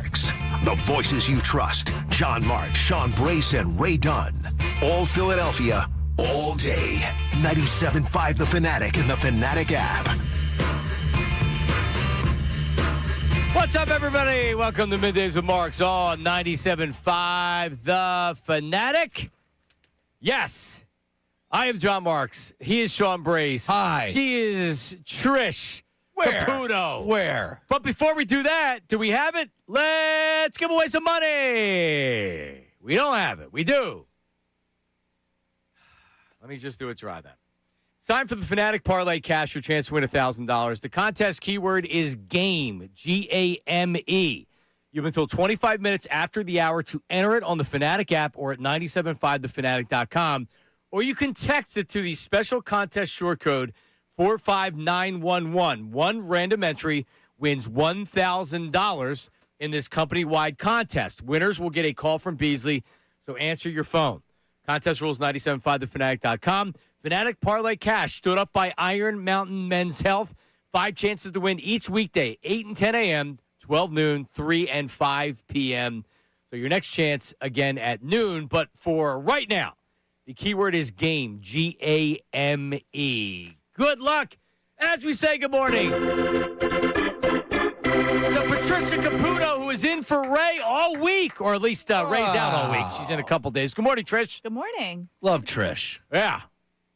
Marks. The voices you trust. John Marks, Sean Brace, and Ray Dunn. All Philadelphia, all day. 97.5 The Fanatic and the Fanatic app. What's up, everybody? Welcome to Middays with Marks on 97.5 The Fanatic. Yes, I am John Marks. He is Sean Brace. Hi. She is Trish Caputo. Where? But before we do that, do we have it? Let's give away some money. We don't have it. We do. Let me just do a try then. Sign for the Fanatic Parlay Cash. Your chance to win $1,000. The contest keyword is GAME, G-A-M-E. You have until 25 minutes after the hour to enter it on the Fanatic app or at 975thefanatic.com. Or you can text it to the special contest short code 45911. One random entry wins $1,000 in this company-wide contest. Winners will get a call from Beasley, so answer your phone. Contest rules 975thefanatic.com. Fanatic Parlay Cash stood up by Iron Mountain Men's Health. 5 chances to win each weekday, 8 and 10 a.m., 12 noon, 3 and 5 p.m. So your next chance again at noon. But for right now, the keyword is GAME, G-A-M-E. Good luck as we say good morning. The Patricia Caputo, who is in for Ray all week, or at least Ray's out all week. She's in a couple days. Good morning, Trish. Good morning. Love Trish. Yeah.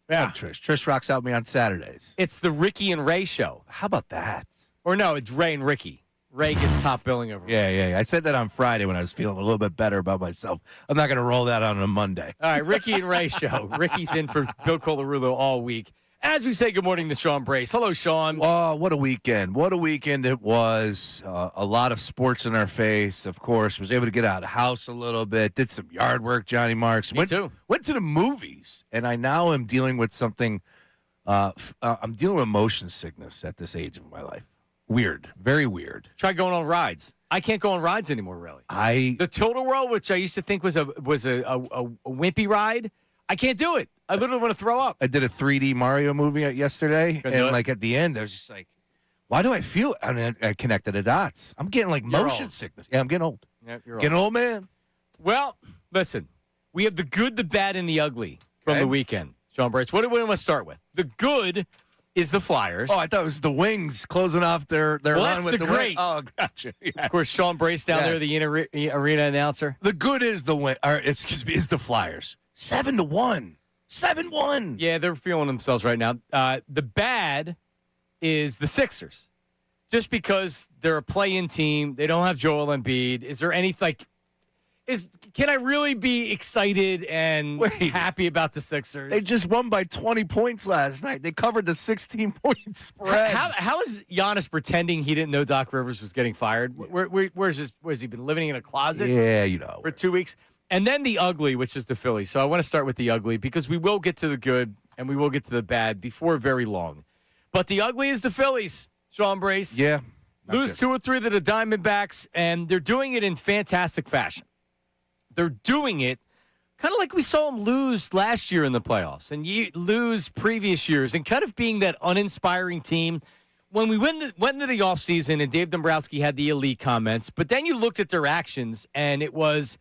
Love Trish. Trish rocks out me on Saturdays. It's the Ricky and Ray show. How about that? Or no, it's Ray and Ricky. Ray gets top billing over. Yeah. I said that on Friday when I was feeling a little bit better about myself. I'm not going to roll that on a Monday. All right, Ricky and Ray show. Ricky's in for Bill Colarulo all week. As we say good morning to Sean Brace. Hello, Sean. Oh, what a weekend. What a weekend it was. A lot of sports in our face, of course. Was able to get out of the house a little bit. Did some yard work, Johnny Marks. Me too. Went to the movies. And I now am dealing with something. I'm dealing with motion sickness at this age of my life. Weird. Very weird. Try going on rides. I can't go on rides anymore, really. The Total World, which I used to think was a wimpy ride, I can't do it. I literally want to throw up. I did a 3D Mario movie yesterday, Couldn't do and it. at the end, I was just like, why do I feel? And I connected the dots. I'm getting motion old. sickness. Yeah, I'm getting old. Yep, you're Getting old, man. Well, listen, we have the good, the bad, and the ugly from Okay. the weekend. Sean Brace, what do we want to start with? The good is the Flyers. Oh, I thought it was the Wings closing off their Well, run that's with the the great. Oh, gotcha. Yes. Of course, Sean Brace down there, Yes. the arena announcer. The good is the win. Or excuse me, is the Flyers 7-1, 7-1. Yeah, they're feeling themselves right now. The bad is the Sixers. Just because they're a play-in team, they don't have Joel Embiid. Is there any can I really be excited and happy about the Sixers? They just won by 20 points last night. They covered the 16-point spread. How is Giannis pretending he didn't know Doc Rivers was getting fired? Where's he been living in a closet? Yeah, you know. For 2 weeks. And then the ugly, which is the Phillies. So I want to start with the ugly because we will get to the good and we will get to the bad before very long. But the ugly is the Phillies, Sean Brace. Yeah. Lose 2 or 3 to the Diamondbacks, and they're doing it in fantastic fashion. They're doing it kind of like we saw them lose last year in the playoffs and lose previous years and kind of being that uninspiring team. When we went into the offseason and Dave Dombrowski had the elite comments, but then you looked at their actions and it was,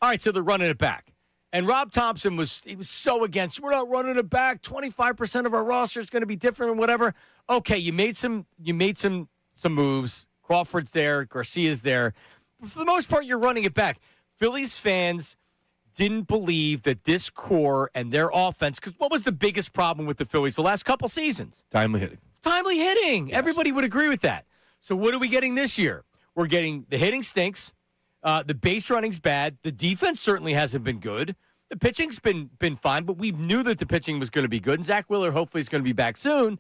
all right, so they're running it back. And Rob Thompson was so against, we're not running it back. 25% of our roster is going to be different and whatever. Okay, you made some moves. Crawford's there, Garcia's there. But for the most part, you're running it back. Phillies fans didn't believe that this core and their offense, because what was the biggest problem with the Phillies the last couple seasons? Timely hitting. Timely hitting. Yes. Everybody would agree with that. So what are we getting this year? We're getting the hitting stinks. The base running's bad. The defense certainly hasn't been good. The pitching's been fine, but we knew that the pitching was going to be good. And Zach Wheeler hopefully is going to be back soon.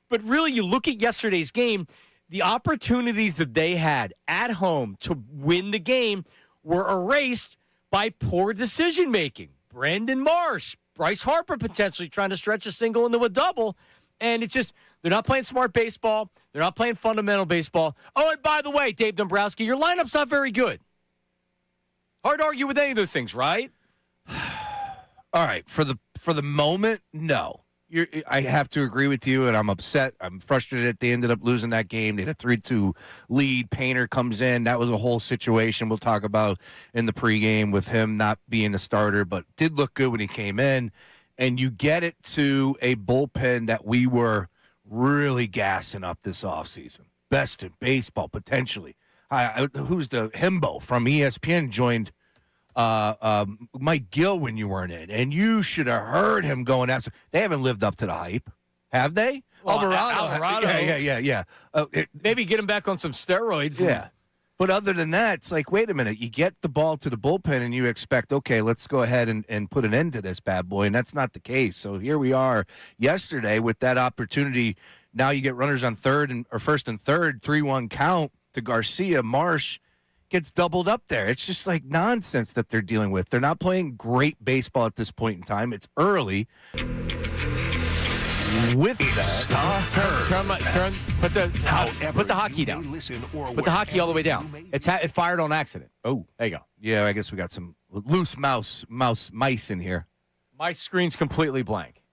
But really, you look at yesterday's game, the opportunities that they had at home to win the game were erased by poor decision-making. Brandon Marsh, Bryce Harper potentially trying to stretch a single into a double. And it's just, they're not playing smart baseball. They're not playing fundamental baseball. Oh, and by the way, Dave Dombrowski, your lineup's not very good. Hard to argue with any of those things, right? All right, for the moment, no. I have to agree with you, and I'm upset. I'm frustrated that they ended up losing that game. They had a 3-2 lead. Painter comes in. That was a whole situation we'll talk about in the pregame with him not being a starter, but did look good when he came in. And you get it to a bullpen that we were really gassing up this offseason. Best in baseball, potentially. Who's the Himbo from ESPN joined Mike Gill when you weren't in, and you should have heard him going after. They haven't lived up to the hype, have they? Well, Alvarado. Yeah. Maybe get him back on some steroids. Yeah. But other than that, it's like, wait a minute. You get the ball to the bullpen and you expect, okay, let's go ahead and put an end to this bad boy, and that's not the case. So here we are yesterday with that opportunity. Now you get runners on first and third, 3-1 count to Garcia. Marsh gets doubled up there. It's just like nonsense that they're dealing with. They're not playing great baseball at this point in time. It's early. With that, put the hockey down. Put the hockey all the way down. It fired on accident. Oh, there you go. Yeah, I guess we got some loose mice in here. My screen's completely blank.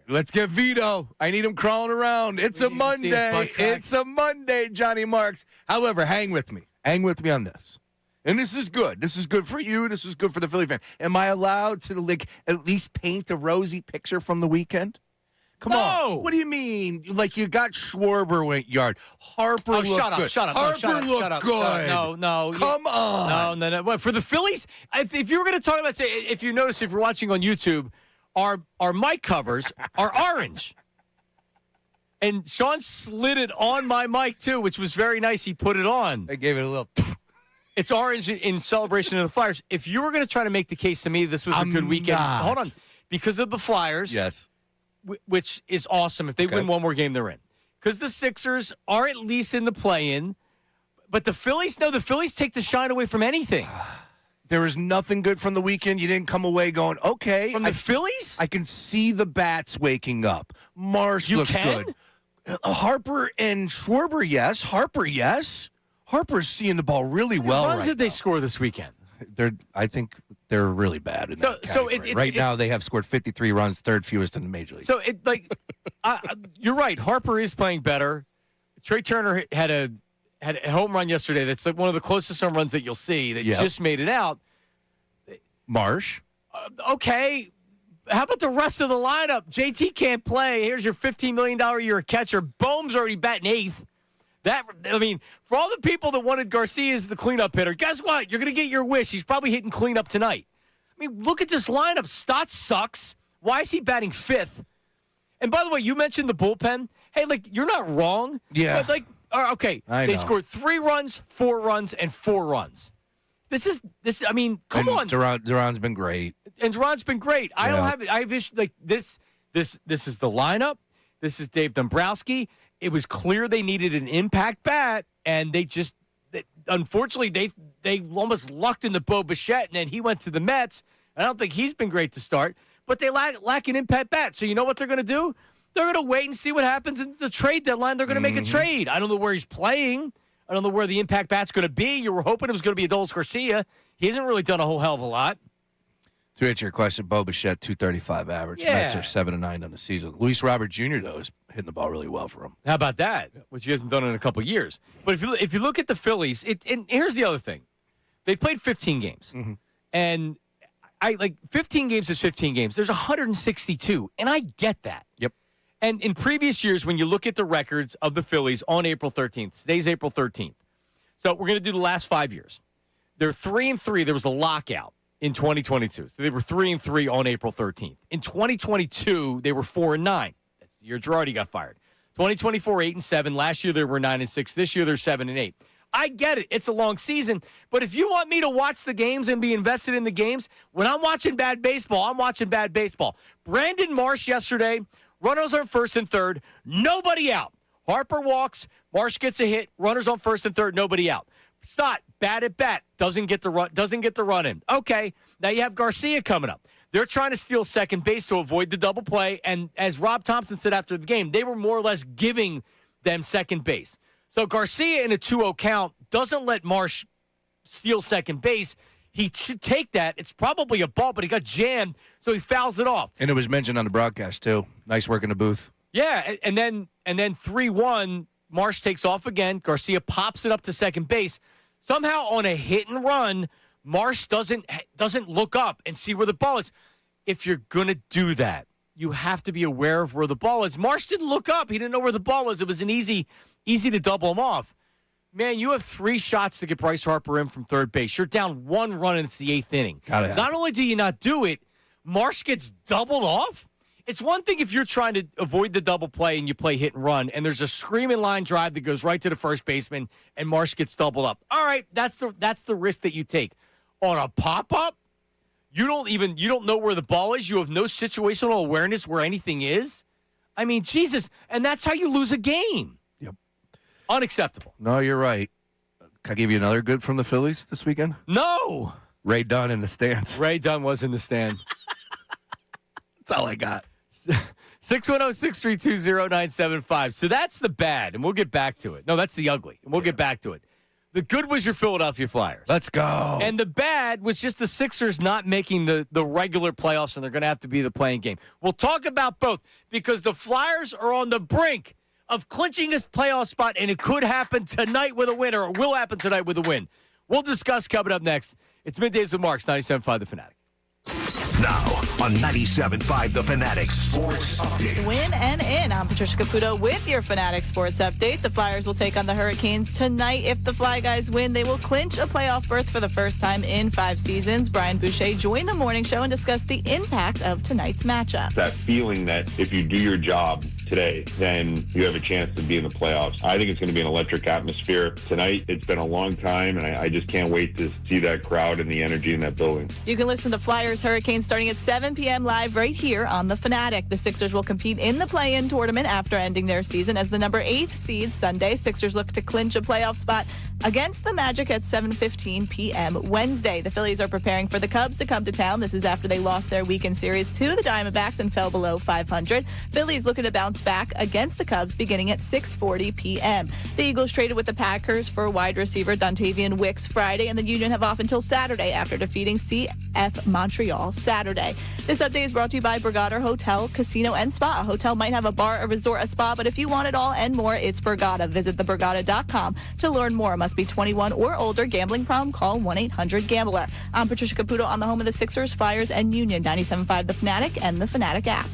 Let's get Vito. I need him crawling around. It's a Monday. It's a Monday, Johnny Marks. However, hang with me. Hang with me on this. And this is good. This is good for you. This is good for the Philly fan. Am I allowed to at least paint a rosy picture from the weekend? Come on. What do you mean? Like you got Schwarber went yard. Harper looked good. Shut up. Harper looked good. No. Come on. No. What, for the Phillies, if you were going to talk about, say, if you notice, if you're watching on YouTube, our mic covers are orange. And Sean slid it on my mic, too, which was very nice. He put it on. I gave it a little. It's orange in celebration of the Flyers. If you were going to try to make the case to me this was a good weekend, hold on. Because of the Flyers, yes, which is awesome. If they win one more game, they're in. Because the Sixers are at least in the play-in. But the Phillies take the shine away from anything. There is nothing good from the weekend. You didn't come away going, okay. From the Phillies? I can see the bats waking up. Marsh looks good. Harper and Schwarber, yes. Harper, yes. Harper's seeing the ball really well. How runs right did they now. Score this weekend? I think they're really bad in that category. Right now, they have scored 53 runs, third fewest in the major league. So you're right. Harper is playing better. Trey Turner had a home run yesterday. That's like one of the closest home runs that you'll see. That just made it out. Marsh, okay. How about the rest of the lineup? JT can't play. Here's your $15 million a year catcher. Bohm's already batting eighth. For all the people that wanted Garcia as the cleanup hitter, guess what? You're going to get your wish. He's probably hitting cleanup tonight. Look at this lineup. Stott sucks. Why is he batting fifth? And by the way, you mentioned the bullpen. Hey, you're not wrong. Yeah. But okay. They scored 3 runs, 4 runs, and 4 runs. Come on. Duran's been great. And Duran's been great. I don't have it. I have this This is the lineup. This is Dave Dombrowski. It was clear they needed an impact bat, and unfortunately, they almost lucked in the Bo Bichette, and then he went to the Mets. I don't think he's been great to start, but they lack an impact bat. So you know what they're going to do? They're going to wait and see what happens at the trade deadline. They're going to make a trade. I don't know where he's playing. I don't know where the impact bat's going to be. You were hoping it was going to be Adolis Garcia. He hasn't really done a whole hell of a lot. To answer your question, Bo Bichette, 235 average. Yeah. Mets are 7-9 on the season. Luis Robert Jr., though, is hitting the ball really well for him. How about that? Which he hasn't done in a couple of years. But if you look at the Phillies, and here's the other thing. They've played 15 games. Mm-hmm. And 15 games is 15 games. There's 162, and I get that. Yep. And in previous years, when you look at the records of the Phillies on April 13th, today's April 13th. So we're going to do the last 5 years. They're 3-3. There was a lockout in 2022. So they were 3-3 on April 13th. In 2022, they were 4-9. That's the year Girardi got fired. 2024, 8-7. Last year, they were 9-6. This year, they're 7-8. I get it. It's a long season. But if you want me to watch the games and be invested in the games, when I'm watching bad baseball, I'm watching bad baseball. Brandon Marsh yesterday, runners on first and third, nobody out. Harper walks, Marsh gets a hit, runners on first and third, nobody out. Stott, bat at bat, doesn't get the run in. Okay, now you have Garcia coming up. They're trying to steal second base to avoid the double play, and as Rob Thompson said after the game, they were more or less giving them second base. So Garcia in a 2-0 count doesn't let Marsh steal second base. He should take that. It's probably a ball, but he got jammed, so he fouls it off. And it was mentioned on the broadcast, too. Nice work in the booth. Yeah, and then 3-1, Marsh takes off again. Garcia pops it up to second base. Somehow on a hit and run, Marsh doesn't look up and see where the ball is. If you're going to do that, you have to be aware of where the ball is. Marsh didn't look up. He didn't know where the ball was. It was an easy to double him off. Man, you have 3 shots to get Bryce Harper in from third base. You're down 1 run, and it's the 8th inning. Not only do you not do it, Marsh gets doubled off. It's one thing if you're trying to avoid the double play and you play hit and run, and there's a screaming line drive that goes right to the first baseman, and Marsh gets doubled up. All right, that's the risk that you take. On a pop-up, you don't know where the ball is. You have no situational awareness where anything is. I mean, Jesus, and that's how you lose a game. Yep. Unacceptable. No, you're right. Can I give you another good from the Phillies this weekend? No. Ray Dunn in the stands. Ray Dunn was in the stand. That's all I got. 610-632-0975. So that's the bad, and we'll get back to it. No, that's the ugly, and we'll get back to it. The good was your Philadelphia Flyers. Let's go. And the bad was just the Sixers not making the regular playoffs, and they're going to have to be the playing game. We'll talk about both because the Flyers are on the brink of clinching this playoff spot, and it could happen tonight with a win, or it will happen tonight with a win. We'll discuss coming up next. It's Middays with Marks, 97.5 The Fanatic. Now on 97.5 The Fanatic Sports Update. Win and in. I'm Patricia Caputo with your Fanatic Sports Update. The Flyers will take on the Hurricanes tonight. If the Fly Guys win, they will clinch a playoff berth for the first time in 5 seasons. Brian Boucher joined the morning show and discussed the impact of tonight's matchup. That feeling that if you do your job today, then you have a chance to be in the playoffs. I think it's going to be an electric atmosphere tonight. It's been a long time, and I just can't wait to see that crowd and the energy in that building. You can listen to Flyers Hurricanes starting at 7 p.m. live right here on The Fanatic. The Sixers will compete in the play-in tournament after ending their season as the number 8th seed Sunday. Sixers look to clinch a playoff spot against the Magic at 7:15 p.m. Wednesday. The Phillies are preparing for the Cubs to come to town. This is after they lost their weekend series to the Diamondbacks and fell below 500. Phillies looking to bounce back against the Cubs beginning at 6:40 p.m. The Eagles traded with the Packers for wide receiver Dontavian Wicks Friday, and the Union have off until Saturday after defeating CF Montreal Saturday. This update is brought to you by Borgata Hotel, Casino, and Spa. A hotel might have a bar, a resort, a spa, but if you want it all and more, it's Borgata. Visit theborgata.com to learn more. Must be 21 or older. Gambling problem? Call 1-800-GAMBLER. I'm Patricia Caputo on the home of the Sixers, Flyers, and Union. 97.5 The Fanatic and The Fanatic app.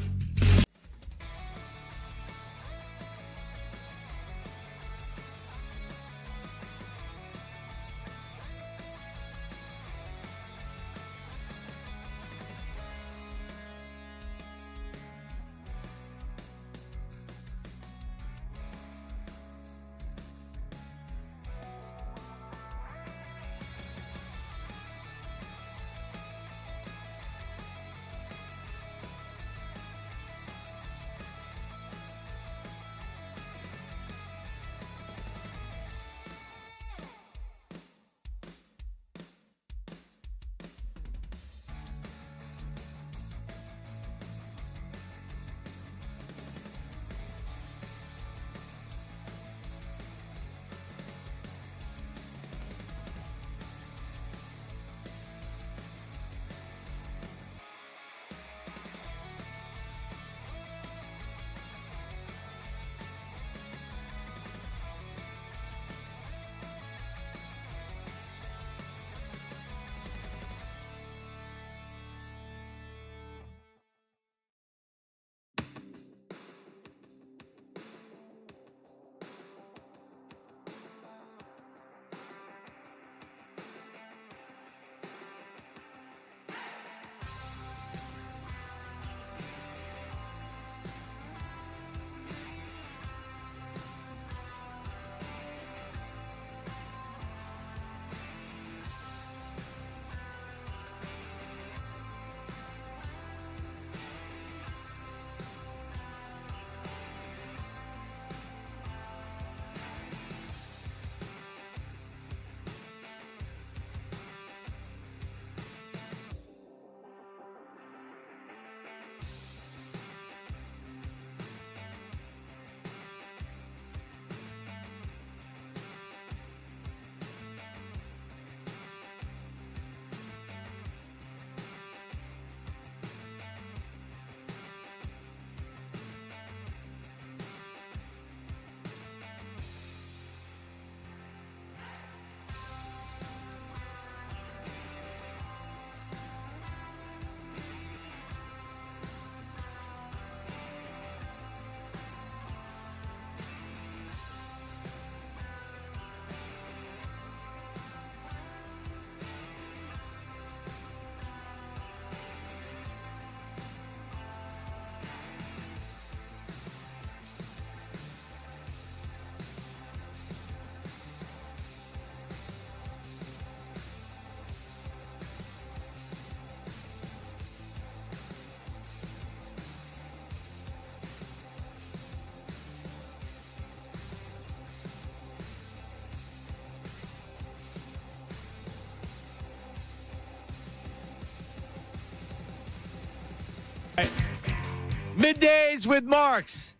Middays with Marks.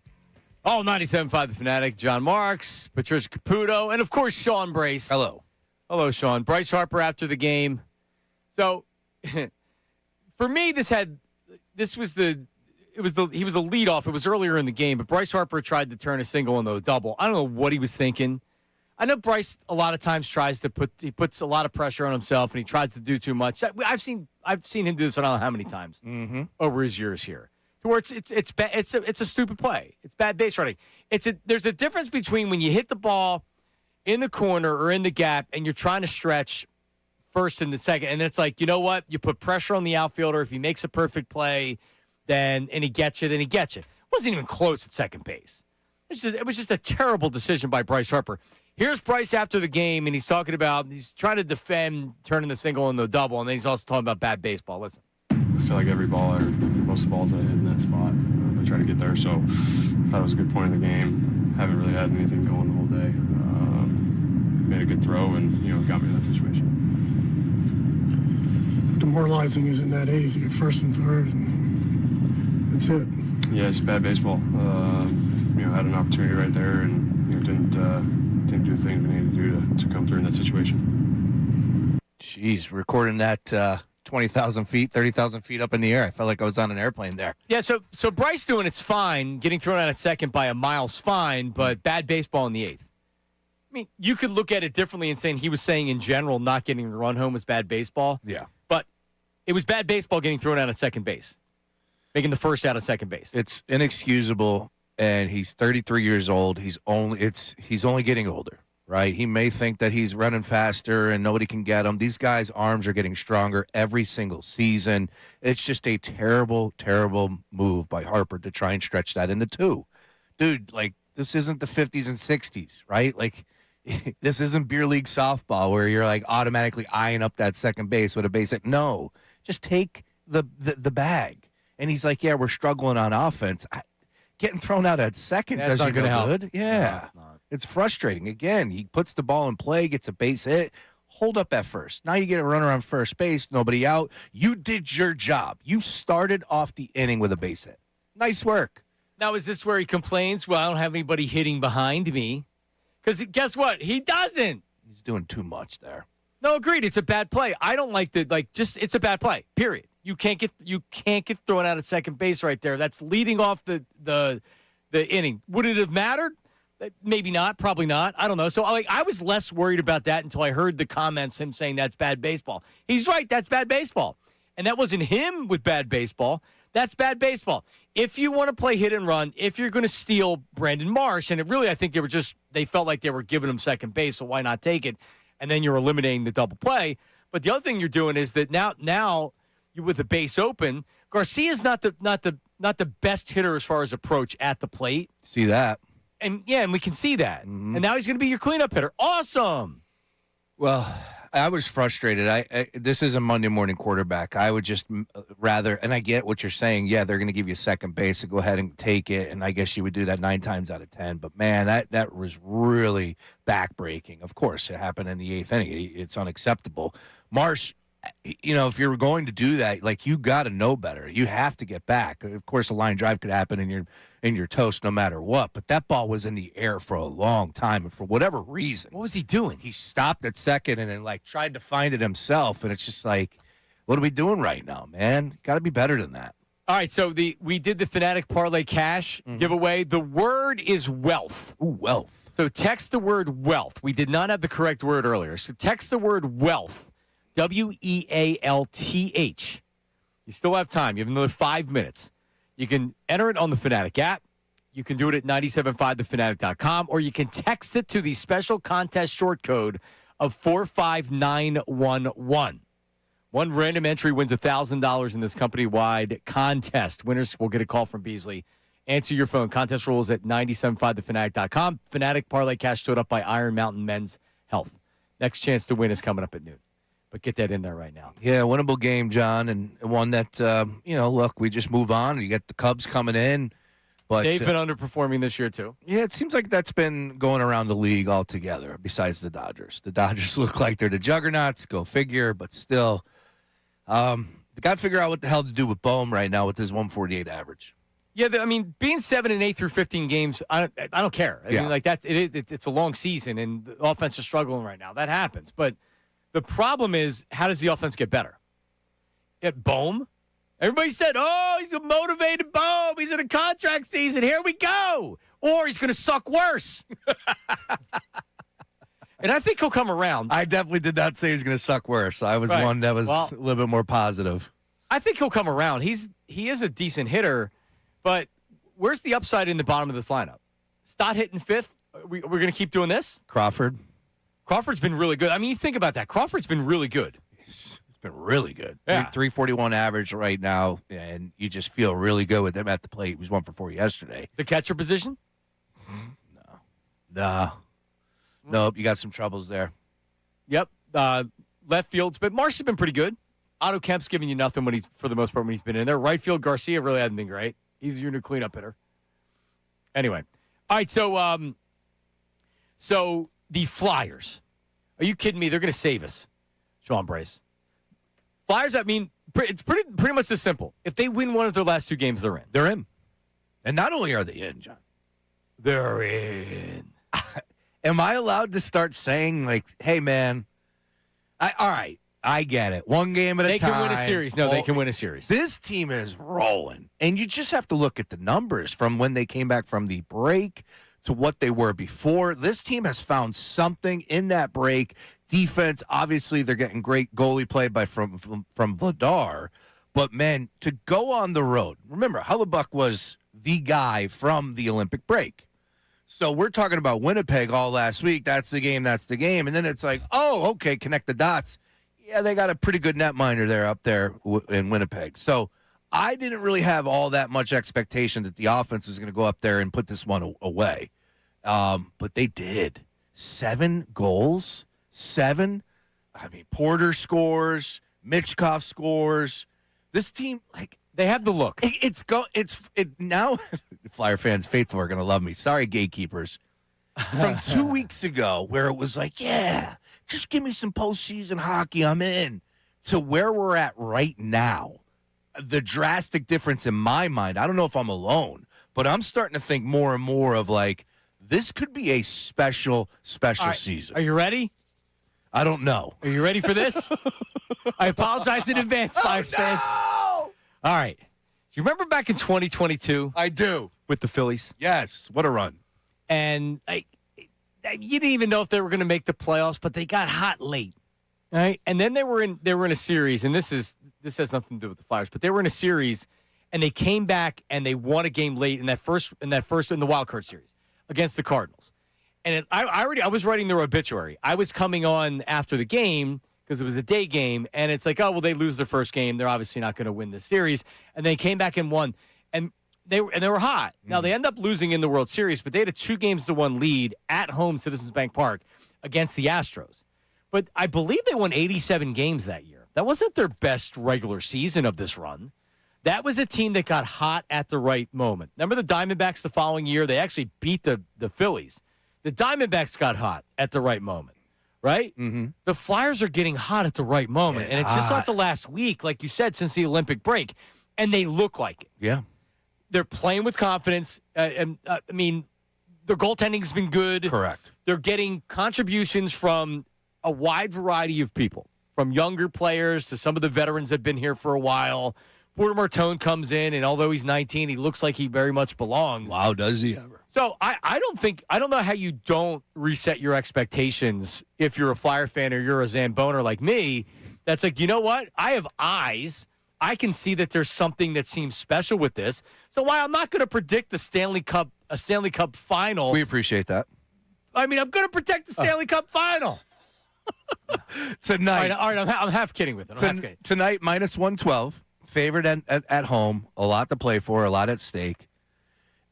Oh, 97.5 The Fanatic, John Marks, Patricia Caputo, and of course, Sean Brace. Hello. Hello, Sean. Bryce Harper after the game. So, for me, he was a leadoff. It was earlier in the game, but Bryce Harper tried to turn a single into a double. I don't know what he was thinking. I know Bryce a lot of times he puts a lot of pressure on himself and he tries to do too much. I've seen him do this I don't know how many times over his years here. To where it's a stupid play. It's bad base running. There's a difference between when you hit the ball in the corner or in the gap and you're trying to stretch first and the second, and then it's like, you know what? You put pressure on the outfielder. If he makes a perfect play, and he gets you, then he gets you. It wasn't even close at second base. It was just a terrible decision by Bryce Harper. Here's Bryce after the game, and he's trying to defend turning the single into a double, and then he's also talking about bad baseball. Listen. I feel like every ball or most of the balls I hit in that spot, I try to get there. So I thought it was a good point in the game. Haven't really had anything going the whole day. Made a good throw and, got me in that situation. Demoralizing isn't that eighth. You get first and third, and that's it. Yeah, just bad baseball. Had an opportunity right there and didn't do the things we needed to do to come through in that situation. Jeez, recording that 20,000 feet, 30,000 feet up in the air. I felt like I was on an airplane there. Yeah, so Bryce doing it's fine. Getting thrown out at second by a mile's fine, but bad baseball in the eighth. I mean, you could look at it differently and saying he was saying in general not getting the run home was bad baseball. Yeah. But it was bad baseball getting thrown out at second base, making the first out at second base. It's inexcusable, and he's 33 years old. He's only getting older, right? He may think that he's running faster and nobody can get him. These guys' arms are getting stronger every single season. It's just a terrible, terrible move by Harper to try and stretch that into two. Dude, like, this isn't the 50s and 60s, right? Like, this isn't beer league softball where you're like automatically eyeing up that second base with a base hit. No, just take the bag. And he's like, yeah, we're struggling on offense. Getting thrown out at second doesn't go good. Yeah, No, it's not. It's frustrating. Again, he puts the ball in play, gets a base hit, hold up at first. Now you get a runner on first base, nobody out. You did your job. You started off the inning with a base hit. Nice work. Now, is this where he complains, well, I don't have anybody hitting behind me? Because guess what? He doesn't. He's doing too much there. No, agreed. It's a bad play. I don't like it's a bad play. Period. You can't get thrown out at second base right there. That's leading off the inning. Would it have mattered? Maybe not. Probably not. I don't know. So I was less worried about that until I heard the comments, him saying that's bad baseball. He's right. That's bad baseball. And that wasn't him with bad baseball. That's bad baseball. If you want to play hit and run, if you're going to steal Brandon Marsh, and I think they felt like they were giving him second base, so why not take it? And then you're eliminating the double play. But the other thing you're doing is that now you with the base open, Garcia's not the best hitter as far as approach at the plate. See that? And we can see that. Mm-hmm. And now he's going to be your cleanup hitter. Awesome. Well, I was frustrated. This is a Monday morning quarterback. I would just rather, and I get what you're saying. Yeah, they're going to give you second base, so go ahead and take it. And I guess you would do that 9 times out of 10. But man, that was really backbreaking. Of course, it happened in the 8th inning. It's unacceptable. Marsh, if you're going to do that, like, you got to know better. You have to get back. Of course, a line drive could happen and you're toast no matter what. But that ball was in the air for a long time, and for whatever reason, what was he doing? He stopped at second and then tried to find it himself. And it's just like, what are we doing right now, man? Got to be better than that. All right, so we did the Fanatic Parlay Cash giveaway. The word is wealth. Ooh, wealth. So text the word wealth. We did not have the correct word earlier. So text the word wealth. WEALTH. You still have time. You have another 5 minutes. You can enter it on the Fanatic app. You can do it at 975thefanatic.com, or you can text it to the special contest short code of 45911. One random entry wins $1,000 in this company-wide contest. Winners will get a call from Beasley. Answer your phone. Contest rules at 975thefanatic.com. Fanatic Parlay Cash stood up by Iron Mountain Men's Health. Next chance to win is coming up at noon. But get that in there right now. Yeah, winnable game, John, and one that, look, we just move on. You get the Cubs coming in. But they've been underperforming this year, too. Yeah, it seems like that's been going around the league altogether, besides the Dodgers. The Dodgers look like they're the juggernauts, go figure, but still. They got to figure out what the hell to do with Bohm right now with his 148 average. Yeah, I mean, being 7-8 through 15 games, I don't care. I mean, like it's a long season, and the offense is struggling right now. That happens. But the problem is, how does the offense get better? At Bohm, everybody said, "Oh, he's a motivated Bohm. He's in a contract season. Here we go." Or he's going to suck worse. And I think he'll come around. I definitely did not say he was going to suck worse. I was one that was a little bit more positive. I think he'll come around. He is a decent hitter, but where's the upside in the bottom of this lineup? Stott hitting fifth. We're going to keep doing this? Crawford's been really good. I mean, you think about that. Crawford's been really good. It's been really good. Yeah. 341 average right now, and you just feel really good with him at the plate. He was 1 for 4 yesterday. The catcher position? No. Nope, you got some troubles there. Yep. Left field's been Marsh has been pretty good. Otto Kemp's giving you nothing for the most part when he's been in there. Right field, Garcia really hasn't been great. He's your new cleanup hitter. Anyway, all right. So the Flyers. Are you kidding me? They're going to save us, Sean Brace. Flyers. I mean, it's pretty much this simple. If they win one of their last 2 games, they're in. They're in, and not only are they in, John, they're in. Am I allowed to start saying, like, hey, man, all right, I get it. One game at a time. They can win a series. No, they can win a series. This team is rolling. And you just have to look at the numbers from when they came back from the break to what they were before. This team has found something in that break. Defense, obviously, they're getting great goalie play from Vladar. But, man, to go on the road. Remember, Hellebuck was the guy from the Olympic break. So we're talking about Winnipeg all last week. That's the game. And then it's like, oh, okay, connect the dots. Yeah, they got a pretty good netminder up there in Winnipeg. So I didn't really have all that much expectation that the offense was going to go up there and put this one away. But they did. 7 goals. 7. I mean, Porter scores. Mitchkov scores. This team, like, they have the look. Now, Flyer fans, faithful, are going to love me. Sorry, gatekeepers. From 2 weeks ago, where it was like, yeah, just give me some postseason hockey, I'm in, to where we're at right now. The drastic difference in my mind, I don't know if I'm alone, but I'm starting to think more and more of, like, this could be a special season. Are you ready? I don't know. Are you ready for this? I apologize in advance, Flyers fans. All right. Do you remember back in 2022? I do. With the Phillies? Yes. What a run. And you didn't even know if they were going to make the playoffs, but they got hot late. All right? And then they were in a series, and this has nothing to do with the Flyers, but they were in a series, and they came back and they won a game late in the wild card series against the Cardinals. And I was writing their obituary. I was coming on after the game because it was a day game, and it's like, oh, well, they lose their first game. They're obviously not going to win this series. And they came back and won, and they were hot. Now, they end up losing in the World Series, but they had a 2-1 lead at home, Citizens Bank Park, against the Astros. But I believe they won 87 games that year. That wasn't their best regular season of this run. That was a team that got hot at the right moment. Remember the Diamondbacks the following year? They actually beat the Phillies. The Diamondbacks got hot at the right moment. Right? Mm-hmm. The Flyers are getting hot at the right moment. And it's just like the last week, like you said, since the Olympic break. And they look like it. Yeah. They're playing with confidence. I mean, their goaltending's been good. Correct. They're getting contributions from a wide variety of people, from younger players to some of the veterans that have been here for a while. Porter Martone comes in, and although he's 19, he looks like he very much belongs. Wow, does he ever? So I don't know how you don't reset your expectations if you're a Flyer fan or you're a Zamboner like me. That's like, you know what? I have eyes. I can see that there's something that seems special with this. So while I'm not going to predict a Stanley Cup final. We appreciate that. I mean, I'm going to protect the Stanley Cup final. Tonight. All right, I'm half kidding with it. Tonight, minus 112. Favored at home. A lot to play for. A lot at stake.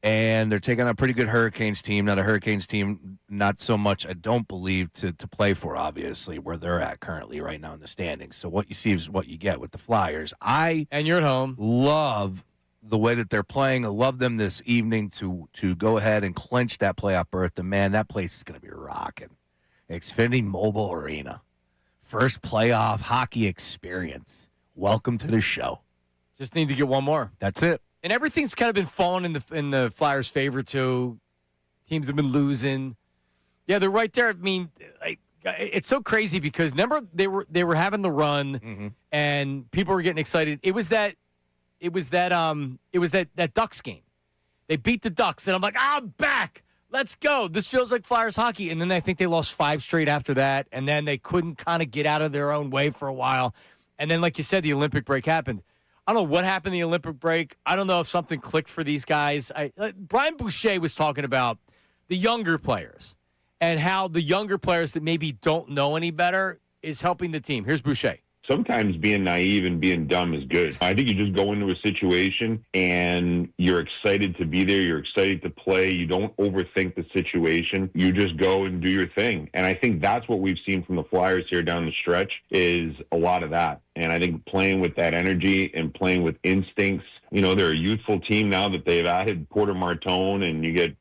And they're taking on a pretty good Hurricanes team. Now, the Hurricanes team, not so much, I don't believe, to play for, obviously, where they're at currently right now in the standings. So what you see is what you get with the Flyers. And you're at home. Love the way that they're playing. I love them this evening to go ahead and clinch that playoff berth. And, man, that place is going to be rocking. Xfinity Mobile Arena. First playoff hockey experience. Welcome to the show. Just need to get one more. That's it. And everything's kind of been falling in the Flyers' favor too. Teams have been losing. Yeah, they're right there. I mean, it's so crazy because remember they were having the run and people were getting excited. It was that Ducks game. They beat the Ducks and I'm like, I'm back. Let's go. This feels like Flyers hockey. And then I think they lost 5 straight after that. And then they couldn't kind of get out of their own way for a while. And then, like you said, the Olympic break happened. I don't know what happened in the Olympic break. I don't know if something clicked for these guys. Brian Boucher was talking about the younger players and how the younger players that maybe don't know any better is helping the team. Here's Boucher. Sometimes being naive and being dumb is good. I think you just go into a situation and you're excited to be there. You're excited to play. You don't overthink the situation. You just go and do your thing. And I think that's what we've seen from the Flyers here down the stretch is a lot of that. And I think playing with that energy and playing with instincts. You know, they're a youthful team now that they've added Porter Martone and you get,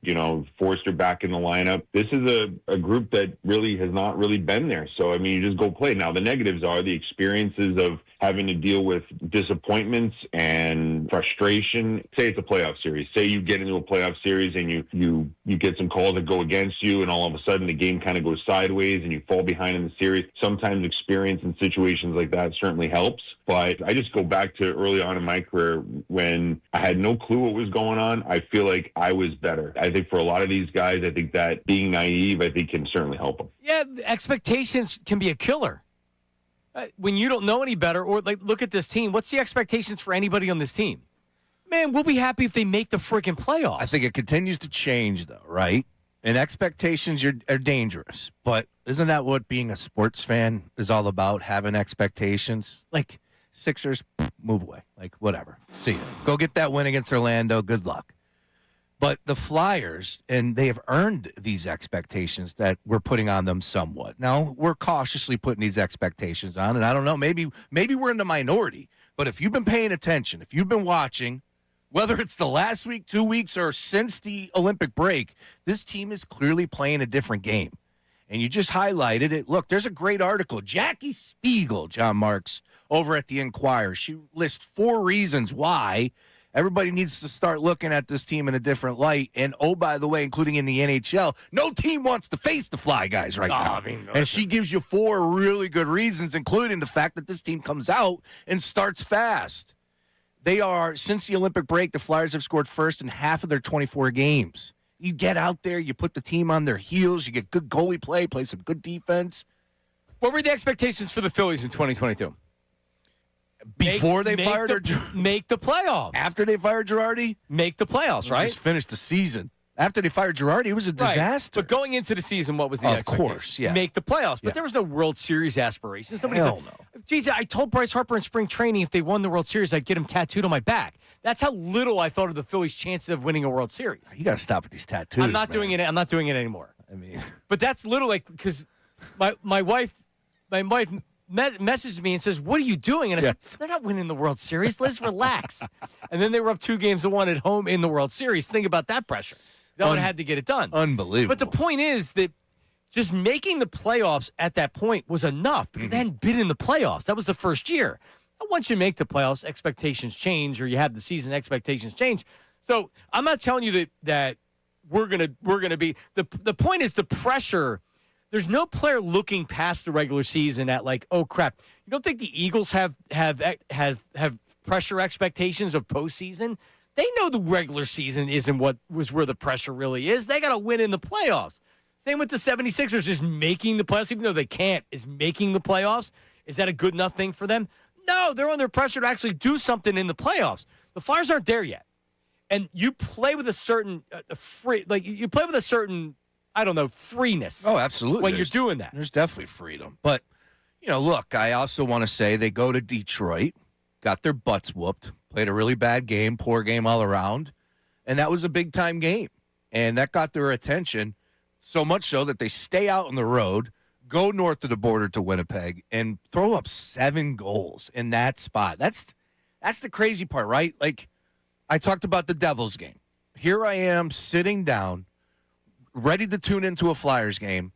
Forster back in the lineup. This is a group that really has not really been there. So, I mean, you just go play. Now, the negatives are the experiences of having to deal with disappointments and frustration. Say it's a playoff series. Say you get into a playoff series and you get some calls that go against you and all of a sudden the game kind of goes sideways and you fall behind in the series. Sometimes experience in situations like that certainly helps. But I just go back to early on in my career when I had no clue what was going on. I feel like I was better. I think for a lot of these guys, I think that being naive, I think can certainly help them. Yeah, expectations can be a killer. When you don't know any better, or like, look at this team. What's the expectations for anybody on this team? Man, we'll be happy if they make the freaking playoffs. I think it continues to change, though, right? And expectations are dangerous. But isn't that what being a sports fan is all about, having expectations? Like, Sixers, move away. Like, whatever. See ya. Go get that win against Orlando. Good luck. But the Flyers, and they have earned these expectations that we're putting on them somewhat. Now, we're cautiously putting these expectations on, and I don't know, maybe we're in the minority. But if you've been paying attention, if you've been watching, whether it's the last week, 2 weeks, or since the Olympic break, this team is clearly playing a different game. And you just highlighted it. Look, there's a great article. Jackie Spiegel, John Marks, over at the Inquirer. She lists 4 reasons why everybody needs to start looking at this team in a different light. And, oh, by the way, including in the NHL, no team wants to face the Fly Guys right now. And she gives you 4 really good reasons, including the fact that this team comes out and starts fast. They are, since the Olympic break, the Flyers have scored first in half of their 24 games. You get out there, you put the team on their heels, you get good goalie play some good defense. What were the expectations for the Phillies in 2022? Before they fired make the playoffs. After they fired Girardi? Make the playoffs, right? Just finished the season. After they fired Girardi, it was a disaster. But going into the season, what was the expectation? Of course, yeah. Make the playoffs. But there was no World Series aspirations. Hell no. Geez, I told Bryce Harper in spring training if they won the World Series, I'd get him tattooed on my back. That's how little I thought of the Phillies' chances of winning a World Series. You got to stop with these tattoos. I'm not doing it anymore. I mean, but that's little, like, because my wife messaged me and says, "What are you doing?" And I said, "They're not winning the World Series. Let's relax." And then they were up 2 games to 1 at home in the World Series. Think about that pressure. That would have had to get it done. Unbelievable. But the point is that just making the playoffs at that point was enough because they hadn't been in the playoffs. That was the first year. And once you make the playoffs, expectations change, or you have the season, expectations change. So I'm not telling you that we're gonna be the point is the pressure. There's no player looking past the regular season at like, oh crap. You don't think the Eagles have pressure expectations of postseason? They know the regular season isn't what was where the pressure really is. They got to win in the playoffs. Same with the 76ers, is making the playoffs, even though they can't, is making the playoffs. Is that a good enough thing for them? No, they're under pressure to actually do something in the playoffs. The Flyers aren't there yet. And you play with a certain you play with a certain, I don't know, freeness. Oh, absolutely. When you're doing that. There's definitely freedom. But, look, I also want to say they go to Detroit, got their butts whooped, played a really bad game, poor game all around, and that was a big-time game. And that got their attention, so much so that they stay out on the road, go north of the border to Winnipeg, and throw up 7 goals in that spot. That's the crazy part, right? Like, I talked about the Devils game. Here I am sitting down, ready to tune into a Flyers game.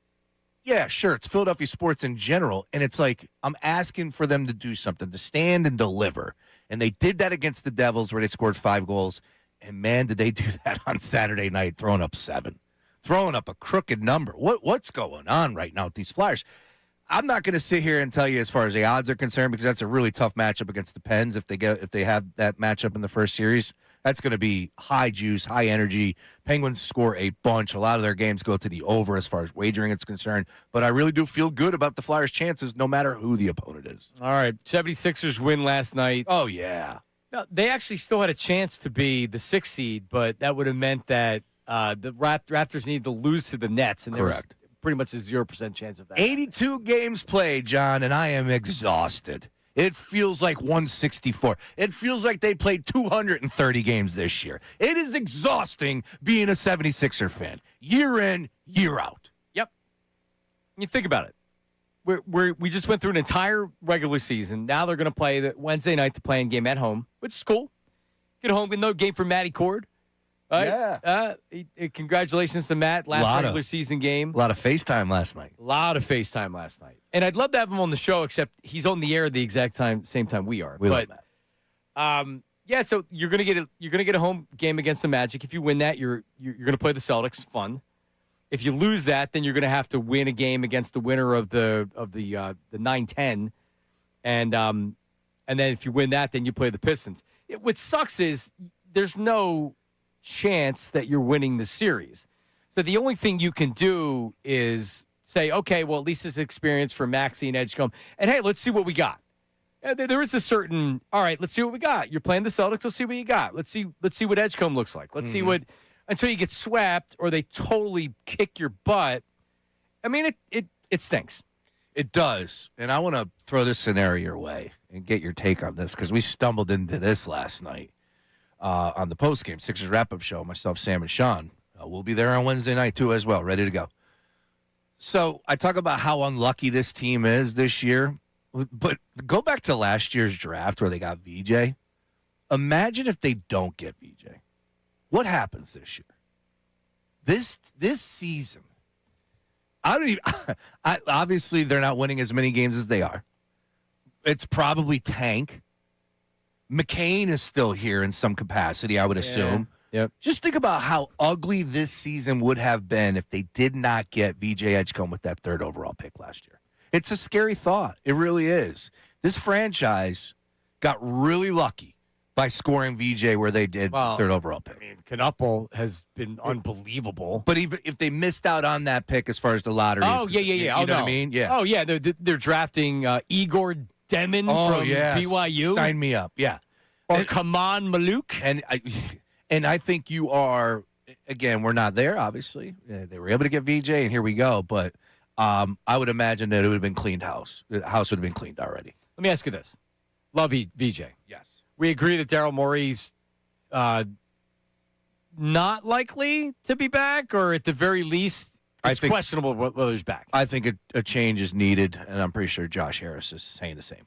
Yeah, sure. It's Philadelphia sports in general. And it's like, I'm asking for them to do something, to stand and deliver. And they did that against the Devils where they scored 5 goals. And, man, did they do that on Saturday night, throwing up 7. Throwing up a crooked number. What's going on right now with these Flyers? I'm not going to sit here and tell you as far as the odds are concerned because that's a really tough matchup against the Pens if they have that matchup in the first series. That's going to be high juice, high energy. Penguins score a bunch. A lot of their games go to the over as far as wagering is concerned. But I really do feel good about the Flyers' chances no matter who the opponent is. All right. 76ers win last night. Oh, yeah. Now, they actually still had a chance to be the 6th seed, but that would have meant that the Raptors needed to lose to the Nets. And there was pretty much a 0% chance of that. 82 games played, John, and I am exhausted. It feels like 164. It feels like they played 230 games this year. It is exhausting being a 76er fan, year in, year out. Yep. You think about it. We just went through an entire regular season. Now they're going to play the Wednesday night the play-in game at home, which is cool. Get home with no game for Matty Cord. Right? Yeah. Congratulations to Matt. Last regular season game. A lot of FaceTime last night. And I'd love to have him on the show, except he's on the air at the exact same time we are. We love Matt. Yeah, so you're gonna get a home game against the Magic. If you win that, you're gonna play the Celtics. Fun. If you lose that, then you're gonna have to win a game against the winner of the 9-10. And then if you win that, then you play the Pistons. What sucks is there's no chance that you're winning the series. So the only thing you can do is say, okay, well, at least it's experience for Maxey and Edgecombe. And, hey, let's see what we got. There is a certain, all right, let's see what we got. You're playing the Celtics. Let's see what you got. Let's see what Edgecombe looks like. Let's see what, until you get swept or they totally kick your butt. I mean, it stinks. It does. And I want to throw this scenario your way and get your take on this because we stumbled into this last night. On the postgame Sixers wrap-up show, myself, Sam, and Sean. We'll be there on Wednesday night, too, as well, ready to go. So I talk about how unlucky this team is this year, but go back to last year's draft where they got VJ. Imagine if they don't get VJ. What happens this year? This season, obviously they're not winning as many games as they are. It's probably tank. McCain is still here in some capacity, I would assume. Yep. Just think about how ugly this season would have been if they did not get VJ Edgecombe with that 3rd overall pick last year. It's a scary thought. It really is. This franchise got really lucky by scoring VJ where they did 3rd overall pick. I mean, Knuppel has been unbelievable. But even if they missed out on that pick as far as the lottery, yeah. You know what I mean? Yeah. Oh, yeah. They're drafting Igor Demon from BYU. Sign me up. Yeah. Or Kaman Maluk. And I think you are, again, we're not there, obviously. They were able to get VJ, and here we go. But I would imagine that it would have been cleaned house. The house would have been cleaned already. Let me ask you this. Love VJ. Yes. We agree that Daryl Morey's not likely to be back, or at the very least, it's questionable whether he's back. I think a change is needed, and I'm pretty sure Josh Harris is saying the same.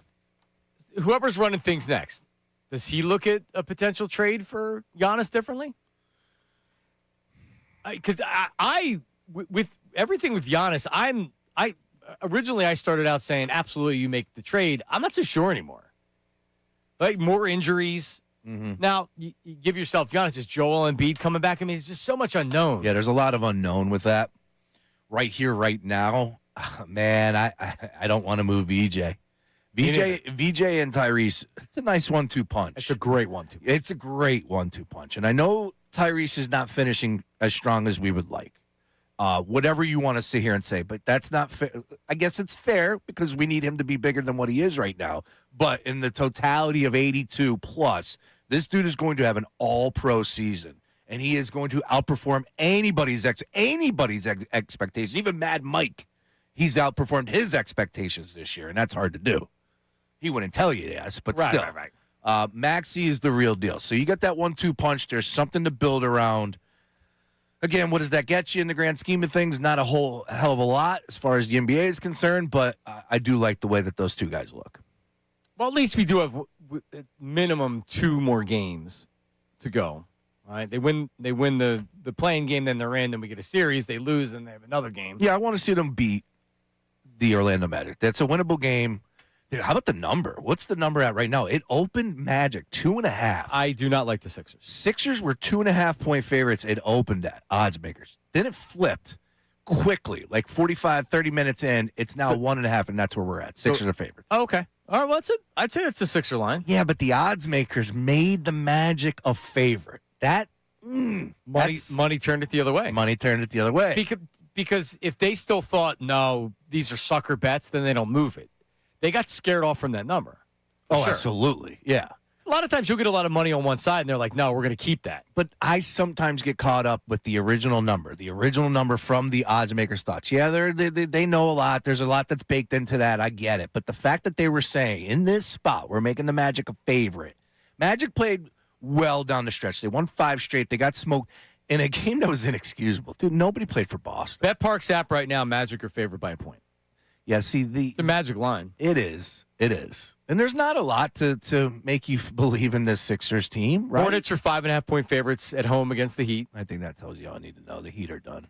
Whoever's running things next, does he look at a potential trade for Giannis differently? Because with everything with Giannis, originally I started out saying absolutely you make the trade. I'm not so sure anymore. Like more injuries. Mm-hmm. Now you give yourself Giannis. Is Joel Embiid coming back? I mean, it's just so much unknown. Yeah, there's a lot of unknown with that. Right here, right now, man, I don't want to move VJ. VJ and Tyrese, it's a nice 1-2 punch. It's a great 1-2. It's a great 1-2 punch. And I know Tyrese is not finishing as strong as we would like. Whatever you want to sit here and say, but that's not fair. I guess it's fair because we need him to be bigger than what he is right now. But in the totality of 82 plus, this dude is going to have an all-pro season. And he is going to outperform anybody's expectations. Even Mad Mike, he's outperformed his expectations this year, and that's hard to do. He wouldn't tell you yes, but still. Right. Maxey is the real deal. So you got that 1-2 punch. There's something to build around. Again, what does that get you in the grand scheme of things? Not a whole hell of a lot as far as the NBA is concerned, but I do like the way that those two guys look. Well, at least we do have minimum 2 more games to go. All right, they win the playing game, then they're in, then we get a series, they lose, and they have another game. Yeah, I want to see them beat the Orlando Magic. That's a winnable game. Dude, how about the number? What's the number at right now? It opened Magic 2.5. I do not like the Sixers. Sixers were 2.5-point favorites. It opened at odds makers. Then it flipped quickly, like 45, 30 minutes in. It's now 1.5, and that's where we're at. Sixers are favored. Oh, okay. All right, well, that's it. I'd say that's a Sixer line. Yeah, but the odds makers made the Magic a favorite. That Money turned it the other way. Money turned it the other way. Because if they still thought, no, these are sucker bets, then they don't move it. They got scared off from that number. Oh, sure. Absolutely. Yeah. A lot of times you'll get a lot of money on one side, and they're like, no, we're going to keep that. But I sometimes get caught up with the original number from the odds makers' thoughts. Yeah, they know a lot. There's a lot that's baked into that. I get it. But the fact that they were saying, in this spot, we're making the Magic a favorite. Magic played well down the stretch. They won 5 straight. They got smoked in a game that was inexcusable. Dude, nobody played for Boston. BetParks app right now, Magic are favored by a point. Yeah, see, The Magic line. It is. And there's not a lot to make you believe in this Sixers team, right? Hornets are 5.5-point favorites at home against the Heat. I think that tells you all I need to know. The Heat are done.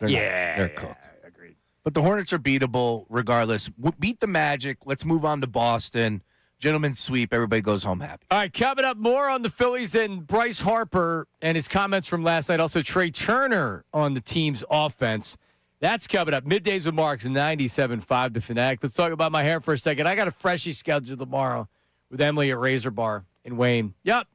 They're cooked. Agreed. But the Hornets are beatable regardless. Beat the Magic. Let's move on to Boston. Gentlemen sweep. Everybody goes home happy. All right, coming up more on the Phillies and Bryce Harper and his comments from last night. Also, Trey Turner on the team's offense. That's coming up. Middays with Marks, 97.5 The Fanatic. Let's talk about my hair for a second. I got a freshie scheduled tomorrow with Emily at Razor Bar in Wayne. Yep.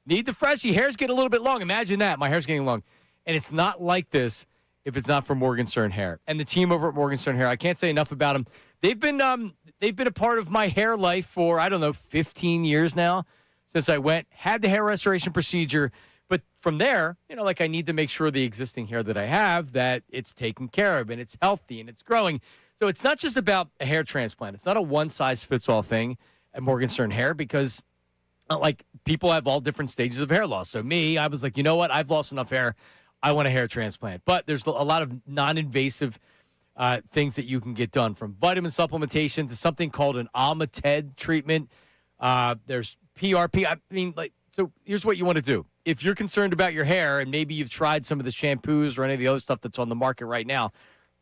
Need the freshie. Hair's getting a little bit long. Imagine that. My hair's getting long. And it's not like this if it's not for Morgenstern Hair. And the team over at Morgenstern Hair, I can't say enough about them. They've been a part of my hair life for, 15 years now since I had the hair restoration procedure. But from there, I need to make sure the existing hair that I have, that it's taken care of and it's healthy and it's growing. So it's not just about a hair transplant. It's not a one-size-fits-all thing at Morgenstern Hair because, people have all different stages of hair loss. So me, I was like, you know what? I've lost enough hair. I want a hair transplant. But there's a lot of non-invasive things that you can get done, from vitamin supplementation to something called an Almated treatment. There's PRP. So here's what you want to do. If you're concerned about your hair and maybe you've tried some of the shampoos or any of the other stuff that's on the market right now,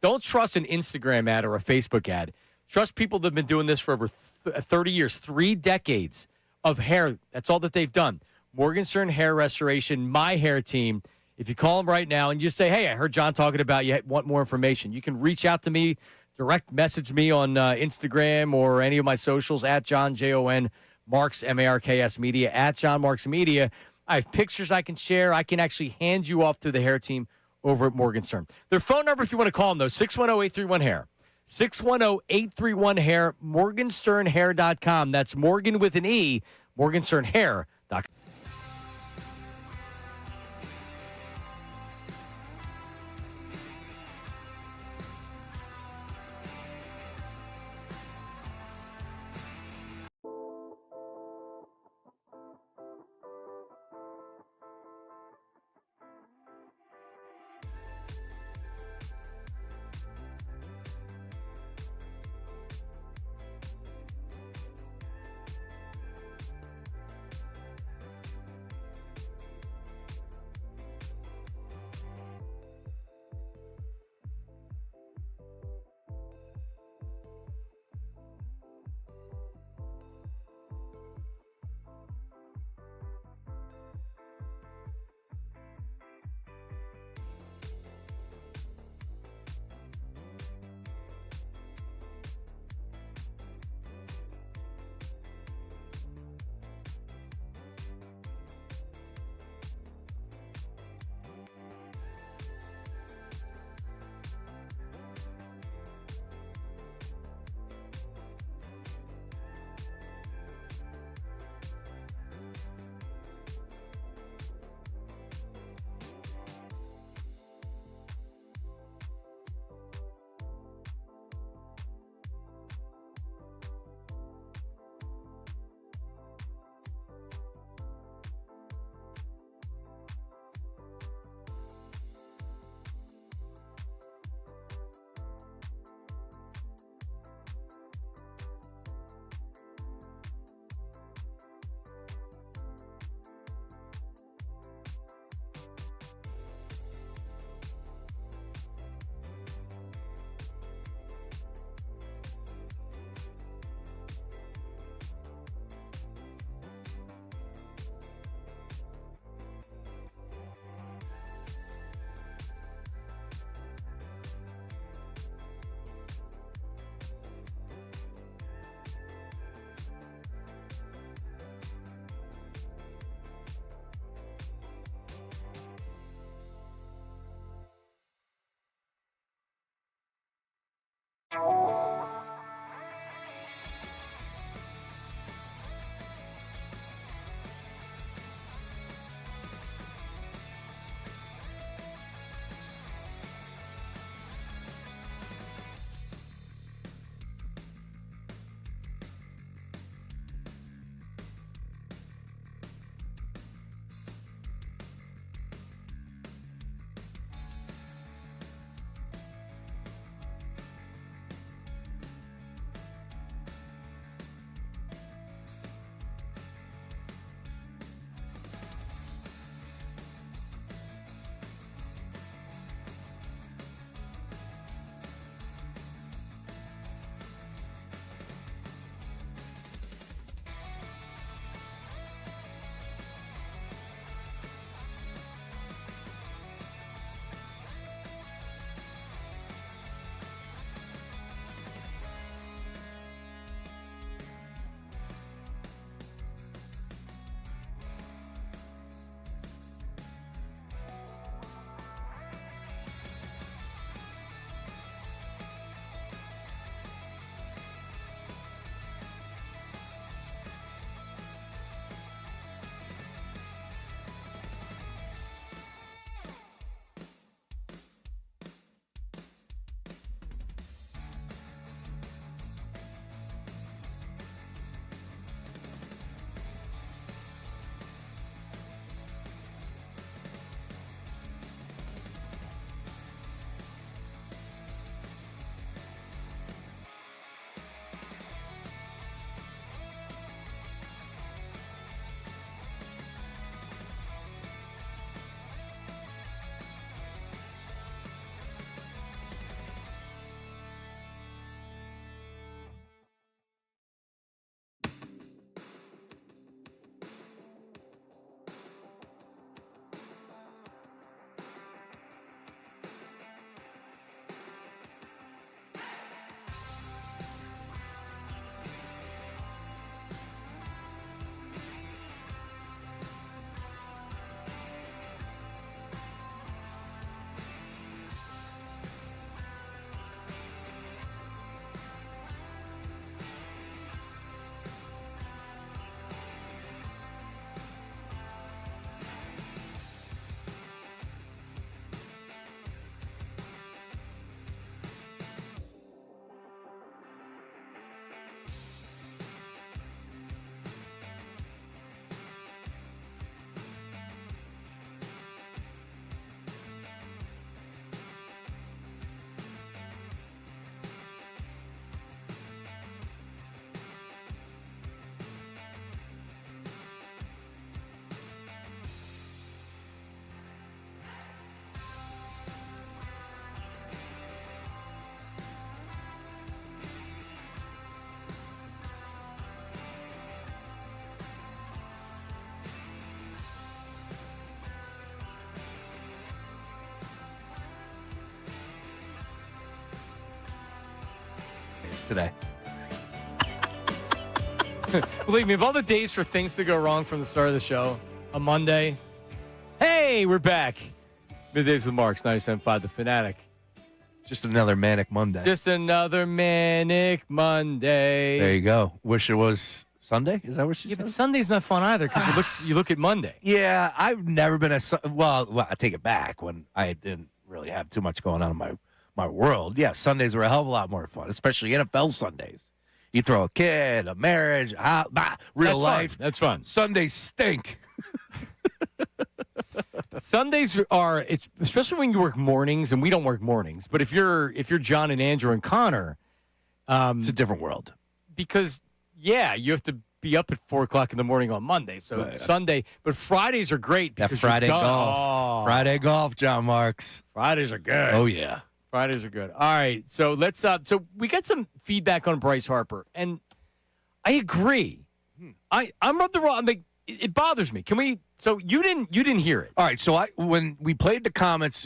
don't trust an Instagram ad or a Facebook ad. Trust people that have been doing this for over 30 years, 3 decades of hair. That's all that they've done. Morgenstern Hair Restoration, my hair team. If you call them right now and just say, hey, I heard John talking about you, want more information, you can reach out to me, direct message me on Instagram or any of my socials at John, Jon, Marks, Marks Media, at John Marks Media. I have pictures I can share. I can actually hand you off to the hair team over at Morgenstern. Their phone number, if you want to call them, though, 610-831-HAIR. 610-831-HAIR, morgensternhair.com. That's Morgan with an E, morgensternhair.com. today. Believe me, of all the days for things to go wrong from the start of the show, a Monday. Hey, we're back. Middays with Marks, 97.5 The Fanatic. Just another manic Monday. Just another manic Monday. There you go. Wish it was Sunday. Is that what she Yeah, said? but Sunday's not fun either because you look at Monday. Yeah, I've never been well, I take it back when I didn't really have too much going on in my world. Yeah, Sundays were a hell of a lot more fun, especially NFL Sundays. You throw a kid, a marriage, real That's life. fun. That's fun. Sundays stink. Sundays are, it's especially when you work mornings, and we don't work mornings. But if you're John and Andrew and Connor, It's a different world. because you have to be up at 4:00 in the morning on Monday. So Right. Sunday, but Fridays are great That because Friday you're done. golf. Oh, Friday golf, John Marks. Fridays are good. Oh, yeah. Fridays are good. All right, so let's. So we got some feedback on Bryce Harper, and I agree. I'm on the wrong. It bothers me. Can we? So you didn't hear it. All right, so when we played the comments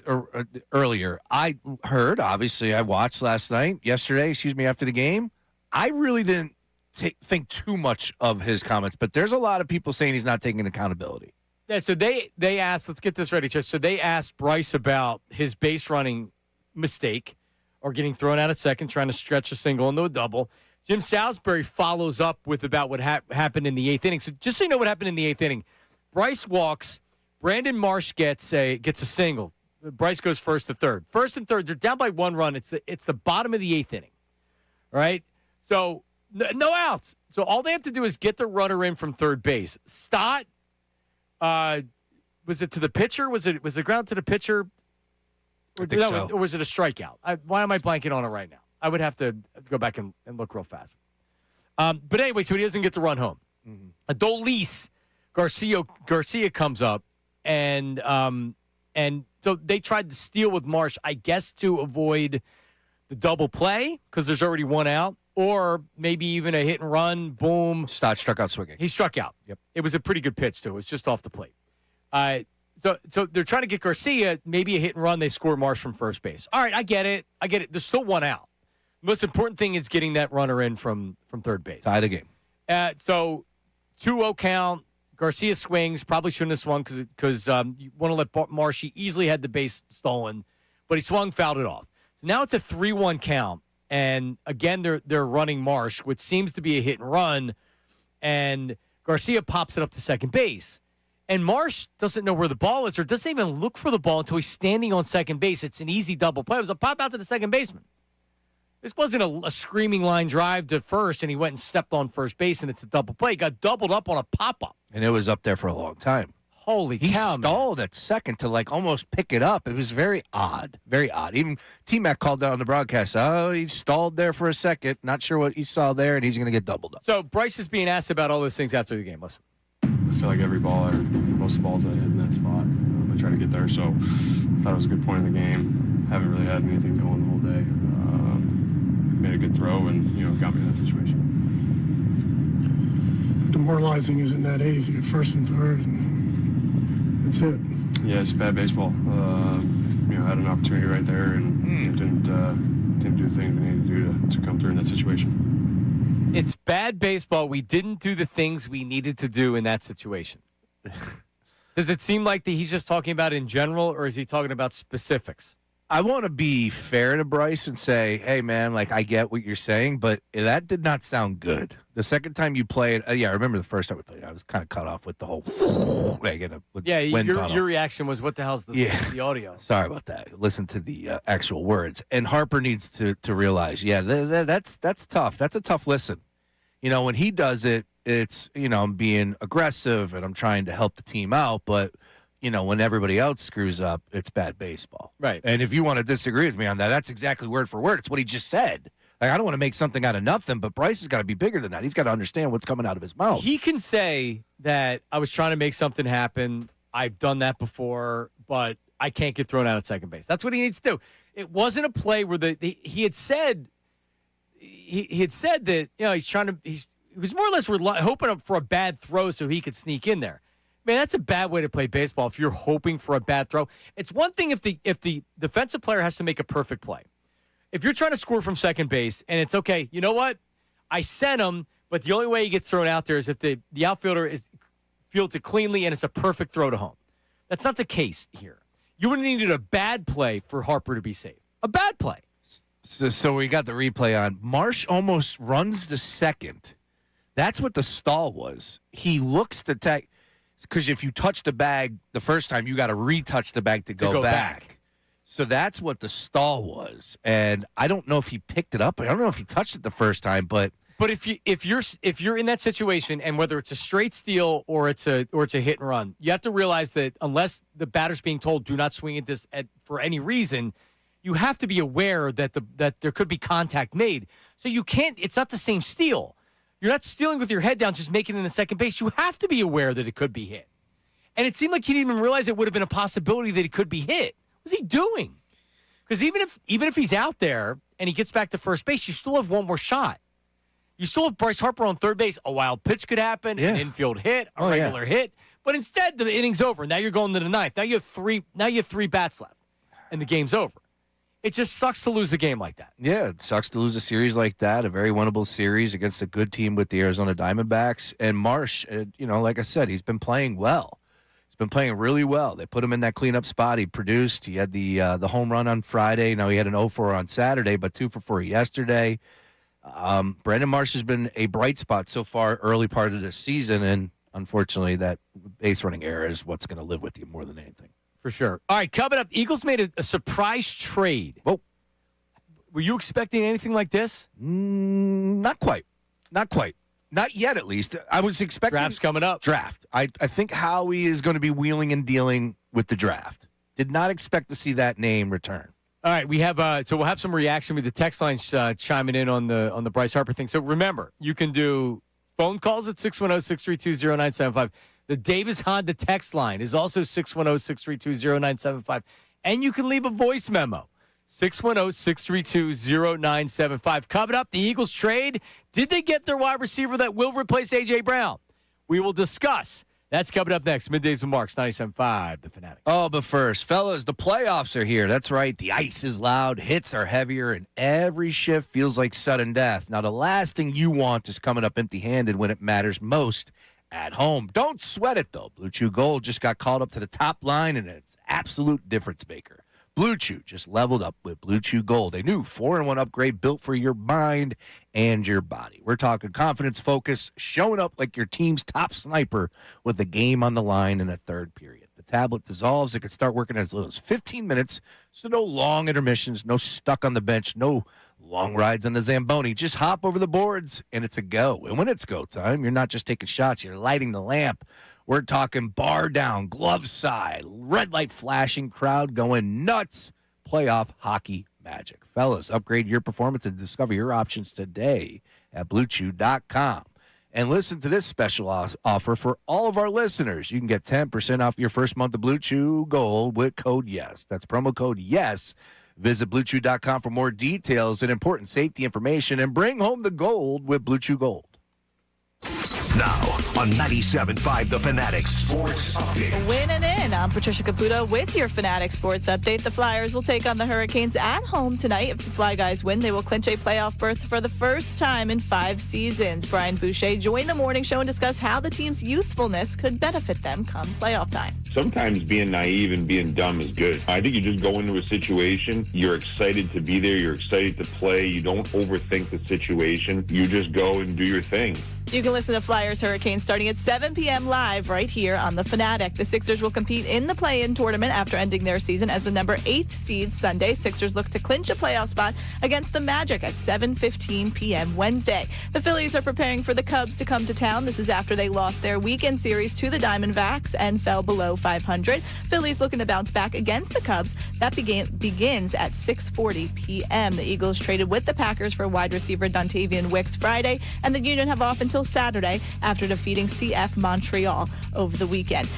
earlier, I heard, obviously, I watched yesterday, after the game. I really didn't think too much of his comments, but there's a lot of people saying he's not taking accountability. Yeah. So they asked. Let's get this ready, Chris. So they asked Bryce about his base running mistake or getting thrown out at second, trying to stretch a single into a double. Jim Salisbury follows up with about what happened in the eighth inning. So just so you know what happened in the eighth inning, Bryce walks. Brandon Marsh gets a single. Bryce goes first to third. First and third, they're down by 1 run. It's the bottom of the eighth inning. All right? So no outs. So all they have to do is get the runner in from third base. Stott, was it to the pitcher? Was it ground to the pitcher? I think so. Or was it a strikeout? Why am I blanking on it right now? I would have to go back and look real fast. But anyway, so he doesn't get to run home. Mm-hmm. Adolis Garcia comes up, and so they tried to steal with Marsh, I guess, to avoid the double play because there's already one out, or maybe even a hit and run. Boom. Stott struck out swinging. He struck out. Yep. It was a pretty good pitch, too. It was just off the plate. So they're trying to get Garcia, maybe a hit and run. They score Marsh from first base. All right, I get it. There's still one out. The most important thing is getting that runner in from third base. Tie the game. So 2-0 count. Garcia swings. Probably shouldn't have swung because you want to let Marsh. He easily had the base stolen, but he swung, fouled it off. So now it's a 3-1 count. And again, they're running Marsh, which seems to be a hit and run. And Garcia pops it up to second base. And Marsh doesn't know where the ball is or doesn't even look for the ball until he's standing on second base. It's an easy double play. It was a pop out to the second baseman. This wasn't a screaming line drive to first, and he went and stepped on first base, and it's a double play. He got doubled up on a pop-up. And it was up there for a long time. Holy He cow, stalled at second to almost pick it up. It was very odd. Very odd. Even T-Mac called out on the broadcast. Oh, he stalled there for a second. Not sure what he saw there, and he's going to get doubled up. So Bryce is being asked about all those things after the game. Listen. I feel like every baller, most of the balls that I hit in that spot, I try to get there. So I thought it was a good point in the game. Haven't really had anything going the whole day. Made a good throw and, got me in that situation. Demoralizing isn't that eighth. You get first and third, and that's it. Yeah, just bad baseball. Had an opportunity right there and didn't do the things we needed to do to come through in that situation. It's bad baseball. We didn't do the things we needed to do in that situation. Does it seem like he's just talking about in general, or is he talking about specifics? I want to be fair to Bryce and say, hey, man, I get what you're saying, but that did not sound good. The second time you played, I remember the first time we played, I was kind of cut off with the whole your reaction was, what the hell's the audio? Sorry about that. Listen to the actual words. And Harper needs to realize, that's tough. That's a tough listen. When he does it, it's, I'm being aggressive and I'm trying to help the team out, but when everybody else screws up, it's bad baseball. Right. And if you want to disagree with me on that, that's exactly word for word. It's what he just said. I don't want to make something out of nothing, but Bryce has got to be bigger than that. He's got to understand what's coming out of his mouth. He can say that I was trying to make something happen. I've done that before, but I can't get thrown out at second base. That's what he needs to do. It wasn't a play where he had said that he was more or less hoping for a bad throw so he could sneak in there. Man, that's a bad way to play baseball if you're hoping for a bad throw. It's one thing if the defensive player has to make a perfect play. If you're trying to score from second base and it's okay, you know what? I sent him, but the only way he gets thrown out there is if the outfielder fields it cleanly and it's a perfect throw to home. That's not the case here. You would have needed a bad play for Harper to be safe. A bad play. So we got the replay on. Marsh almost runs to second. That's what the stall was. He looks to take, because if you touch the bag the first time, you got to retouch the bag to go back. So that's what the was. And I don't know if he picked it up. I don't know if he touched it the first time, but if you're in that situation, and whether it's a straight steal or it's a hit and run, you have to realize that unless the batter's being told do not swing at this for any reason, you have to be aware that there could be contact made. So you can't. It's not the same steal. You're not stealing with your head down, just making it in the second base. You have to be aware that it could be hit. And it seemed like he didn't even realize it would have been a possibility that it could be hit. What was he doing? Because even if he's out there and he gets back to first base, you still have one more shot. You still have Bryce Harper on third base. A wild pitch could happen, an infield hit, a regular hit. But instead, the inning's over. Now you're going to the ninth. Now you have three bats left, and the game's over. It just sucks to lose a game like that. yeah, it sucks to lose a series like that, a very winnable series against a good team with the Arizona Diamondbacks. And Marsh, like I said, he's been playing well. He's been playing really well. They put him in that cleanup spot. He produced. He had the home run on Friday. Now he had an 0-4 on Saturday, but 2-for-4 yesterday. Brandon Marsh has been a bright spot so far early part of this season, and unfortunately that base running error is what's going to live with you more than anything. For sure. All right, coming up, Eagles made a surprise trade. Whoa. Were you expecting anything like this? Not quite. Not yet, at least. I was expecting... Draft's coming up. Draft. I think Howie is going to be wheeling and dealing with the draft. Did not expect to see that name return. All right, we have we'll have some reaction with the text lines chiming in on the Bryce Harper thing. So remember, you can do phone calls at 610-632-0975. The Davis Honda text line is also 610-632-0975. And you can leave a voice memo, 610-632-0975. Coming up, the Eagles trade. Did they get their wide receiver that will replace A.J. Brown? We will discuss. That's coming up next. Middays with Marks, 97.5, The Fanatic. Oh, but first, fellas, the playoffs are here. That's right. The ice is loud, hits are heavier, and every shift feels like sudden death. Now, the last thing you want is coming up empty-handed when it matters most at home. Don't sweat it, though. Blue Chew Gold just got called up to the top line, and it's absolute difference maker. Blue Chew just leveled up with Blue Chew Gold, a new 4-in-1 upgrade built for your mind and your body. We're talking confidence, focus, showing up like your team's top sniper with the game on the line in a third period. The tablet dissolves. It can start working as little as 15 minutes, so no long intermissions, no stuck on the bench, no long rides on the Zamboni. Just hop over the boards, and it's a go. And when it's go time, you're not just taking shots, you're lighting the lamp. We're talking bar down, glove side, red light flashing, crowd going nuts, playoff hockey magic. Fellas, upgrade your performance and discover your options today at BlueChew.com. And listen to this special offer for all of our listeners. You can get 10% off your first month of Blue Chew Gold with code YES. That's promo code YES. Visit BlueChew.com for more details and important safety information, and bring home the gold with Blue Chew Gold. Now on 97.5 The Fanatic Sports Update. Winning in. I'm Patricia Caputo with your Fanatic Sports Update. The Flyers will take on the Hurricanes at home tonight. If the Fly Guys win, they will clinch a playoff berth for the first time in 5 seasons. Brian Boucher joined the morning show and discussed how the team's youthfulness could benefit them come playoff time. Sometimes being naive and being dumb is good. I think you just go into a situation, you're excited to be there, you're excited to play, you don't overthink the situation, you just go and do your thing. You can listen to Flyers Hurricanes starting at 7 p.m. live right here on The Fanatic. The Sixers will compete in the play-in tournament after ending their season as the number 8th seed Sunday. Sixers look to clinch a playoff spot against the Magic at 7:15 p.m. Wednesday. The Phillies are preparing for the Cubs to come to town. This is after they lost their weekend series to the Diamondbacks and fell below 500. Phillies looking to bounce back against the Cubs. That begins at 6:40 p.m. The Eagles traded with the Packers for wide receiver Dontavian Wicks Friday, and the Union have off until Saturday after defeating CF Montreal over the weekend.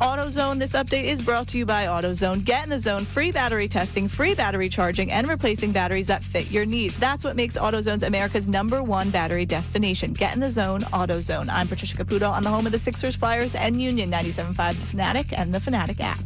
AutoZone, this update is brought to you by AutoZone. Get in the zone, free battery testing, free battery charging, and replacing batteries that fit your needs. That's what makes AutoZone's America's #1 battery destination. Get in the zone, AutoZone. I'm Patricia Caputo on the home of the Sixers, Flyers, and Union, 97.5 The Fanatic and the Fanatic app.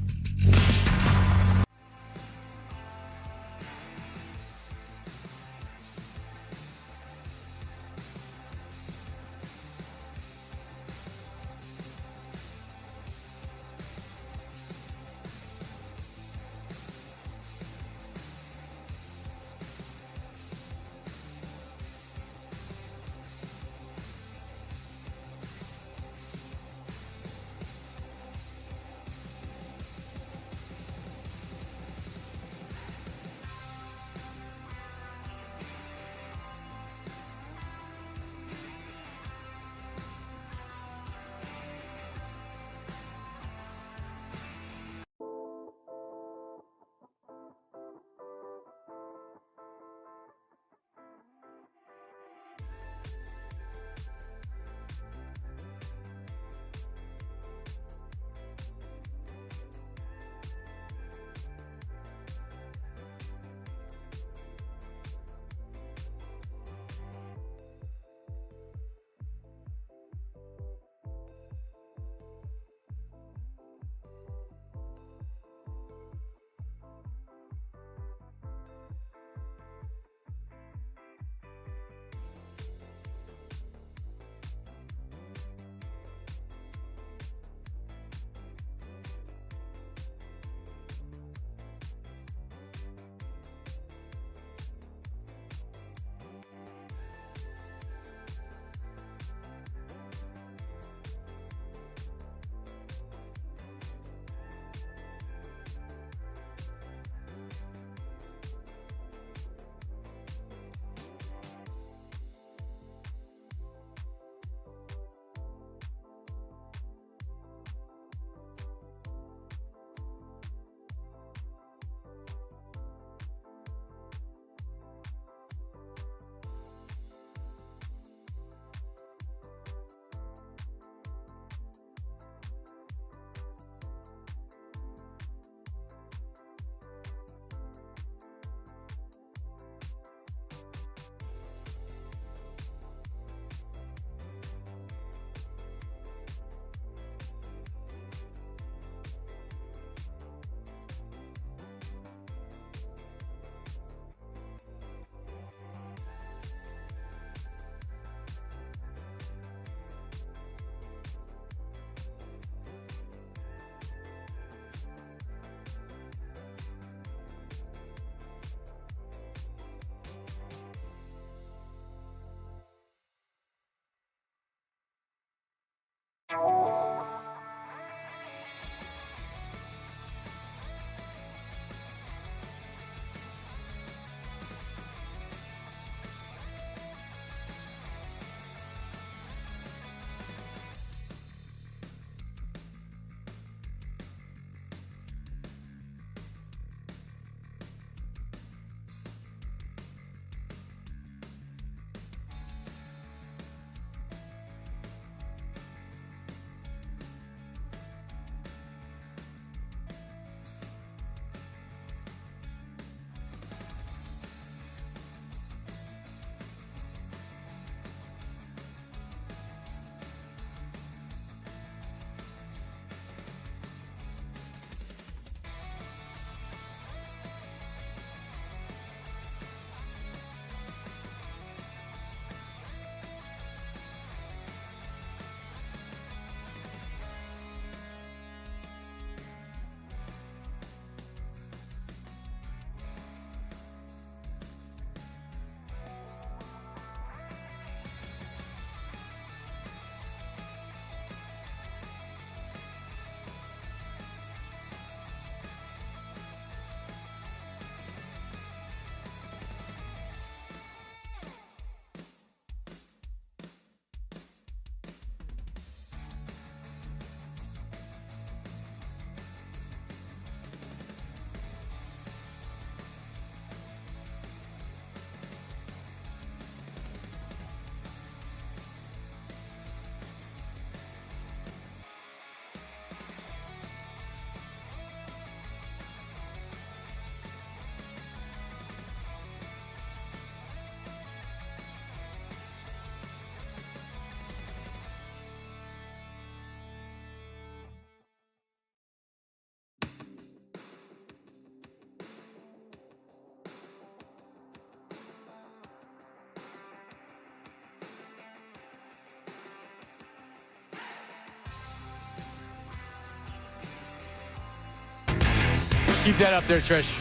Keep that up there, Trish.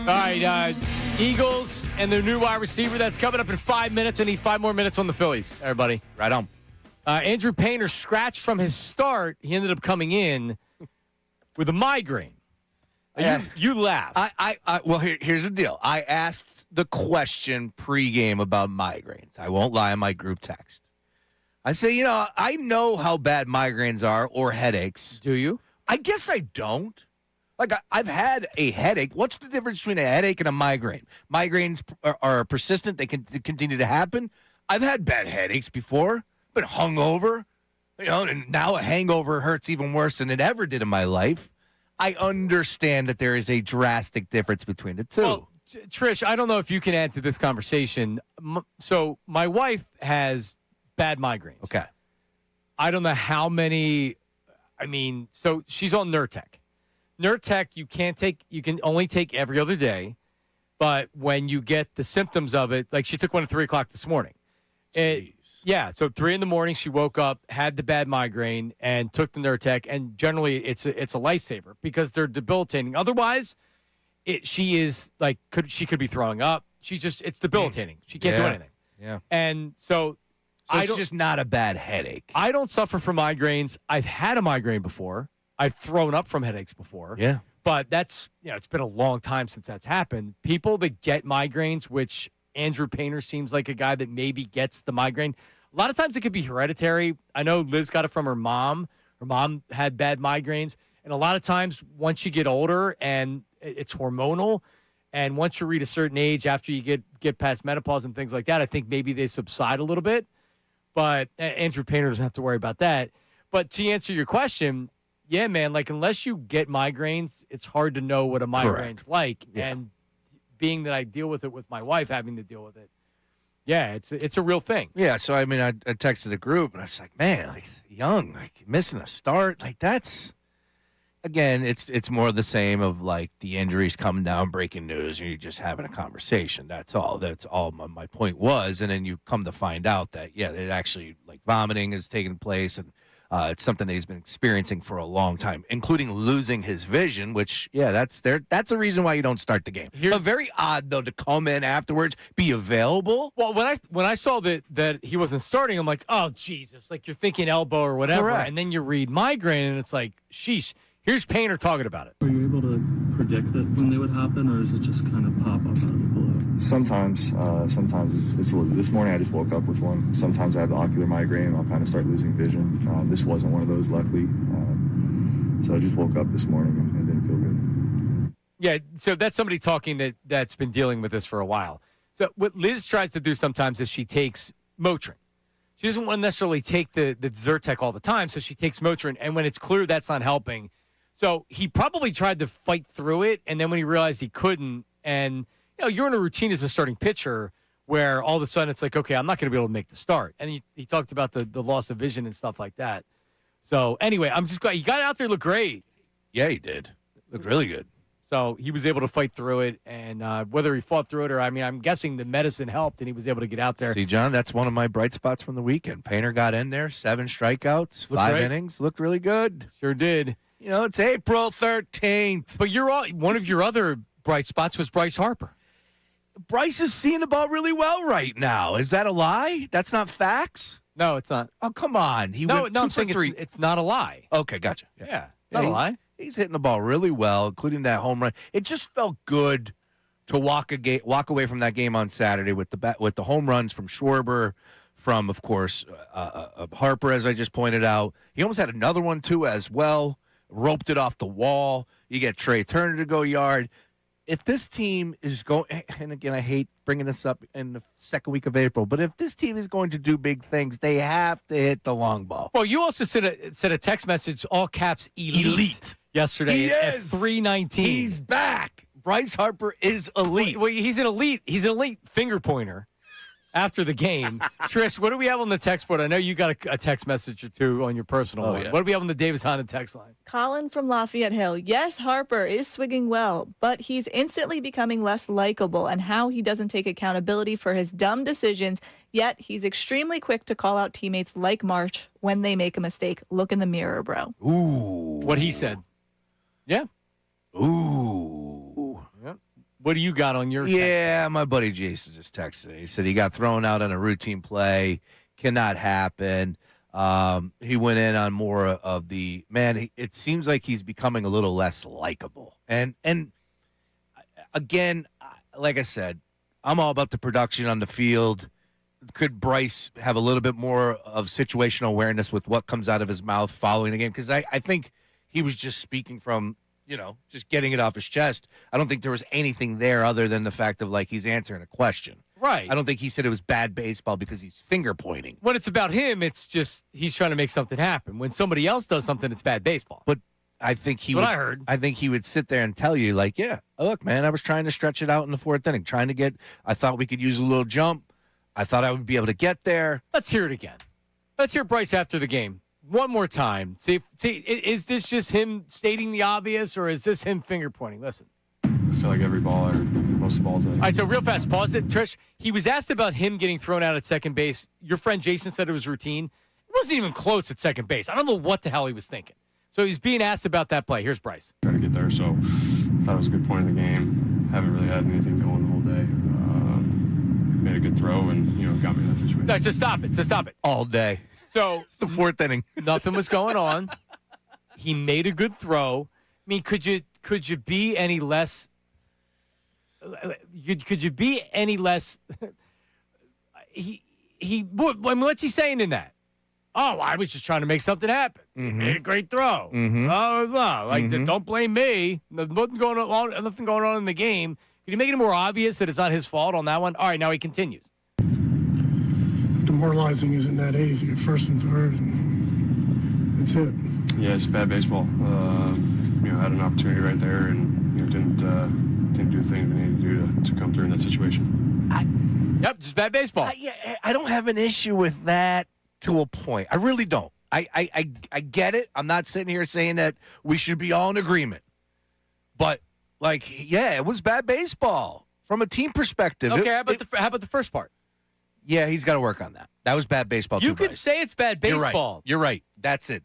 All right, Eagles and their new wide receiver. That's coming up in 5 minutes. I need 5 more minutes on the Phillies, everybody. Right on. Andrew Painter scratched from his start. He ended up coming in with a migraine. You laugh. Well, here's the deal. I asked the question pregame about migraines. I won't lie in my group text. I say, I know how bad migraines are or headaches. Do you? I guess I don't. Like, I've had a headache. What's the difference between a headache and a migraine? Migraines are persistent. They can continue to happen. I've had bad headaches before. Been hungover. And now a hangover hurts even worse than it ever did in my life. I understand that there is a drastic difference between the two. Well, Trish, I don't know if you can add to this conversation. So my wife has bad migraines. Okay. I don't know how many. So she's on Nurtec. Nurtec, you can only take every other day. But when you get the symptoms of it, like she took one at 3 o'clock this morning. So 3 in the morning, she woke up, had the bad migraine, and took the Nurtec. And generally, it's a lifesaver because they're debilitating. Otherwise, she could be throwing up. It's debilitating. She can't do anything. Yeah. And so it's just not a bad headache. I don't suffer from migraines. I've had a migraine before. I've thrown up from headaches before. Yeah. But it's been a long time since that's happened. People that get migraines, which Andrew Painter seems like a guy that maybe gets the migraine. A lot of times it could be hereditary. I know Liz got it from her mom. Her mom had bad migraines. And a lot of times once you get older and it's hormonal, and once you reach a certain age after you get past menopause and things like that, I think maybe they subside a little bit. But Andrew Painter doesn't have to worry about that. But to answer your question, yeah, man, like unless you get migraines, it's hard to know what a migraine's like. Yeah. And being that I deal with it with my wife, having to deal with it, yeah, it's a real thing. Yeah, so I texted the group and I was like, man, like young, like missing a start, like that's again, it's more of the same of like the injuries coming down, breaking news, and you're just having a conversation. That's all. That's all my point was, and then you come to find out that it actually like vomiting is taking place and. It's something that he's been experiencing for a long time, including losing his vision, which, that's the reason why you don't start the game. Very odd, though, to come in afterwards, be available. Well, when I saw that he wasn't starting, I'm like, oh, Jesus, like you're thinking elbow or whatever. Correct. And then you read migraine, and it's like, sheesh, here's Painter talking about it. Were you able to predict it when they would happen, or does it just kind of pop up out of the blue? Sometimes it's a little. This morning I just woke up with one. Sometimes I have the ocular migraine. I'll kind of start losing vision. This wasn't one of those, luckily. So I just woke up this morning and didn't feel good. Yeah, so that's somebody talking that's been dealing with this for a while. So what Liz tries to do sometimes is she takes Motrin. She doesn't want to necessarily take the Zyrtec all the time, so she takes Motrin. And when it's clear that's not helping, so he probably tried to fight through it, and then when he realized he couldn't, and you're in a routine as a starting pitcher where all of a sudden it's like, okay, I'm not going to be able to make the start. And he talked about the loss of vision and stuff like that. So anyway, I'm just glad he got out there, looked great. Yeah, he did. Looked really good. So he was able to fight through it, and whether he fought through it or, I'm guessing the medicine helped, and he was able to get out there. See, John, that's one of my bright spots from the weekend. Painter got in there, 7 strikeouts, 5 innings, looked really good. Sure did. It's April 13th. But one of your other bright spots was Bryce Harper. Bryce is seeing the ball really well right now. Is that a lie? That's not facts? No, it's not. Oh, come on. I'm saying it's not a lie. Okay, gotcha. Yeah, it's not a lie. He's hitting the ball really well, including that home run. It just felt good to walk away from that game on Saturday with the home runs from Schwarber, from, of course, Harper, as I just pointed out. He almost had another one, too, as well. Roped it off the wall. You get Trey Turner to go yard. If this team is going, and again, I hate bringing this up in the second week of April, but if this team is going to do big things, they have to hit the long ball. Well, you also sent a text message, all caps, elite. Yesterday at 3:19. He's back. Bryce Harper is elite. Well, he's an elite finger pointer. after the game. Trish, what do we have on the text board? I know you got a text message or two on your personal one. Yeah. What do we have on the Davis Honda text line? Colin from Lafayette Hill. Yes, Harper is swinging well, but he's instantly becoming less likable, and how he doesn't take accountability for his dumb decisions, yet he's extremely quick to call out teammates like March when they make a mistake. Look in the mirror, bro. Ooh. What he said. Yeah. Ooh. Yep. What do you got on your text? Yeah, my buddy Jason just texted me. He said he got thrown out on a routine play. Cannot happen. He went in on more of the man. It seems like he's becoming a little less likable. And again, like I said, I'm all about the production on the field. Could Bryce have a little bit more of situational awareness with what comes out of his mouth following the game? Because I think he was just speaking from, just getting it off his chest. I don't think there was anything there other than the fact of, like, he's answering a question. Right. I don't think he said it was bad baseball because he's finger pointing. When it's about him, it's just he's trying to make something happen. When somebody else does something, it's bad baseball. But I think he What would, I heard. I think he would sit there and tell you, like, yeah, look, man, I was trying to stretch it out in the fourth inning, I thought we could use a little jump. I thought I would be able to get there. Let's hear it again. Let's hear Bryce after the game one more time. See, is this just him stating the obvious, or is this him finger pointing? Listen. I feel like every ball or most of the balls. All right, so real fast, pause it. Trish, he was asked about him getting thrown out at second base. Your friend Jason said it was routine. It wasn't even close at second base. I don't know what the hell he was thinking. So he's being asked about that play. Here's Bryce. Try to get there, so I thought it was a good point in the game. Haven't really had anything going the whole day. Made a good throw and, got me in that situation. All right, so stop it. All day. So It's the fourth inning. nothing was going on. He made a good throw. I mean, could you be any less? Could you be any less? What's he saying in that? Oh, I was just trying to make something happen. Mm-hmm. Made a great throw. Mhm. Don't blame me. Nothing going on in the game. Can you make it more obvious that it's not his fault on that one? All right, now he continues. Demoralizing isn't that eighth. You get first and third, and that's it. Yeah, just bad baseball. Had an opportunity right there and didn't do the things we needed to do to come through in that situation. Yep, just bad baseball. I don't have an issue with that to a point. I really don't. I get it. I'm not sitting here saying that we should be all in agreement. But, it was bad baseball from a team perspective. Okay, how about the first part? Yeah, he's got to work on that. That was bad baseball, too, You could Bryce. say it's bad baseball. You're right. That's it.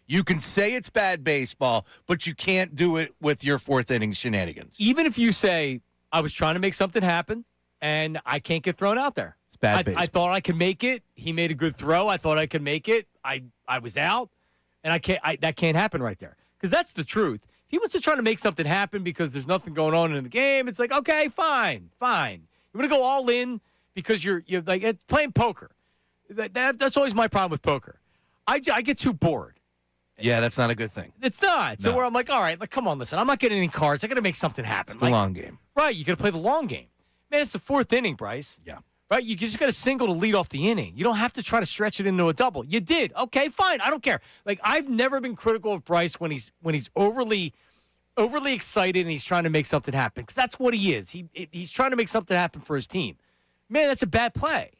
You can say it's bad baseball, but you can't do it with your fourth inning shenanigans. Even if you say, I was trying to make something happen, and I can't get thrown out there. It's bad baseball. I thought I could make it. He made a good throw. I thought I could make it. I was out, and that can't happen right there. Because that's the truth. If he was to try to make something happen because there's nothing going on in the game, it's like, okay, fine. You want to go all in because you're like it's playing poker. That's always my problem with poker. I get too bored. Yeah, that's not a good thing. It's not. So No. where I'm like, all right, come on, listen. I'm not getting any cards. I got to make something happen. It's the long game. Right, you got to play the long game. Man, it's the fourth inning, Bryce. Yeah. Right, you just got a single to lead off the inning. You don't have to try to stretch it into a double. You did. Okay, fine. I don't care. Like, I've never been critical of Bryce when he's overly excited and he's trying to make something happen, because that's what he is. He's trying to make something happen for his team. Man, that's a bad play.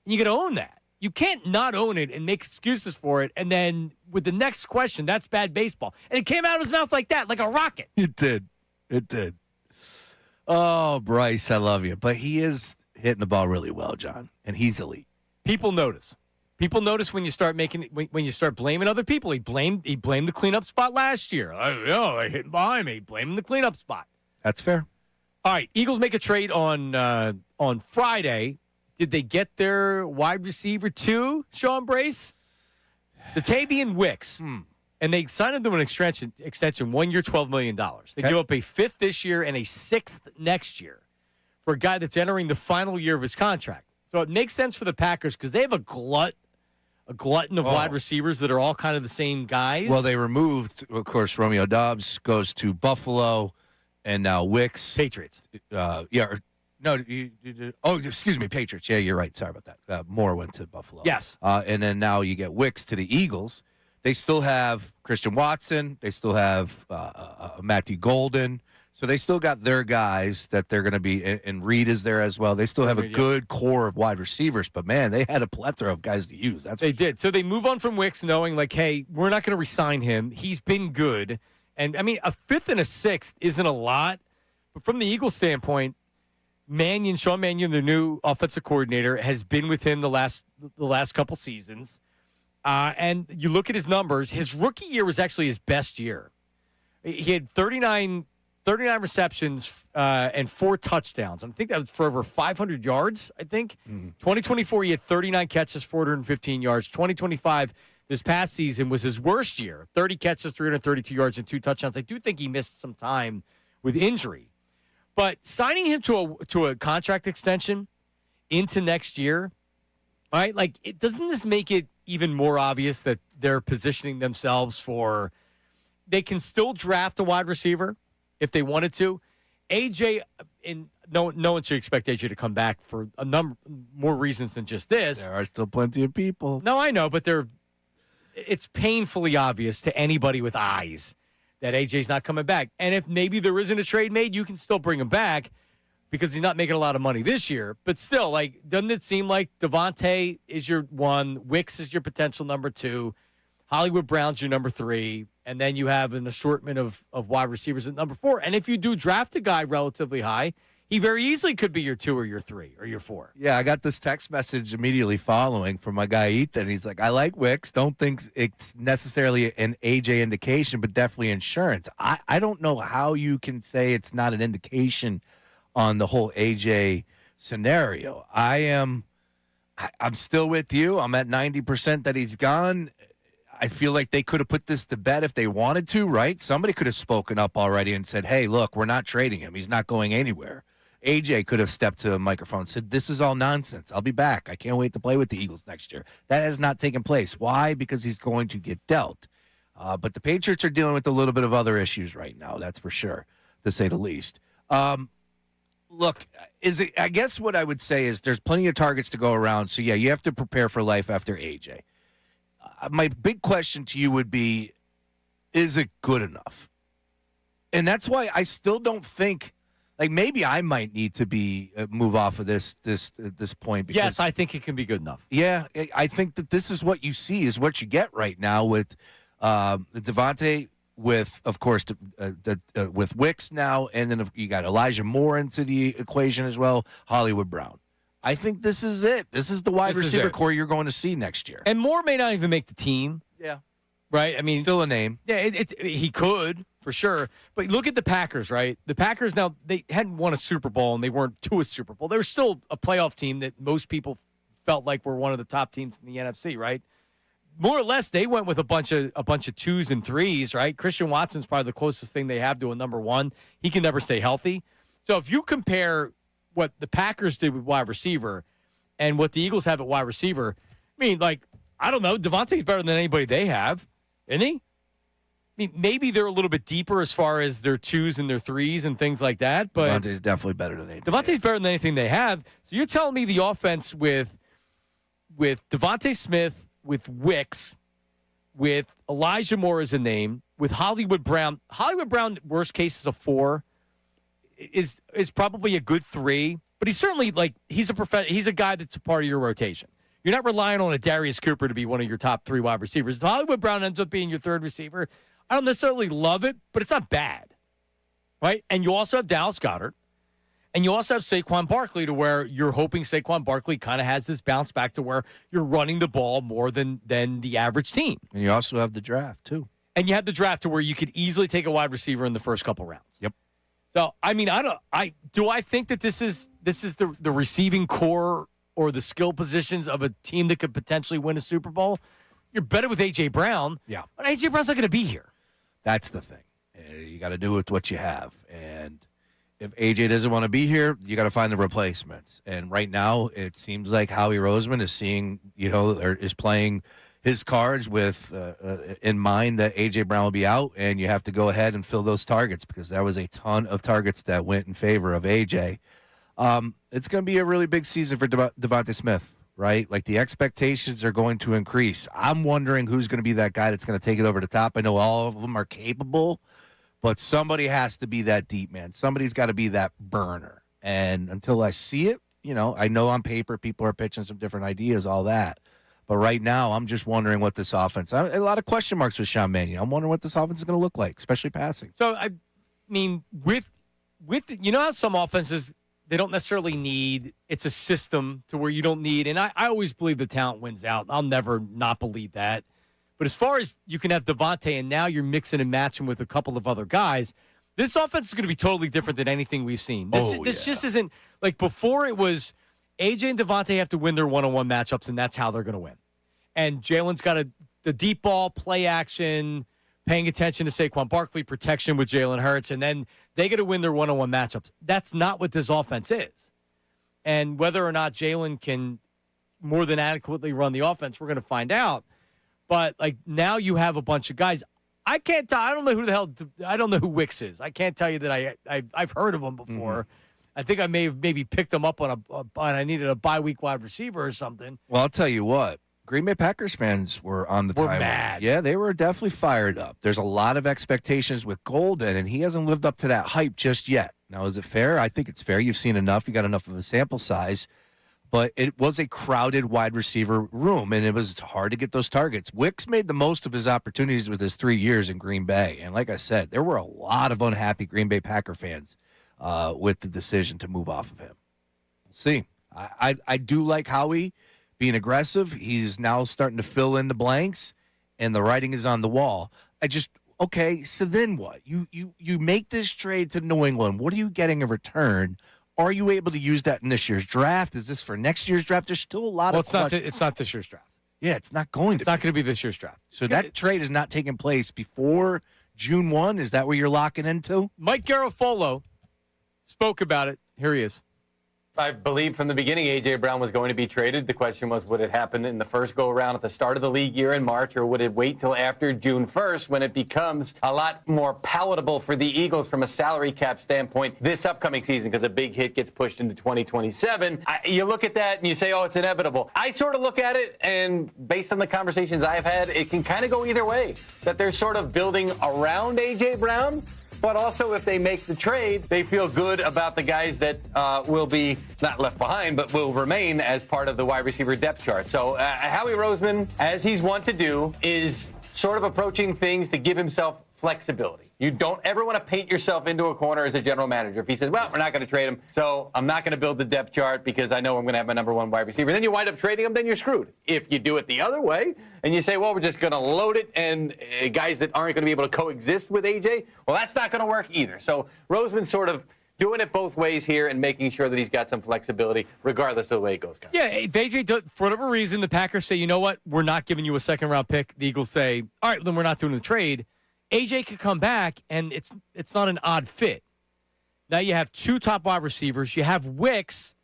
And you got to own that. You can't not own it and make excuses for it, and then with the next question, that's bad baseball. And it came out of his mouth like that, like a rocket. It did. Oh, Bryce, I love you. But he is hitting the ball really well, John, and he's elite. People notice. People notice when you start when you start blaming other people. He blamed the cleanup spot last year. They hit behind me. He blamed the cleanup spot. That's fair. All right, Eagles make a trade on Friday. Did they get their wide receiver too, Sean Brace? Latavian Wicks. And they signed him to an extension 1 year, $12 million. They give up a fifth this year and a sixth next year for a guy that's entering the final year of his contract. So it makes sense for the Packers because they have a glutton of wide receivers that are all kind of the same guys. Well, they removed, of course, Romeo Doubs goes to Buffalo, and now Wicks. Patriots. Excuse me, Patriots. Yeah, you're right. Sorry about that. Moore went to Buffalo. Yes. And then now you get Wicks to the Eagles. They still have Christian Watson. They still have Matthew Golden. So they still got their guys that they're going to be, and Reed is there as well. They still have a good core of wide receivers, but man, they had a plethora of guys to use. They did. So they move on from Wicks knowing like, hey, we're not going to re-sign him. He's been good. And I mean, a 5th and a 6th isn't a lot, but from the Eagles standpoint, Sean Mannion, their new offensive coordinator, has been with him the last couple seasons. And you look at his numbers, his rookie year was actually his best year. He had 39 receptions and 4 touchdowns. I think that was for over 500 yards, I think. 2024, he had 39 catches, 415 yards. 2025, this past season, was his worst year. 30 catches, 332 yards, and 2 touchdowns. I do think he missed some time with injury. But signing him to a contract extension into next year, right? Like, doesn't this make it even more obvious that they're positioning themselves for they can still draft a wide receiver if they wanted to. AJ, and no one should expect AJ to come back for a number more reasons than just this. There are still plenty of people. No, I know, but it's painfully obvious to anybody with eyes that AJ's not coming back. And if maybe there isn't a trade made, you can still bring him back because he's not making a lot of money this year. But still, like, doesn't it seem like Devontae is your 1, Wicks is your potential number 2, Hollywood Brown's your number 3, and then you have an assortment of wide receivers at number 4. And if you do draft a guy relatively high, he very easily could be your 2 or your 3 or your 4. Yeah, I got this text message immediately following from my guy Ethan. He's like, I like Wicks. Don't think it's necessarily an AJ indication, but definitely insurance. I don't know how you can say it's not an indication on the whole AJ scenario. I'm still with you. I'm at 90% that he's gone. I feel like they could have put this to bed if they wanted to, right? Somebody could have spoken up already and said, hey, look, we're not trading him. He's not going anywhere. AJ could have stepped to a microphone and said, this is all nonsense. I'll be back. I can't wait to play with the Eagles next year. That has not taken place. Why? Because he's going to get dealt. But the Patriots are dealing with a little bit of other issues right now, that's for sure, to say the least. Look, I guess what I would say is there's plenty of targets to go around. So, yeah, you have to prepare for life after AJ. My big question to you would be, is it good enough? And that's why I still don't think, like, maybe I might need to move off of this at this point. Because, yes, I think it can be good enough. Yeah, I think that this is what you see, is what you get right now with Devontae, with, of course, with Wicks now, and then you got Elijah Moore into the equation as well, Hollywood Brown. I think this is it. This is the wide receiver core you're going to see next year. And Moore may not even make the team. Yeah. Right? I mean, still a name. Yeah, he could, for sure. But look at the Packers, right? The Packers, now, they hadn't won a Super Bowl, and they weren't to a Super Bowl. They were still a playoff team that most people felt like were one of the top teams in the NFC, right? More or less, they went with a bunch of 2s and 3s, right? Christian Watson's probably the closest thing they have to a number 1. He can never stay healthy. So if you compare what the Packers did with wide receiver and what the Eagles have at wide receiver, I mean, like, I don't know, Devontae's better than anybody they have, isn't he? I mean, maybe they're a little bit deeper as far as their 2s and their 3s and things like that, but Devontae's definitely better than anything. Devontae's better than anything they have. So you're telling me the offense with Devontae Smith, with Wicks, with Elijah Moore as a name, with Hollywood Brown, worst case is a 4, is probably a good 3, but he's certainly, like, he's a guy that's a part of your rotation. You're not relying on a Darius Cooper to be one of your top 3 wide receivers. If Hollywood Brown ends up being your 3rd receiver, I don't necessarily love it, but it's not bad, right? And you also have Dallas Goedert, and you also have Saquon Barkley, to where you're hoping Saquon Barkley kind of has this bounce back to where you're running the ball more than the average team. And you also have the draft, too. And you have the draft to where you could easily take a wide receiver in the first couple rounds. Yep. So, I mean, I think that this is the receiving core or the skill positions of a team that could potentially win a Super Bowl? You're better with A.J. Brown. Yeah. But A.J. Brown's not going to be here. That's the thing. You got to do with what you have. And if A.J. doesn't want to be here, you got to find the replacements. And right now, it seems like Howie Roseman is seeing, or is playing his cards with in mind that A.J. Brown will be out, and you have to go ahead and fill those targets, because there was a ton of targets that went in favor of A.J. It's going to be a really big season for Devontae Smith, right? Like, the expectations are going to increase. I'm wondering who's going to be that guy that's going to take it over the top. I know all of them are capable, But somebody has to be that deep man. Somebody's got to be that burner. And until I see it, I know on paper people are pitching some different ideas, all that. But right now, I'm just wondering what this offense. A lot of question marks with Sean Mannion. I'm wondering what this offense is going to look like, especially passing. So I mean, with how some offenses they don't necessarily need. It's a system to where you don't need. And I always believe the talent wins out. I'll never not believe that. But as far as you can have Devontae, and now you're mixing and matching with a couple of other guys, this offense is going to be totally different than anything we've seen. This just isn't like before. It was AJ and Devontae have to win their one-on-one matchups, and that's how they're going to win. And Jalen's got the deep ball, play action, paying attention to Saquon Barkley, protection with Jalen Hurts, and then they got to win their one-on-one matchups. That's not what this offense is. And whether or not Jalen can more than adequately run the offense, we're going to find out. But like now you have a bunch of guys. I can't tell. I don't know who the hell. I don't know who Wicks is. I can't tell you that I've heard of him before. Mm-hmm. I think I may have maybe picked him up on I needed a bye week wide receiver or something. Well, I'll tell you what. Green Bay Packers fans were on the time. We're mad. Yeah, they were definitely fired up. There's a lot of expectations with Golden, and he hasn't lived up to that hype just yet. Now, is it fair? I think it's fair. You've seen enough. You got enough of a sample size. But it was a crowded wide receiver room, and it was hard to get those targets. Wicks made the most of his opportunities with his 3 years in Green Bay. And like I said, there were a lot of unhappy Green Bay Packer fans with the decision to move off of him. We'll see. I do like Howie being aggressive. He's now starting to fill in the blanks, and the writing is on the wall. Okay, so then what? You make this trade to New England. What are you getting in return? Are you able to use that in this year's draft? Is this for next year's draft? There's still a lot of it's not this year's draft. Yeah, it's not going to It's not going to be this year's draft. So that trade is not taking place before June 1? Is that where you're locking into? Mike Garafolo spoke about it. Here he is. I believe from the beginning A.J. Brown was going to be traded. The question was, would it happen in the first go-around at the start of the league year in March, or would it wait till after June 1st when it becomes a lot more palatable for the Eagles from a salary cap standpoint this upcoming season because a big hit gets pushed into 2027? You look at that and you say, oh, it's inevitable. I sort of look at it, and based on the conversations I've had, it can kind of go either way, that they're sort of building around A.J. Brown. But also, if they make the trade, they feel good about the guys that will be not left behind, but will remain as part of the wide receiver depth chart. So Howie Roseman, as he's wont to do, is sort of approaching things to give himself flexibility. You don't ever want to paint yourself into a corner as a general manager. If he says, well, we're not going to trade him, so I'm not going to build the depth chart because I know I'm going to have my number one wide receiver. Then you wind up trading him, then you're screwed. If you do it the other way and you say, well, we're just going to load it and guys that aren't going to be able to coexist with A.J., well, that's not going to work either. So Roseman's sort of doing it both ways here and making sure that he's got some flexibility regardless of the way it goes. Yeah, if A.J. does, for whatever reason, the Packers say, you know what, we're not giving you a second-round pick. The Eagles say, all right, then we're not doing the trade. AJ could come back, and it's not an odd fit. Now you have two top wide receivers. You have Wicks,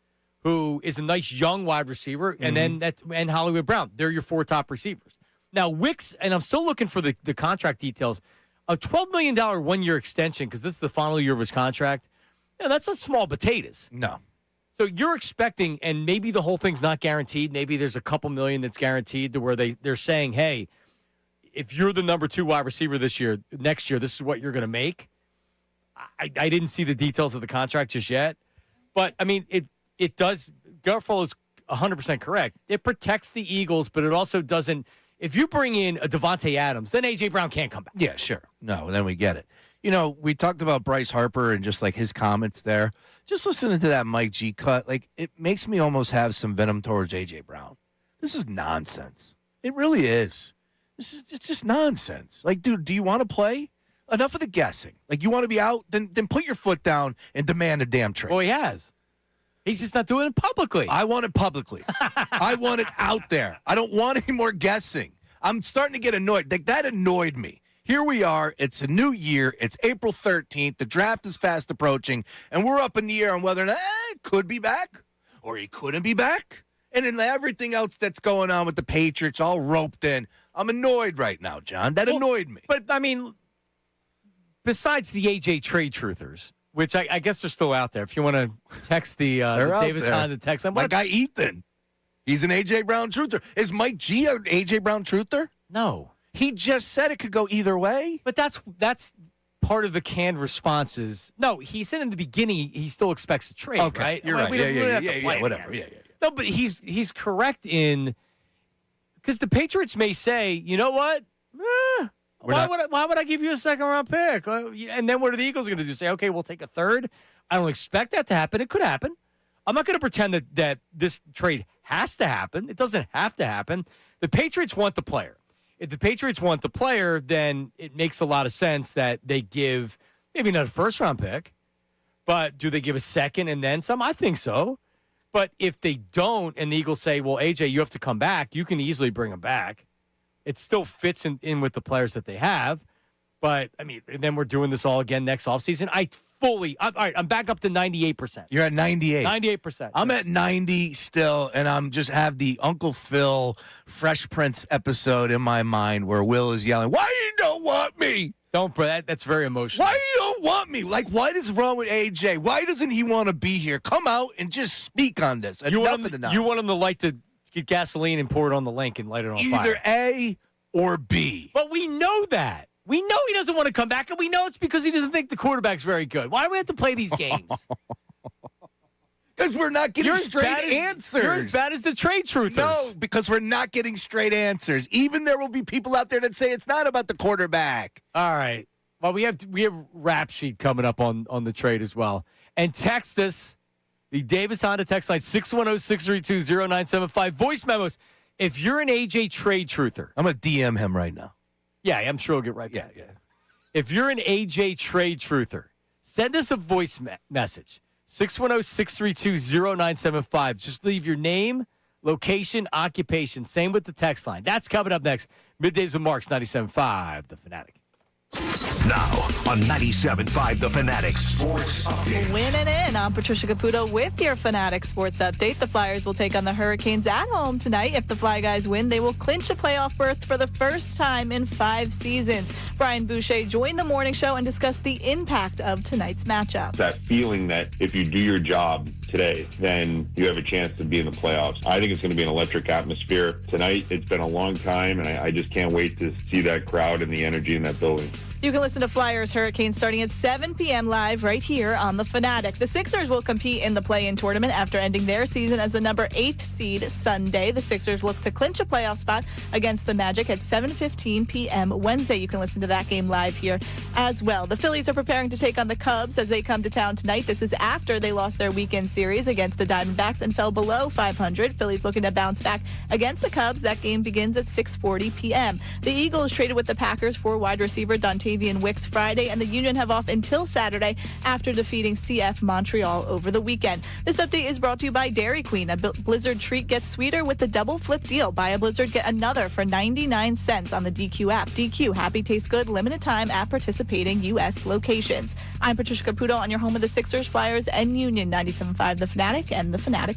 who is a nice young wide receiver, and then and Hollywood Brown. They're your four top receivers. Now Wicks, and I'm still looking for the contract details. A $12 million 1-year extension, because this is the final year of his contract. Yeah, that's not small potatoes. No. So you're expecting, and maybe the whole thing's not guaranteed. Maybe there's a couple million that's guaranteed to where they're saying, hey, if you're the number 2 wide receiver next year, this is what you're going to make. I didn't see the details of the contract just yet. But, I mean, it does. Garofalo's 100% correct. It protects the Eagles, but it also doesn't. If you bring in a Devontae Adams, then A.J. Brown can't come back. Yeah, sure. No, then we get it. You know, we talked about Bryce Harper and just like his comments there. Just listening to that Mike G cut, like it makes me almost have some venom towards A.J. Brown. This is nonsense. It really is. It's just nonsense. Like, dude, do you want to play? Enough of the guessing. Like, you want to be out? Then put your foot down and demand a damn trade. Well, he has. He's just not doing it publicly. I want it publicly. I want it out there. I don't want any more guessing. I'm starting to get annoyed. Like, that annoyed me. Here we are. It's a new year. It's April 13th. The draft is fast approaching, and we're up in the air on whether or not he could be back or he couldn't be back. And then everything else that's going on with the Patriots all roped in. I'm annoyed right now, John. That annoyed me. But, I mean, besides the AJ trade truthers, which I guess they're still out there. If you want to text the Davis Honda text. My guy Ethan, he's an A.J. Brown truther. Is Mike G an A.J. Brown truther? No. He just said it could go either way. But that's part of the canned response is no. He said in the beginning he still expects a trade. Okay, right? you're Like, right. we don't have to Yeah, play it whatever. again. Yeah. No, but he's correct in because the Patriots may say, you know what? Why would I give you a second round pick? And then what are the Eagles going to do? Say, okay, we'll take a third. I don't expect that to happen. It could happen. I'm not going to pretend that this trade has to happen. It doesn't have to happen. The Patriots want the player. If the Patriots want the player, then it makes a lot of sense that they give maybe not a first round pick, but do they give a second and then some? I think so. But if they don't, and the Eagles say, well, AJ, you have to come back, you can easily bring him back. It still fits in with the players that they have. But, I mean, and then we're doing this all again next offseason. All right, I'm back up to 98%. You're at 98. 98%. I'm at 90 still, and I'm just have the Uncle Phil Fresh Prince episode in my mind where Will is yelling, why you don't want me? That's very emotional. Why you don't want me? Like, what is wrong with AJ? Why doesn't he want to be here? Come out and just speak on this. You want him to get gasoline and pour it on the link and light it on fire. Either A or B. But we know that. We know he doesn't want to come back, and we know it's because he doesn't think the quarterback's very good. Why do we have to play these games? Because we're not getting straight answers. You're as bad as the trade truthers. No, because we're not getting straight answers. Even there will be people out there that say it's not about the quarterback. All right. Well, we have rap sheet coming up on the trade as well. And text us, the Davis Honda text line, 610-632-0975. Voice memos. If you're an AJ trade truther. I'm going to DM him right now. Yeah, I'm sure he'll get right back. Yeah. If you're an AJ trade truther, send us a voice message. 610-632-0975. Just leave your name, location, occupation. Same with the text line. That's coming up next. Middays with Marks, 97.5, The Fanatic. Now on 97.5 The Fanatic Sports Update. Winning in. I'm Patricia Caputo with your Fanatic Sports Update. The Flyers will take on the Hurricanes at home tonight. If the Fly Guys win, they will clinch a playoff berth for the first time in 5 seasons. Brian Boucher joined the morning show and discussed the impact of tonight's matchup. That feeling that if you do your job today, then you have a chance to be in the playoffs. I think it's going to be an electric atmosphere tonight. It's been a long time, and I just can't wait to see that crowd and the energy in that building. You can listen to Flyers Hurricanes starting at 7 p.m. live right here on The Fanatic. The Sixers will compete in the play-in tournament after ending their season as the number 8th seed Sunday. The Sixers look to clinch a playoff spot against the Magic at 7:15 p.m. Wednesday. You can listen to that game live here as well. The Phillies are preparing to take on the Cubs as they come to town tonight. This is after they lost their weekend series against the Diamondbacks and fell below 500. Phillies looking to bounce back against the Cubs. That game begins at 6:40 p.m. The Eagles traded with the Packers for wide receiver Dunn Wicks Friday, and the Union have off until Saturday after defeating CF Montreal over the weekend. This update is brought to you by Dairy Queen. A Blizzard treat gets sweeter with the double flip deal. Buy a Blizzard, get another for 99 cents on the DQ app. DQ, happy tastes good, limited time at participating U.S. locations. I'm Patricia Caputo on your home of the Sixers, Flyers, and Union. 97.5 The Fanatic and The Fanatic.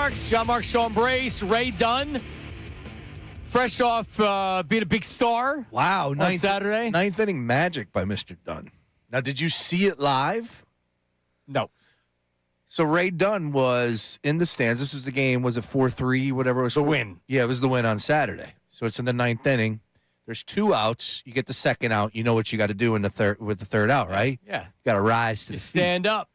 Marks, Sean Brace, Ray Dunn. Fresh off being a big star. Wow, on Saturday. Ninth inning magic by Mr. Dunn. Now, did you see it live? No. So Ray Dunn was in the stands. This was the game. Was it 4-3, whatever it was? The win. Yeah, it was the win on Saturday. So it's in the ninth inning. There's 2 outs. You get the second out. You know what you got to do in the third with the third out, right? Yeah. You got to rise to the stand up.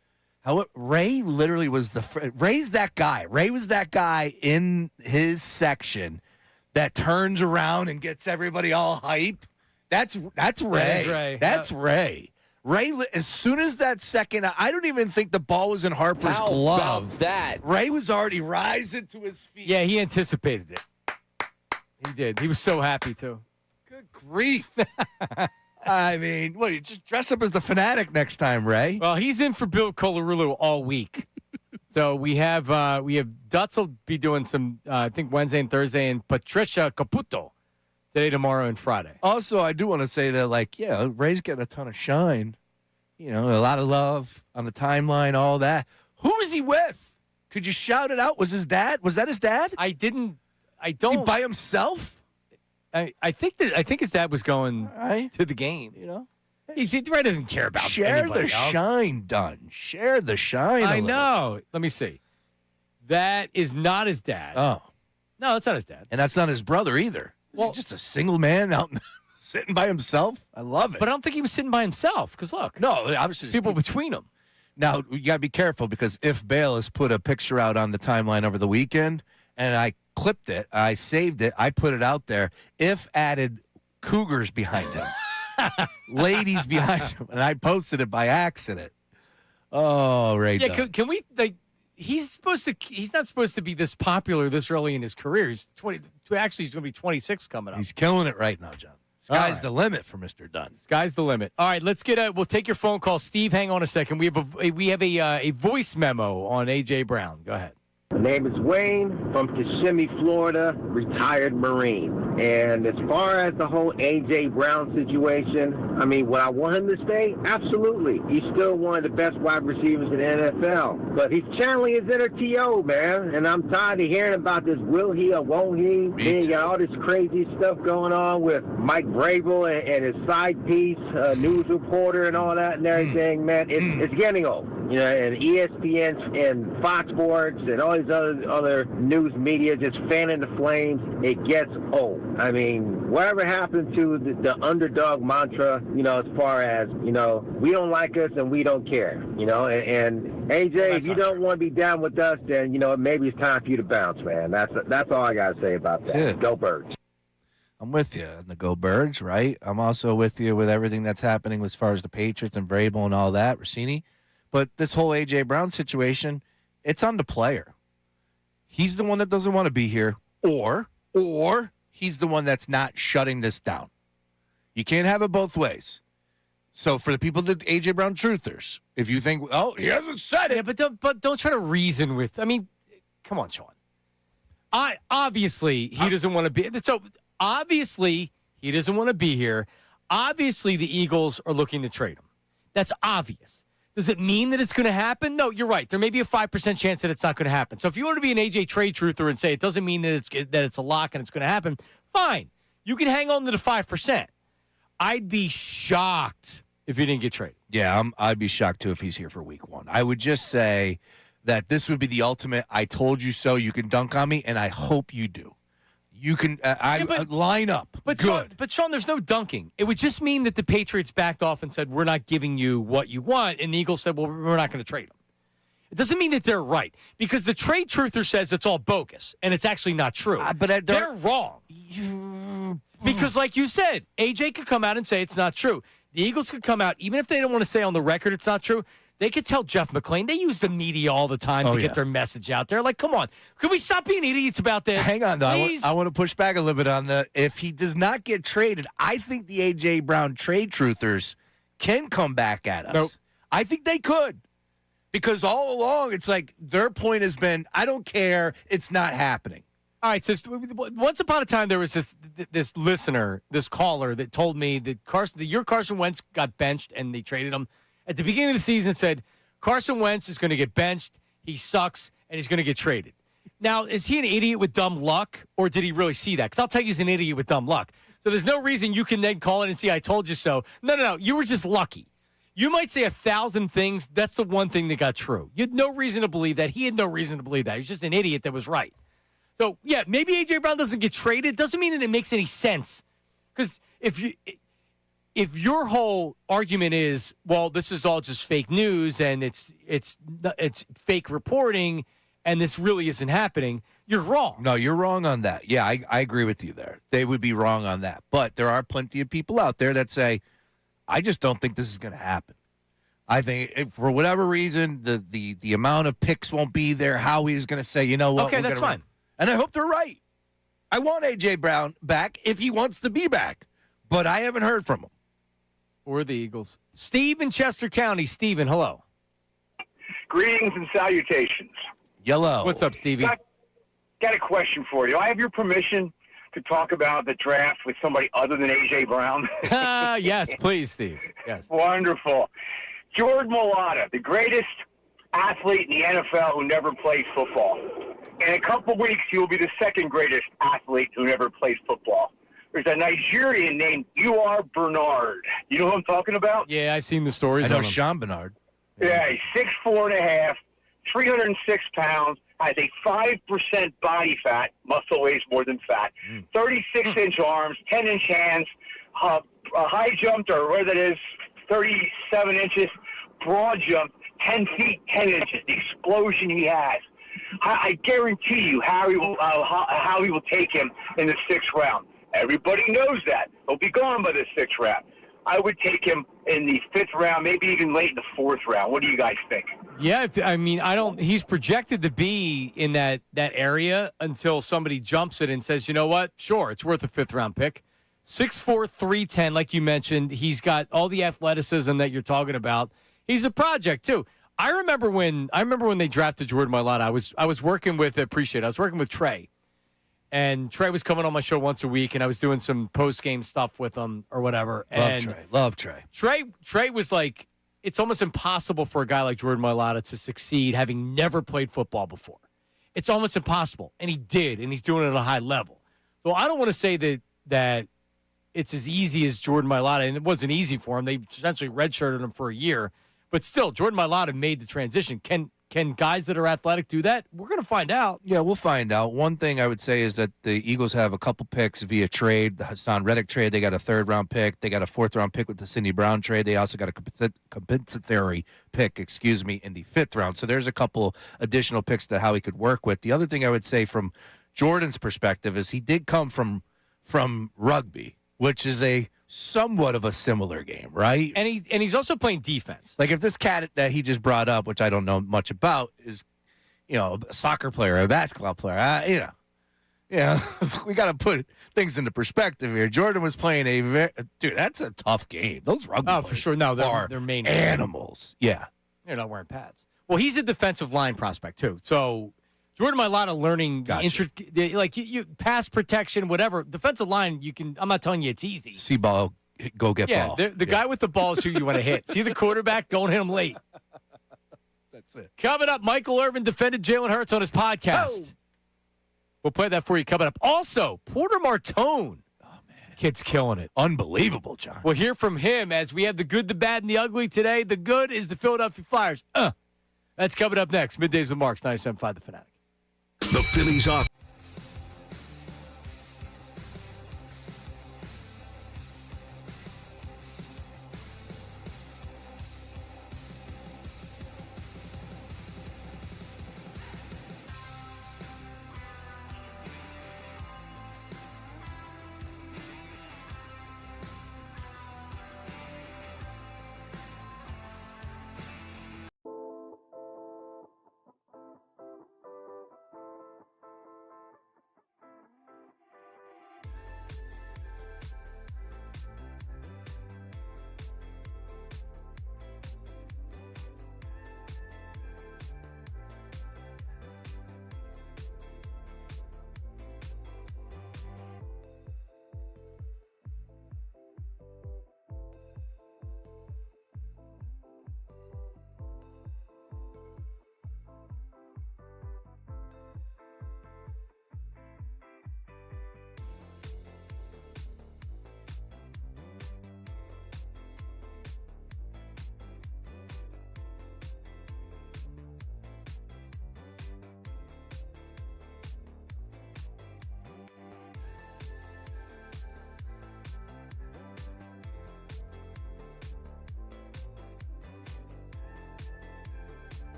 How Ray literally was Ray's that guy. Ray was that guy in his section that turns around and gets everybody all hype. That's Ray. That is Ray. That's Ray. Ray, as soon as that second, I don't even think the ball was in Harper's glove. How about that? Ray was already rising to his feet. Yeah, he anticipated it. He did. He was so happy, too. Good grief. I mean, what, you just dress up as the Fanatic next time, Ray? Well, he's in for Bill Colarulo all week. So we have Dutz will be doing some, I think, Wednesday and Thursday, and Patricia Caputo today, tomorrow, and Friday. Also, I do want to say that, like, yeah, Ray's getting a ton of shine. You know, a lot of love on the timeline, all that. Who was he with? Could you shout it out? Was his dad? Was that his dad? I don't. Is he by himself? I think his dad was going to the game. You know, he doesn't care about share anybody the else. shine, Dunn. Share the shine. I know. Let me see. That is not his dad. Oh, no, that's not his dad, and that's not his brother either. Well, he's just a single man out sitting by himself. I love it. But I don't think he was sitting by himself. Because look, no, obviously there's people between them. Now you got to be careful because if Bayless put a picture out on the timeline over the weekend, and I clipped it, I saved it, I put it out there. If added cougars behind him, ladies behind him, and I posted it by accident. Oh, Ray. Yeah, can we? Like, he's not supposed to be this popular this early in his career. He's 20. Actually, he's going to be 26 coming up. He's killing it right now, John. Sky's the limit for Mr. Dunn. Sky's the limit. All right, let's get we'll take your phone call. Steve, hang on a second. We have a voice memo on A.J. Brown. Go ahead. My name is Wayne from Kissimmee, Florida, retired Marine. And as far as the whole A.J. Brown situation, I mean, would I want him to stay? Absolutely. He's still one of the best wide receivers in the NFL. But he's channeling his inner T.O., man. And I'm tired of hearing about this will he or won't he. Then you got all this crazy stuff going on with Mike Vrabel and his side piece, news reporter and all that and everything, man. It's getting old. You know, and ESPN and Fox Sports and all these other news media just fanning the flames. It gets old. I mean, whatever happened to the underdog mantra, you know, as far as, you know, we don't like us and we don't care, you know, and AJ, if you don't want to be down with us, then, you know, maybe it's time for you to bounce, man. That's all I got to say about that. That's it. Go Birds. I'm with you on the Go Birds, right? I'm also with you with everything that's happening as far as the Patriots and Vrabel and all that, Rossini. But this whole A.J. Brown situation, it's on the player. He's the one that doesn't want to be here, or he's the one that's not shutting this down. You can't have it both ways. So for the people that A.J. Brown truthers, if you think, oh, he hasn't said it. Yeah, but don't try to reason with. I mean, come on, Sean. Obviously he doesn't want to be. So obviously he doesn't want to be here. Obviously the Eagles are looking to trade him. That's obvious. Does it mean that it's going to happen? No, you're right. There may be a 5% chance that it's not going to happen. So if you want to be an AJ trade truther and say it doesn't mean that it's a lock and it's going to happen, fine. You can hang on to the 5%. I'd be shocked if he didn't get traded. Yeah, I'd be shocked too if he's here for week 1. I would just say that this would be the ultimate I told you so. You can dunk on me, and I hope you do. You can line up. But good. Sean, there's no dunking. It would just mean that the Patriots backed off and said, we're not giving you what you want. And the Eagles said, well, we're not going to trade him. It doesn't mean that they're right. Because the trade truther says it's all bogus. And it's actually not true. But they're wrong. Because like you said, AJ could come out and say it's not true. The Eagles could come out, even if they don't want to say on the record it's not true, they could tell Jeff McClain. They use the media all the time to get their message out there. Like, come on. Can we stop being idiots about this? Hang on, though. Please? I want to push back a little bit on if he does not get traded, I think the A.J. Brown trade truthers can come back at us. Nope. I think they could. Because all along, it's like their point has been, I don't care. It's not happening. All right, so once upon a time, there was this listener, this caller that told me that your Carson Wentz got benched and they traded him. At the beginning of the season said, Carson Wentz is going to get benched, he sucks, and he's going to get traded. Now, is he an idiot with dumb luck, or did he really see that? Because I'll tell you he's an idiot with dumb luck. So there's no reason you can then call it and see, I told you so. No. You were just lucky. You might say 1,000 things. That's the one thing that got true. You had no reason to believe that. He had no reason to believe that. He's just an idiot that was right. So, yeah, maybe A.J. Brown doesn't get traded. Doesn't mean that it makes any sense. Because if your whole argument is, well, this is all just fake news and it's fake reporting and this really isn't happening, you're wrong. No, you're wrong on that. Yeah, I agree with you there. They would be wrong on that. But there are plenty of people out there that say, I just don't think this is going to happen. I think for whatever reason, the amount of picks won't be there. Howie's going to say, you know what? Okay, that's fine. And I hope they're right. I want A.J. Brown back if he wants to be back. But I haven't heard from him. Or the Eagles. Steve in Chester County. Steven, hello. Greetings and salutations. Yellow. What's up, Stevie? Got a question for you. I have your permission to talk about the draft with somebody other than A.J. Brown? Yes, please, Steve. Yes. Wonderful. Jordan Mailata, the greatest athlete in the NFL who never played football. In a couple weeks, he will be the second greatest athlete who never played football. There's a Nigerian named U.R. Bernard. You know who I'm talking about? Yeah, I've seen the stories. I know on him. Sean Bernard. Yeah, he's 6'4.5", 306 pounds, has a 5% body fat, muscle weighs more than fat, 36-inch arms, 10-inch hands, high jumped, or whatever that is, 37 inches, broad jump, 10 feet, 10 inches, the explosion he has. I guarantee you Howie will take him in the 6th round. Everybody knows that. He'll be gone by the 6th round. I would take him in the 5th round, maybe even late in the 4th round. What do you guys think? Yeah, he's projected to be in that area until somebody jumps it and says, you know what? Sure, it's worth a 5th round pick. 6'4", 310, like you mentioned. He's got all the athleticism that you're talking about. He's a project too. I remember when they drafted Jordan Mailata. I was working with Trey. And Trey was coming on my show once a week, and I was doing some post-game stuff with him or whatever. Love Trey. Trey was like, it's almost impossible for a guy like Jordan Mailata to succeed having never played football before. It's almost impossible. And he did, and he's doing it at a high level. So I don't want to say that it's as easy as Jordan Mailata, and it wasn't easy for him. They essentially redshirted him for a year. But still, Jordan Mailata made the transition. Can guys that are athletic do that? We're going to find out. Yeah, we'll find out. One thing I would say is that the Eagles have a couple picks via trade. The Hassan Reddick trade, they got a 3rd-round pick. They got a 4th-round pick with the Cindy Brown trade. They also got a compensatory pick, in the 5th round. So there's a couple additional picks to how he could work with. The other thing I would say from Jordan's perspective is he did come from rugby, which is a somewhat of a similar game, right? And he's also playing defense. Like if this cat that he just brought up, which I don't know much about, is, a soccer player, a basketball player, we got to put things into perspective here. Jordan was playing dude, that's a tough game. Those rugby players for sure. No, they're main animals. Yeah. They're not wearing pads. Well, he's a defensive line prospect too. So Jordan Mailata learning you pass protection, whatever. Defensive line, I'm not telling you it's easy. See ball, go get ball. The guy with the ball is who you want to hit. See the quarterback, don't hit him late. That's it. Coming up, Michael Irvin defended Jalen Hurts on his podcast. Oh. We'll play that for you coming up. Also, Porter Martone. Oh, man. Kid's killing it. Unbelievable, John. We'll hear from him as we have the good, the bad, and the ugly today. The good is the Philadelphia Flyers. That's coming up next. Middays with Marks, 97.5 The Fanatic. The Phillies off.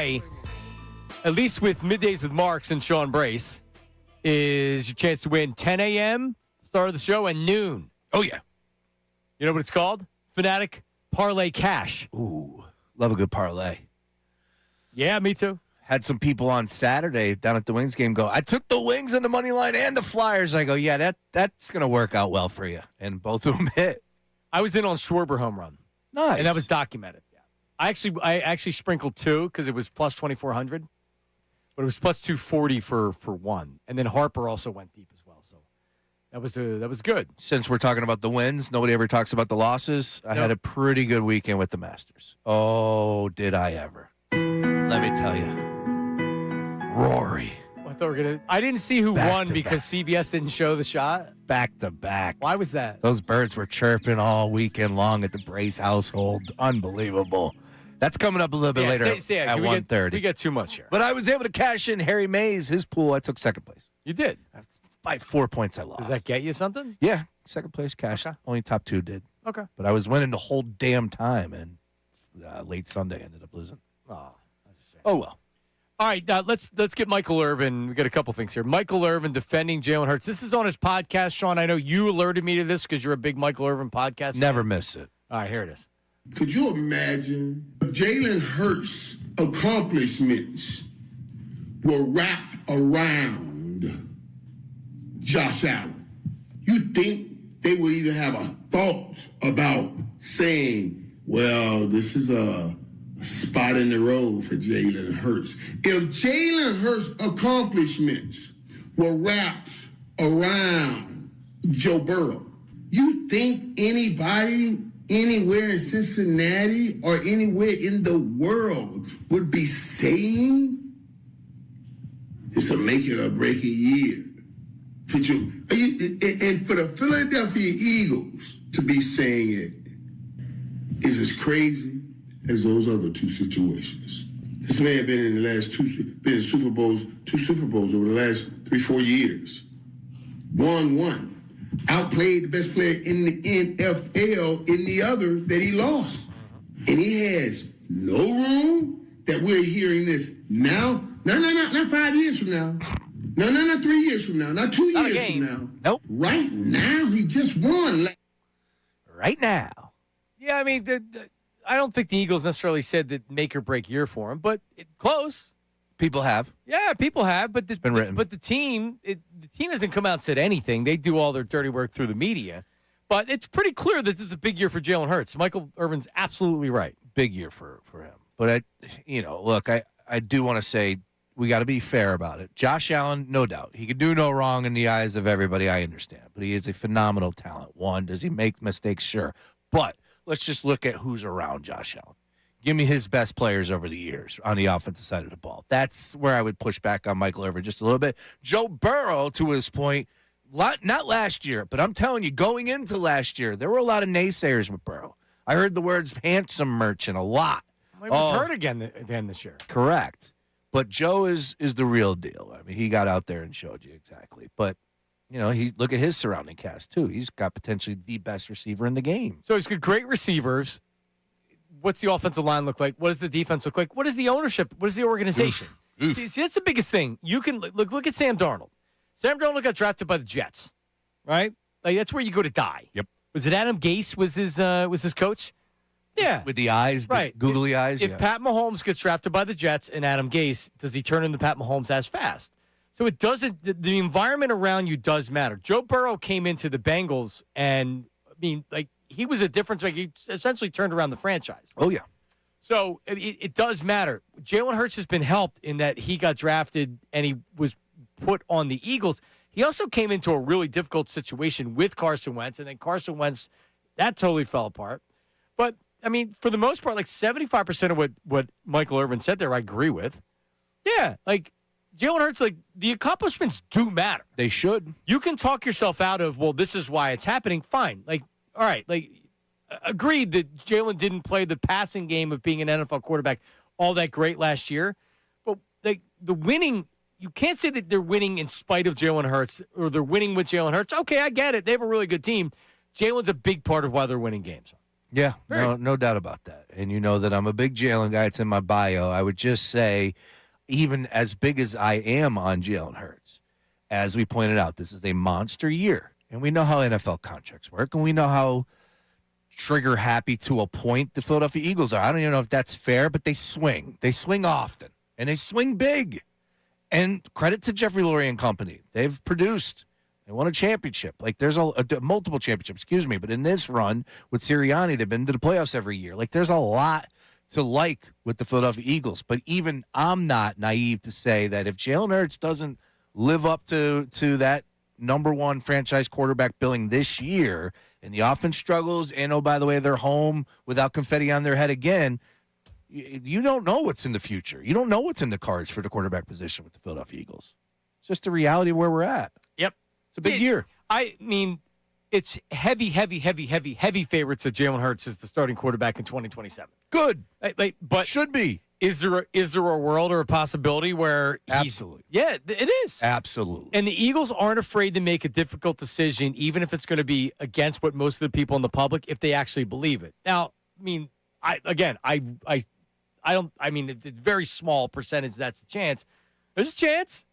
today, at least with Middays with Marks and Sean Brace, is your chance to win 10 a.m., start of the show, and noon. Oh, yeah. You know what it's called? Fanatic Parlay Cash. Ooh, love a good parlay. Yeah, me too. Had some people on Saturday down at the Wings game go, I took the Wings and the money line and the Flyers. I go, yeah, that's going to work out well for you. And both of them hit. I was in on Schwarber home run. Nice. And that was documented. Yeah. I actually sprinkled 2 because it was plus 2,400. But it was plus 240 for 1. And then Harper also went deep as well. So that was good. Since we're talking about the wins, nobody ever talks about the losses. I had a pretty good weekend with the Masters. Oh, did I ever. Let me tell you. Rory. I didn't see who won because back. CBS didn't show the shot. Back to back. Why was that? Those birds were chirping all weekend long at the Brace household. Unbelievable. That's coming up a little bit later at 1:30. We get too much here. But I was able to cash in Harry Mays, his pool. I took second place. You did? By 4 points I lost. Does that get you something? Yeah, second place cash. Okay. Only top 2 did. Okay. But I was winning the whole damn time, and late Sunday ended up losing. Oh, that's a shame. Oh, well. All right, let's get Michael Irvin. We got a couple things here. Michael Irvin defending Jalen Hurts. This is on his podcast, Sean. I know you alerted me to this because you're a big Michael Irvin podcast Never fan. miss it. All right, here it is. Could you imagine Jalen Hurts' accomplishments were wrapped around Josh Allen? You think they would even have a thought about saying, well, this is a spot in the road for Jalen Hurts? If Jalen Hurts' accomplishments were wrapped around Joe Burrow, you think anybody anywhere in Cincinnati or anywhere in the world would be saying it's a make it or break it year for Joe? And for the Philadelphia Eagles to be saying it is as crazy as those other 2 situations. This man been in the last 2 Super Bowls over the last 3-4 years. Won. Outplayed the best player in the NFL in the other that he lost. And he has no room that we're hearing this now. No, not 5 years from now. No, not 3 years from now. Not 2 years from now. Nope. Right now, he just won. Right now. Yeah, I mean, I don't think the Eagles necessarily said that make or break year for him, but close. People have. Yeah, people have, but been written. But the team hasn't come out and said anything. They do all their dirty work through the media. But it's pretty clear that this is a big year for Jalen Hurts. Michael Irvin's absolutely right. Big year for him. But look, I do want to say we got to be fair about it. Josh Allen, no doubt, he could do no wrong in the eyes of everybody. I understand, but he is a phenomenal talent. One, does he make mistakes? Sure, but let's just look at who's around Josh Allen. Give me his best players over the years on the offensive side of the ball. That's where I would push back on Michael Irvin just a little bit. Joe Burrow, to his point, not last year, but I'm telling you, going into last year, there were a lot of naysayers with Burrow. I heard the words handsome merchant a lot. He was hurt again this year. Correct. But Joe is the real deal. I mean, he got out there and showed you exactly. But, look at his surrounding cast, too. He's got potentially the best receiver in the game. So he's got great receivers. What's the offensive line look like? What does the defense look like? What is the ownership? What is the organization? See, that's the biggest thing. You can look at Sam Darnold. Sam Darnold got drafted by the Jets, right? Like that's where you go to die. Yep. Was it Adam Gase was his coach? Yeah. With the eyes, right? The googly eyes. If Pat Mahomes gets drafted by the Jets and Adam Gase, does he turn into Pat Mahomes as fast? So it doesn't. The environment around you does matter. Joe Burrow came into the Bengals, and he was a difference maker. He essentially turned around the franchise. Oh, yeah. So it does matter. Jalen Hurts has been helped in that he got drafted and he was put on the Eagles. He also came into a really difficult situation with Carson Wentz, and then Carson Wentz, that totally fell apart. But, I mean, for the most part, 75% of what Michael Irvin said there, I agree with. Yeah, Jalen Hurts, the accomplishments do matter. They should. You can talk yourself out of, well, this is why it's happening. Fine. All right, agreed that Jalen didn't play the passing game of being an NFL quarterback all that great last year. But, the winning, you can't say that they're winning in spite of Jalen Hurts or they're winning with Jalen Hurts. Okay, I get it. They have a really good team. Jalen's a big part of why they're winning games. Yeah, no doubt about that. And you know that I'm a big Jalen guy. It's in my bio. I would just say, even as big as I am on Jalen Hurts, as we pointed out, this is a monster year. And we know how NFL contracts work, and we know how trigger happy to a point the Philadelphia Eagles are. I don't even know if that's fair, but they swing. They swing often, and they swing big. And credit to Jeffrey Lurie and company. They've produced. They won a championship. Like, there's a multiple championships, but in this run with Sirianni, they've been to the playoffs every year. Like, there's a lot to like with the Philadelphia Eagles. But even I'm not naive to say that if Jalen Hurts doesn't live up to that number one franchise quarterback billing this year, and the offense struggles, and, oh, by the way, they're home without confetti on their head again, you don't know what's in the future. You don't know what's in the cards for the quarterback position with the Philadelphia Eagles. It's just the reality of where we're at. Yep. It's a big year. I mean, it's heavy favorites that Jalen Hurts is the starting quarterback in 2027. Good. But should be. Is there a world or a possibility where Absolutely. Yeah, it is. Absolutely. And the Eagles aren't afraid to make a difficult decision, even if it's going to be against what most of the people in the public, if they actually believe it. Now, I mean, it's a very small percentage that's a chance. There's a chance.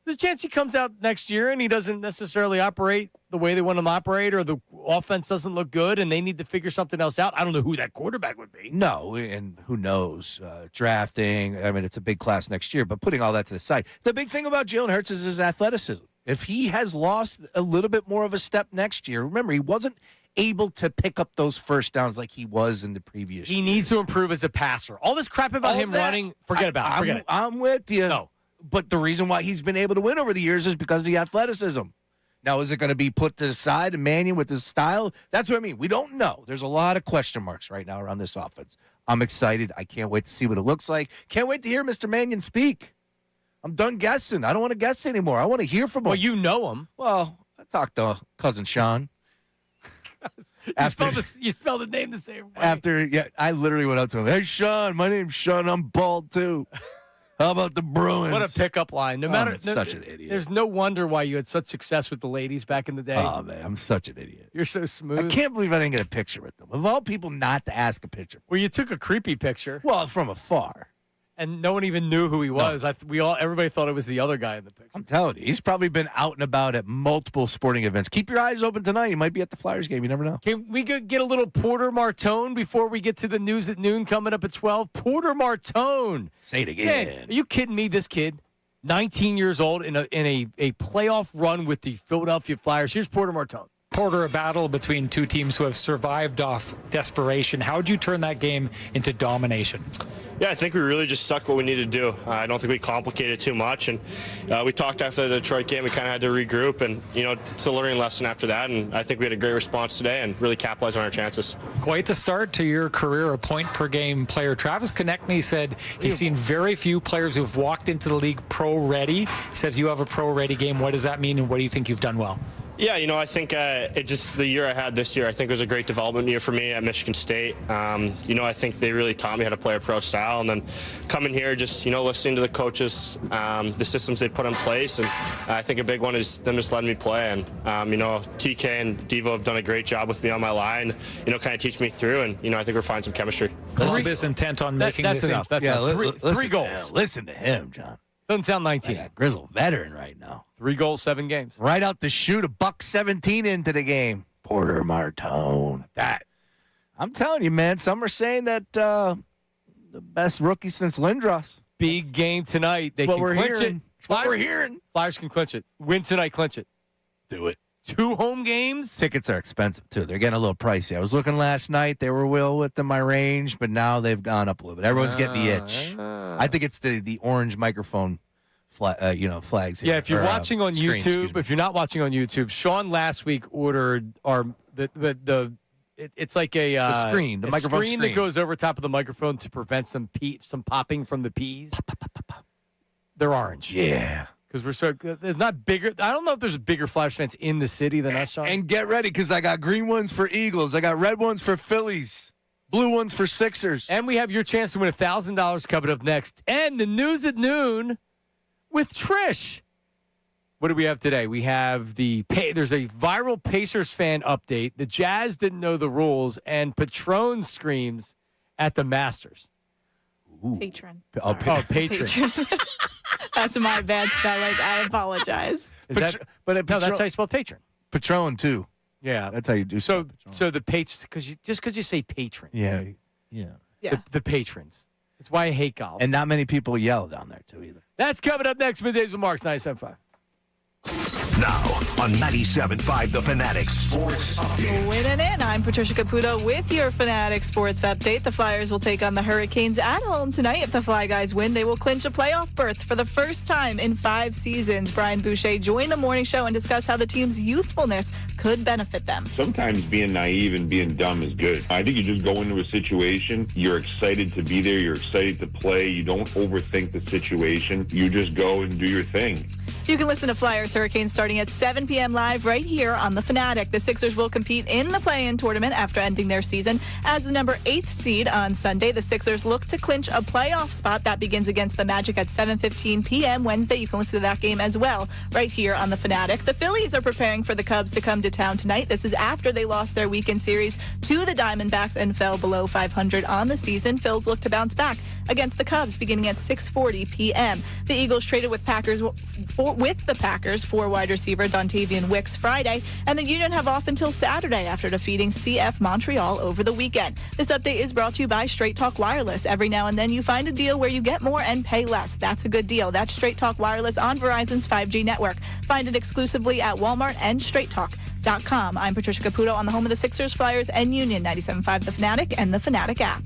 There's a chance he comes out next year and he doesn't necessarily operate the way they want him to operate, or the offense doesn't look good and they need to figure something else out. I don't know who that quarterback would be. No, and who knows? Drafting, I mean, it's a big class next year, but putting all that to the side, the big thing about Jalen Hurts is his athleticism. If he has lost a little bit more of a step next year, remember, he wasn't able to pick up those first downs like he was in the previous years. He needs to improve as a passer. All this crap about him running, forget it. I'm with you. No. But the reason why he's been able to win over the years is because of the athleticism. Now, is it going to be put to the side and Mannion with his style? That's what I mean. We don't know. There's a lot of question marks right now around this offense. I'm excited. I can't wait to see what it looks like. Can't wait to hear Mr. Mannion speak. I'm done guessing. I don't want to guess anymore. I want to hear from him. Well, you know him. Well, I talked to cousin Sean. You spelled the name the same way. I literally went up to him. Hey, Sean, my name's Sean. I'm bald, too. How about the Bruins? What a pickup line. Such an idiot. There's no wonder why you had such success with the ladies back in the day. Oh, man, I'm such an idiot. You're so smooth. I can't believe I didn't get a picture with them. Of all people not to ask a picture. Well, you took a creepy picture. Well, from afar. And no one even knew who he was. No. Everybody thought it was the other guy in the picture. I'm telling you, he's probably been out and about at multiple sporting events. Keep your eyes open tonight. He might be at the Flyers game. You never know. Can we get a little Porter Martone before we get to the news at noon coming up at 12? Porter Martone. Say it again. Man, are you kidding me? This kid, 19 years old, in a playoff run with the Philadelphia Flyers. Here's Porter Martone. Porter, a battle between two teams who have survived off desperation. How would you turn that game into domination? Yeah, I think we really just stuck what we needed to do. I don't think we complicated too much, and we talked after the Detroit game. We kind of had to regroup, and it's a learning lesson after that. And I think we had a great response today, and really capitalized on our chances. Quite the start to your career, a point-per-game player. Travis Konechny said he's seen very few players who've walked into the league pro-ready. He says you have a pro-ready game. What does that mean, and what do you think you've done well? Yeah, I think the year I had this year, I think it was a great development year for me at Michigan State. I think they really taught me how to play a pro style, and then coming here, just, listening to the coaches, the systems they put in place, and I think a big one is them just letting me play. And, TK and Devo have done a great job with me on my line, kind of teach me through, and, I think we're finding some chemistry. Elizabeth's intent on making that's this enough. That's enough. Three goals. Listen to him, John. Doesn't sound 19. Like a grizzled veteran right now. 3 goals, 7 games. Right out the chute, $117 into the game. Porter Martone. That. I'm telling you, man, some are saying that the best rookie since Lindros. Big game tonight. They can clinch it. That's what we're hearing. Flyers can clinch it. Win tonight, clinch it. Do it. 2 home games. Tickets are expensive, too. They're getting a little pricey. I was looking last night. They were well within my range, but now they've gone up a little bit. Everyone's getting the itch. I think it's the orange microphone flags here. Yeah, if you're watching on YouTube, if you're not watching on YouTube, Sean last week ordered it's like a screen, the microphone screen that goes over top of the microphone to prevent some popping from the peas. They're orange. Yeah. Because it's not bigger. I don't know if there's bigger Flyers fans in the city than us, Sean. And get ready, because I got green ones for Eagles. I got red ones for Phillies. Blue ones for Sixers. And we have your chance to win $1,000 coming up next. And the news at noon with Trish. What do we have today? We have there's a viral Pacers fan update. The Jazz didn't know the rules, and Patron screams at the Masters. Ooh. Patron. Patron. That's my bad spelling. I apologize. No, that's how you spell patron. Patron too. Yeah, that's how you do. So the patrons, because you say patron. Yeah. The patrons. That's why I hate golf. And not many people yell down there too either. That's coming up next. Middays with Marks 97.5. Now on 97.5 The Fanatic Sports Update. Winning in. I'm Patricia Caputo with your Fanatic Sports Update. The Flyers will take on the Hurricanes at home tonight. If the Fly Guys win, they will clinch a playoff berth for the first time in 5 seasons. Brian Boucher joined the morning show and discussed how the team's youthfulness could benefit them. Sometimes being naive and being dumb is good. I think you just go into a situation, you're excited to be there, you're excited to play, you don't overthink the situation, you just go and do your thing. You can listen to Flyers Hurricanes starting at 7 p.m. live right here on The Fanatic. The Sixers will compete in the play-in tournament after ending their season as the number 8th seed on Sunday. The Sixers look to clinch a playoff spot that begins against the Magic at 7:15 p.m. Wednesday. You can listen to that game as well right here on The Fanatic. The Phillies are preparing for the Cubs to come to town tonight. This is after they lost their weekend series to the Diamondbacks and fell below 500 on the season. Phils look to bounce back against the Cubs beginning at 6:40 p.m. The Eagles traded with the Packers for wide receiver Dontavian Wicks Friday, and the Union have off until Saturday after defeating CF Montreal over the weekend. This update is brought to you by Straight Talk Wireless. Every now and then you find a deal where you get more and pay less. That's a good deal. That's Straight Talk Wireless on Verizon's 5G network. Find it exclusively at Walmart and StraightTalk.com. I'm Patricia Caputo on the home of the Sixers, Flyers, and Union, 97.5 The Fanatic and The Fanatic app.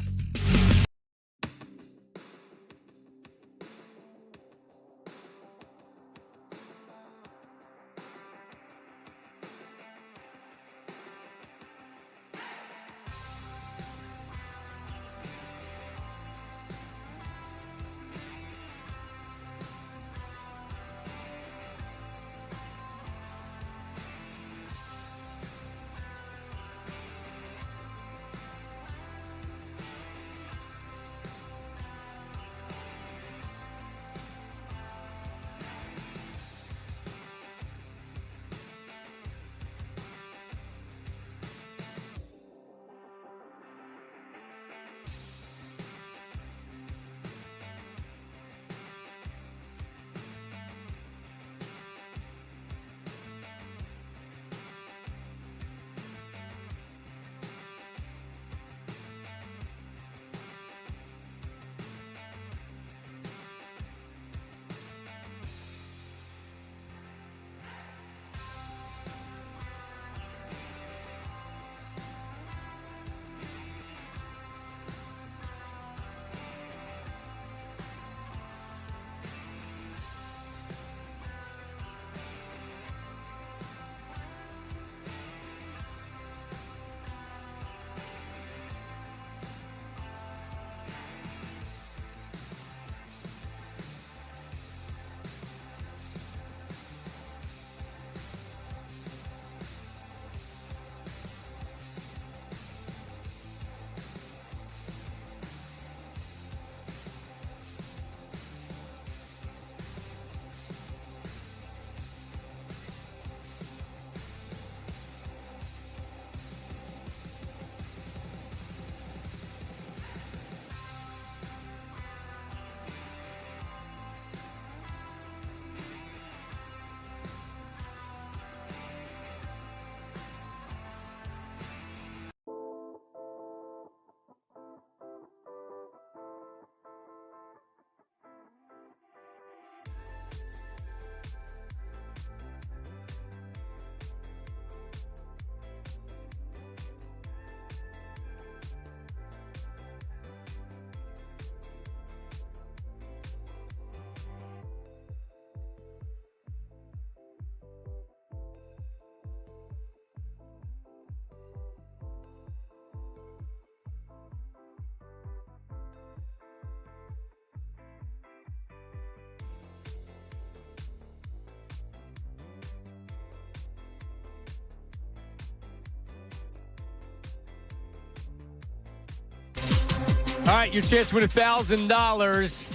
All right, your chance to win $1,000.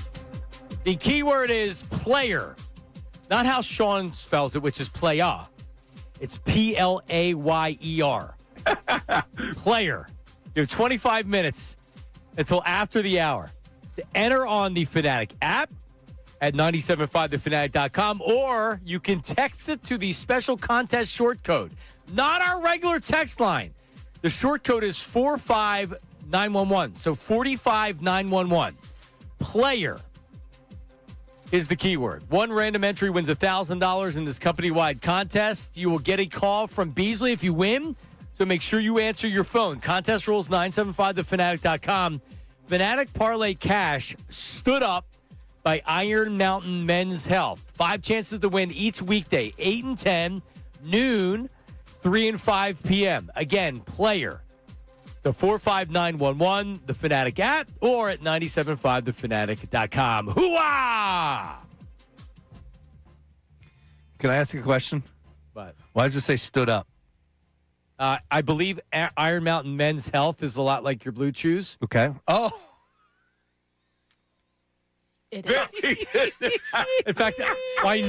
The keyword is player. Not how Sean spells it, which is playa. It's Player. Player. You have 25 minutes until after the hour to enter on the Fanatic app at 975thefanatic.com, or you can text it to the special contest short code, not our regular text line. The short code is 45911. So 45911. Player is the keyword. One random entry wins $1,000 in this company-wide contest. You will get a call from Beasley if you win, so make sure you answer your phone. Contest rules 975thefanatic.com. Fanatic Parlay Cash stood up by Iron Mountain Men's Health. 5 chances to win each weekday, 8 and 10, noon, 3 and 5 p.m. Again, player. The 45911, the Fanatic app, or at 975thefanatic.com. Hooah! Can I ask you a question? But Why does it say stood up? I believe Iron Mountain Men's Health is a lot like your Blue Chews. Okay. Oh. It is. In fact, I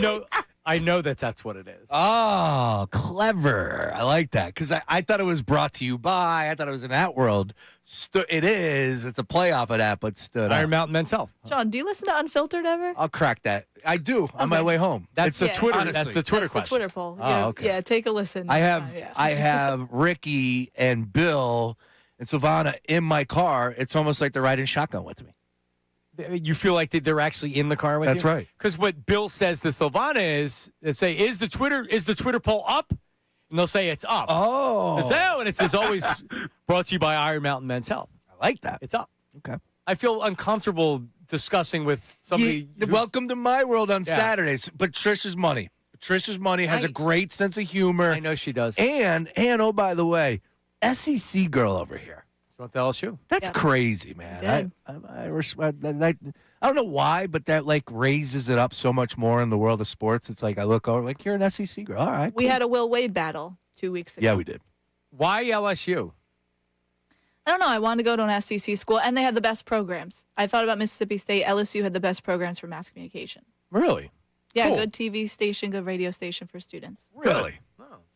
know that's what it is. Oh, clever. I like that because I thought it was brought to you by. I thought it was an Outworld. It is. It's a playoff of that, but stood Iron up. Mountain Men's Health. John, do you listen to Unfiltered ever? I'll crack that. I do on my way home. That's the Twitter. Honestly. That's the Twitter That's the question. Twitter poll. Oh, Yeah, okay. yeah, take a listen. I have Yeah. I have Ricky and Bill and Silvana in my car. It's almost like they're riding shotgun with me. You feel like they're actually in the car with you? That's right. Because what Bill says to Silvana is, they say, is the Twitter poll up? And they'll say it's up. Oh. They say, and it says always brought to you by Iron Mountain Men's Health. I like that. It's up. Okay. I feel uncomfortable discussing with somebody. Welcome to my world on Yeah. Saturdays. But Trisha's money. Trisha's money has a great sense of humor. I know she does. And oh, by the way, SEC girl over here. She went to LSU. That's crazy, man. I respect that. I don't know why, but that like raises it up so much more in the world of sports. It's like I look over, like you're an SEC girl. All right, We cool. had a Will Wade battle 2 weeks ago. Yeah, we did. Why LSU? I don't know. I wanted to go to an SEC school, and they had the best programs. I thought about Mississippi State. LSU had the best programs for mass communication. Really? Yeah, Cool. good TV station, good radio station for students. Really?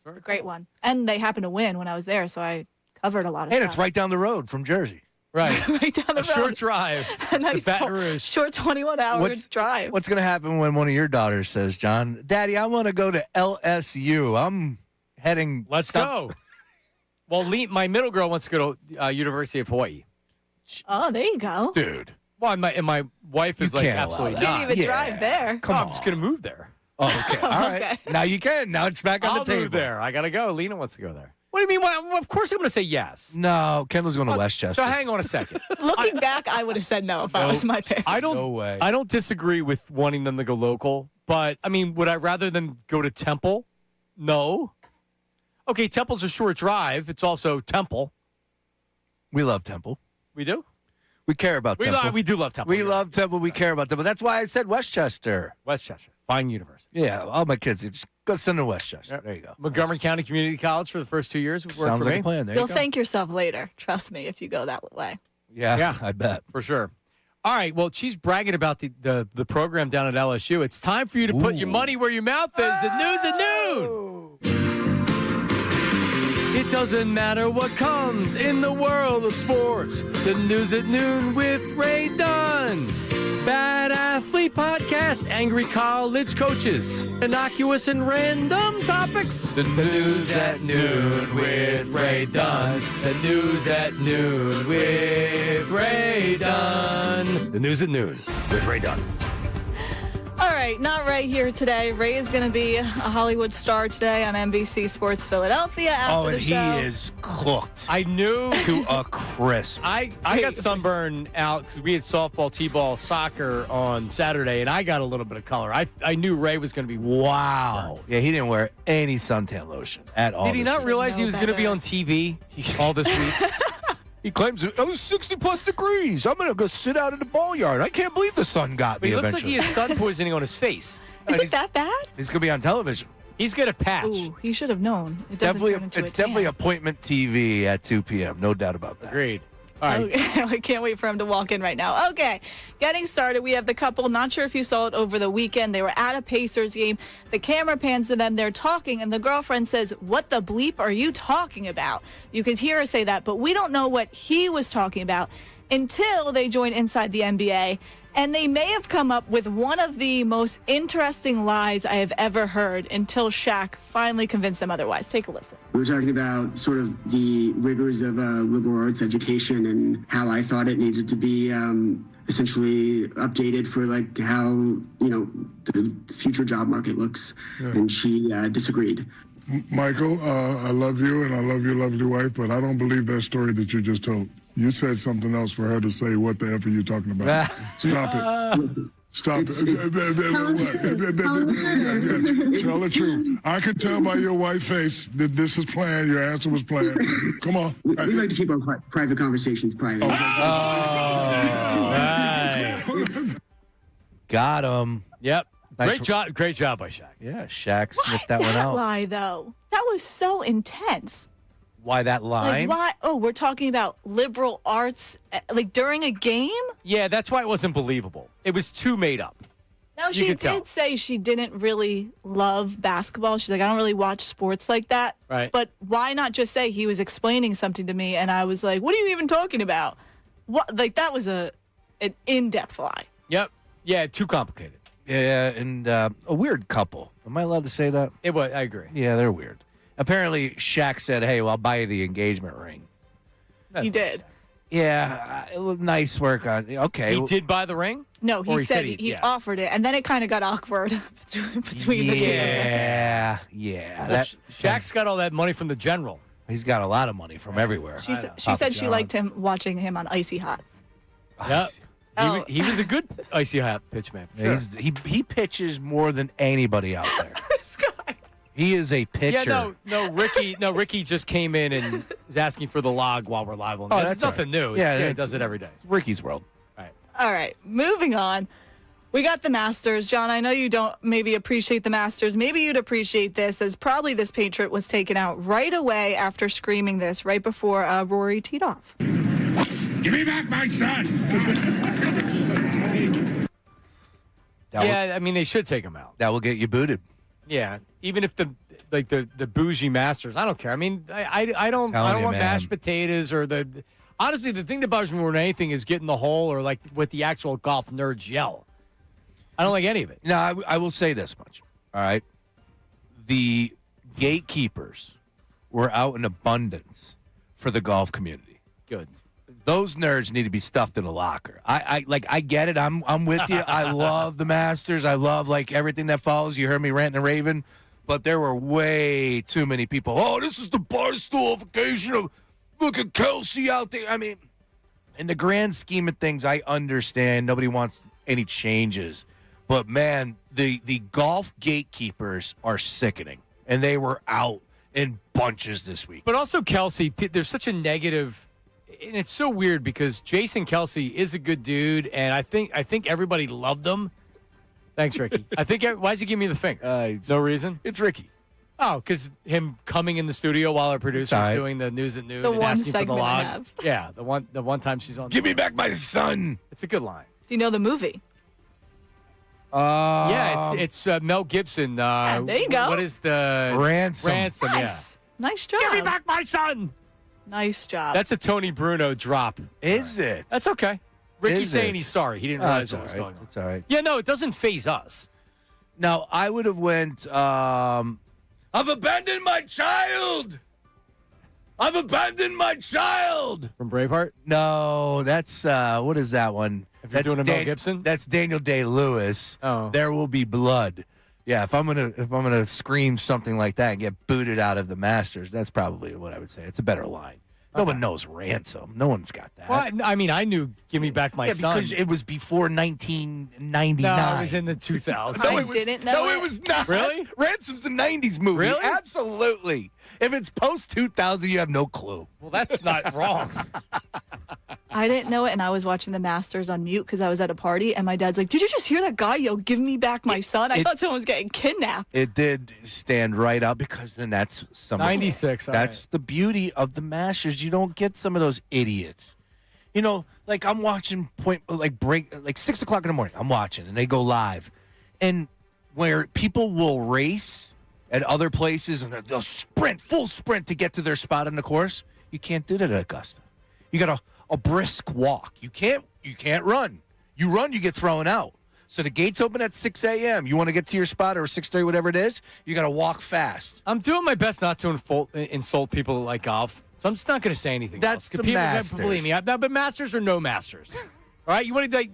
A great one. And they happened to win when I was there, so I covered a lot of And stuff. it's right down the road from Jersey. Right. right down the A short road. drive. A nice to Baton Rouge. short 21-hour drive. What's going to happen when one of your daughters says, John, Daddy, I want to go to LSU. I'm heading. Let's go. Well, my middle girl wants to go to University of Hawaii. Oh, there you go. Dude. Well, my wife is You like, can't allow absolutely that. not. Can't even drive there. Come No, on. I'm just going to move there. Oh, okay. All right. Okay. Now you can. Now it's back on I'll the table. move there. I got to go. Lena wants to go there. What do you mean? Well, of course I'm going to say yes. No, Kendall's going to Westchester. So hang on a second. Looking back, I would have said no if I was my parents. No way. I don't disagree with wanting them to go local, but I mean, would I rather them go to Temple? No. Okay, Temple's a short drive. It's also Temple. We love Temple. We do? We care about Temple. We do love Temple. We You're love right. Temple. We care about Temple. That's why I said Westchester. Westchester. Fine university. Yeah, all my kids, just go send them to Westchester. Yep. There you go. Montgomery County Community College for the first 2 years. Worked Sounds for like me. a plan. There You'll you go. thank yourself later. Trust me, if you go that way. Yeah, I bet. For sure. All right. Well, she's bragging about the program down at LSU. It's time for you to put your money where your mouth is. The news at noon. It doesn't matter what comes in the world of sports. The news at noon with Ray Dunn. Bad Athlete Podcast. Angry college coaches. Innocuous and random topics. The news at noon with Ray Dunn. The news at noon with Ray Dunn. The news at noon with Ray Dunn. All right, not Ray here today. Ray is going to be a Hollywood star today on NBC Sports Philadelphia after the and show. he is cooked I knew to a crisp. I got sunburn out because we had softball, t-ball, soccer on Saturday, and I got a little bit of color. I knew Ray was going to be Wow. Yeah, he didn't wear any suntan lotion at all. Did he this not week. realize he know was going to be better. on TV all this week? He claims it was 60-plus degrees. I'm going to go sit out in the ball yard. I can't believe the sun got But me he looks like eventually. he has sun poisoning on his face. Is it that bad? He's going to be on television. He's got a patch. Ooh, he should have known. It's It doesn't definitely turn into it's a definitely tan. appointment TV at 2 p.m. No doubt about that. Agreed. All right. Okay. I can't wait for him to walk in right now. Okay, getting started. We have the couple. Not sure if you saw it over the weekend. They were at a Pacers game. The camera pans to them. They're talking, and the girlfriend says, "What the bleep are you talking about?" You could hear her say that, but we don't know what he was talking about until they join Inside the NBA. And they may have come up with one of the most interesting lies I have ever heard until Shaq finally convinced them otherwise. Take a listen. We were talking about sort of the rigors of liberal arts education and how I thought it needed to be essentially updated for like how, the future job market looks. Yeah. And she disagreed. Michael, I love you and I love your lovely wife, but I don't believe that story that you just told. You said something else for her to say, what the F are you talking about? Stop it. Stop it. Tell the truth. I could tell by your white face that this is planned. Your answer was planned. Come on. We like to keep our private conversations private. Got him. Yep. Nice. Great job by Shaq. Yeah, Shaq sniffed that one out. Lie, though. That was so intense. Why that line? Like, why? Oh, we're talking about liberal arts, like during a game? Yeah, that's why it wasn't believable. It was too made up. Now, she did say she didn't really love basketball. She's like, I don't really watch sports like that. Right. But why not just say he was explaining something to me, and I was like, what are you even talking about? What? Like, that was an in-depth lie. Yep. Yeah, too complicated. Yeah, and a weird couple. Am I allowed to say that? It was. I agree. Yeah, they're weird. Apparently, Shaq said, hey, well, I'll buy you the engagement ring. He did. Yeah, it looked nice work on. Okay. He did buy the ring? No, he said he offered it, and then it kind of got awkward between the two. Yeah. Well, Shaq's got all that money from the general. He's got a lot of money from everywhere. She said she liked him watching him on Icy Hot. Yep. He was a good Icy Hot pitch man. Sure. He pitches more than anybody out there. This guy. He is a pitcher. Yeah, Ricky just came in and is asking for the log while we're live on. That's nothing new. Yeah, he does it every day. It's Ricky's world. All right, moving on. We got the Masters. John, I know you don't maybe appreciate the Masters. Maybe you'd appreciate this, as probably this Patriot was taken out right away after screaming this right before Rory teed off. Give me back my son! I mean, they should take him out. That will get you booted. Yeah, even if the bougie Masters, I don't care. I mean, I don't want mashed potatoes or the. Honestly, the thing that bothers me more than anything is getting the hole or like what the actual golf nerds yell. I don't like any of it. No, I will say this much. All right, the gatekeepers were out in abundance for the golf community. Good. Those nerds need to be stuffed in a locker. I get it. I'm with you. I love the Masters. I love like everything that follows. You heard me ranting and raving, but there were way too many people. Oh, this is the barstoolification of look at Kelsey out there. I mean, in the grand scheme of things, I understand nobody wants any changes, but man, the golf gatekeepers are sickening, and they were out in bunches this week. But also Kelsey, there's such a negative. And it's so weird because Jason Kelsey is a good dude, and I think everybody loved him. Thanks, Ricky. Why does he give me the finger? No reason? It's Ricky. Oh, because him coming in the studio while our producer's doing the news at noon and asking for the log. Yeah, the one time she's on. Give me back my son. It's a good line. Do you know the movie? Yeah, it's Mel Gibson. There you go. What is the Ransom? Ransom. Nice. Yeah. Nice job. Give me back my son. Nice job. That's a Tony Bruno drop. Is it? That's okay. Ricky's saying he's sorry. He didn't realize what was going on. It's all right. Yeah, no, it doesn't faze us. Now, I would have went, I've abandoned my child. I've abandoned my child. From Braveheart? No, that's, what is that one? If you're doing a Mel Gibson? That's Daniel Day-Lewis. Oh. There Will Be Blood. Yeah, if I'm gonna scream something like that and get booted out of the Masters, that's probably what I would say. It's a better line. No one knows Ransom. No one's got that. Well, I mean, I knew Give Me Back My Son. Because it was before 1999. No, it was in the 2000s. I didn't know No, it was not. Really? Ransom's a 90s movie. Really? Absolutely. If it's post-2000, you have no clue. Well, that's not wrong. I didn't know it, and I was watching the Masters on mute because I was at a party, and my dad's like, did you just hear that guy yell, give me back my son? I thought someone was getting kidnapped. It did stand right out because then that's some 96. That's the beauty of the Masters. You don't get some of those idiots. You know, like I'm watching like 6 o'clock in the morning. I'm watching, and they go live, and where people will race at other places and they'll sprint, full sprint to get to their spot on the course. You can't do that at Augusta. You got a brisk walk. You can't run. You run, you get thrown out. So the gates open at 6 a.m. You want to get to your spot or 6:30, whatever it is. You got to walk fast. I'm doing my best not to insult people that like golf. So I'm just not going to say anything. That's the Masters. Believe me, but Masters or no Masters. All right, you want to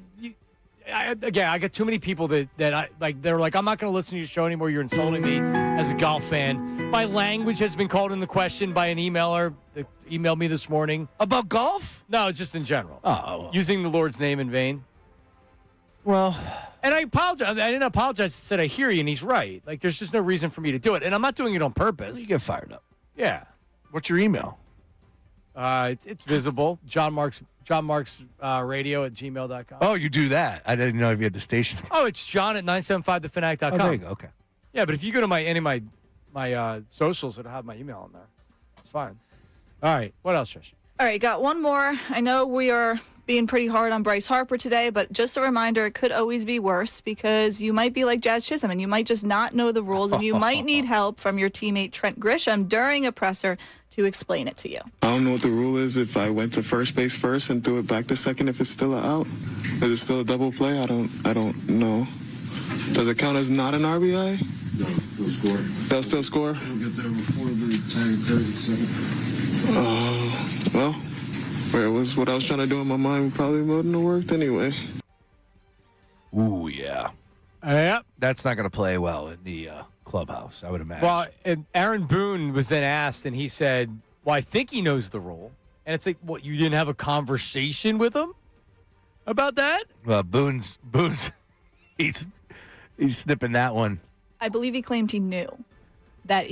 I got too many people that I like. They're like, I'm not going to listen to your show anymore. You're insulting me as a golf fan. My language has been called into question by an emailer that emailed me this morning about golf. No, just in general. Oh, using the Lord's name in vain. Well, and I apologize. I didn't apologize. I said I hear you, and he's right. Like, there's just no reason for me to do it, and I'm not doing it on purpose. You get fired up. Yeah. What's your email? It's visible. John Marks radio at gmail.com. Oh, you do that. I didn't know if you had the station. Oh, it's John at 975thefanatic.com. Oh, there you go. Okay. Yeah, but if you go to any of my socials, it'll have my email on there. It's fine. All right. What else, Trish? All right, got one more. I know we are being pretty hard on Bryce Harper today, but just a reminder, it could always be worse because you might be like Jazz Chisholm and you might just not know the rules and you might need help from your teammate Trent Grisham during a presser to explain it to you. I don't know what the rule is if I went to first base first and threw it back to second if it's still an out. Is it still a double play? I don't know. Does it count as not an RBI? No, we'll score. They'll still score? We'll get there before the time, 30 seconds. Well, where it was what I was trying to do in my mind probably wouldn't have worked anyway. Ooh, yeah. Yep. That's not going to play well in the clubhouse, I would imagine. Well, and Aaron Boone was then asked, and he said, well, I think he knows the rule. And it's like, what, you didn't have a conversation with him about that? Well, Boone's he's snipping that one. I believe he claimed he knew that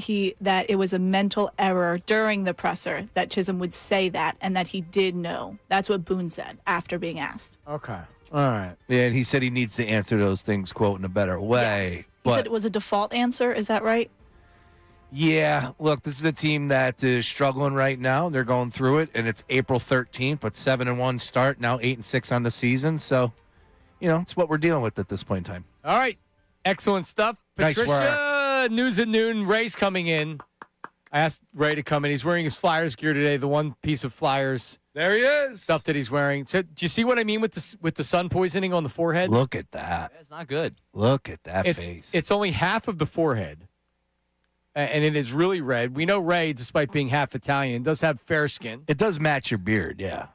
it was a mental error during the presser, that Chisholm would say that, and that he did know. That's what Boone said after being asked. Okay. All right. Yeah, and he said he needs to answer those things, quote, in a better way. Yes. He said it was a default answer. Is that right? Yeah. Look, this is a team that is struggling right now. They're going through it, and it's April 13th, but 7-1 start, now 8-6 on the season. So, it's what we're dealing with at this point in time. All right. Excellent stuff. Nice Patricia, News at Noon. Ray's coming in. I asked Ray to come in. He's wearing his Flyers gear today, the one piece of Flyers. There he is. Stuff that he's wearing. So, do you see what I mean with the sun poisoning on the forehead? Look at that. It's not good. Look at that face. It's only half of the forehead, and it is really red. We know Ray, despite being half Italian, does have fair skin. It does match your beard, yeah.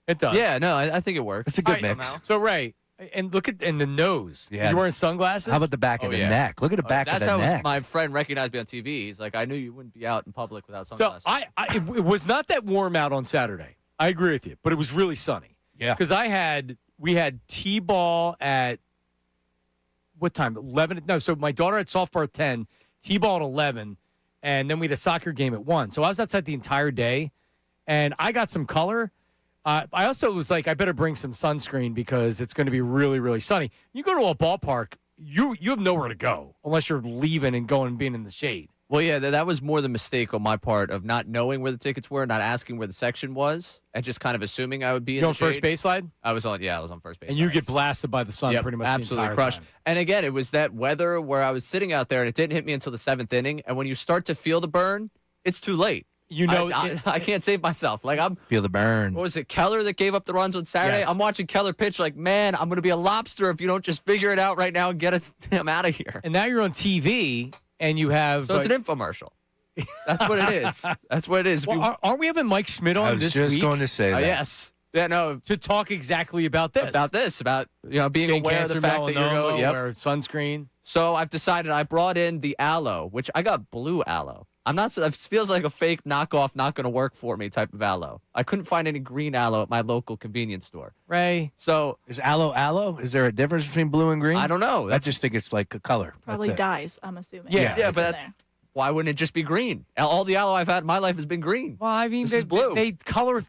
It does. Yeah, no, I think it works. It's a good mix. So, Ray, and look at the nose. Yeah. You wearing sunglasses? How about the back of the neck? Look at the back of the neck. neck. That's how my friend recognized me on TV. He's like, I knew you wouldn't be out in public without sunglasses. So it was not that warm out on Saturday. I agree with you, but it was really sunny. Yeah. Because we had T-ball at what time? 11? No, so my daughter had softball at 10, T-ball at 11, and then we had a soccer game at 1. So I was outside the entire day, and I got some color. I also was like, I better bring some sunscreen because it's going to be really, really sunny. You go to a ballpark, you have nowhere to go unless you're leaving and going and being in the shade. Well, yeah, that was more the mistake on my part of not knowing where the tickets were, not asking where the section was, and just kind of assuming I would be in the on first shade. base side? I was on first base. And you get blasted by the sun pretty much absolutely the entire crushed. time. And again, it was that weather where I was sitting out there, and it didn't hit me until the 7th inning. And when you start to feel the burn, it's too late. I can't save myself. Like feel the burn. What was it, Keller that gave up the runs on Saturday? Yes. I'm watching Keller pitch like, man, I'm going to be a lobster if you don't just figure it out right now and get us damn out of here. And now you're on TV, and you have... So it's an infomercial. That's what it is. That's what it is. Well, aren't we having Mike Schmidt on this week? I was just going to say that. Yes. Yeah, no. To talk exactly about this. About being aware of the fact that you're going, wear sunscreen. So I've decided I brought in the aloe, which I got blue aloe. I'm not. It feels like a fake knockoff, not going to work for me type of aloe. I couldn't find any green aloe at my local convenience store. Ray. So is aloe? Is there a difference between blue and green? I don't know. I just think it's like a color. Probably dyes, I'm assuming. Yeah, but why wouldn't it just be green? All the aloe I've had in my life has been green. Well, I mean, this is blue. They color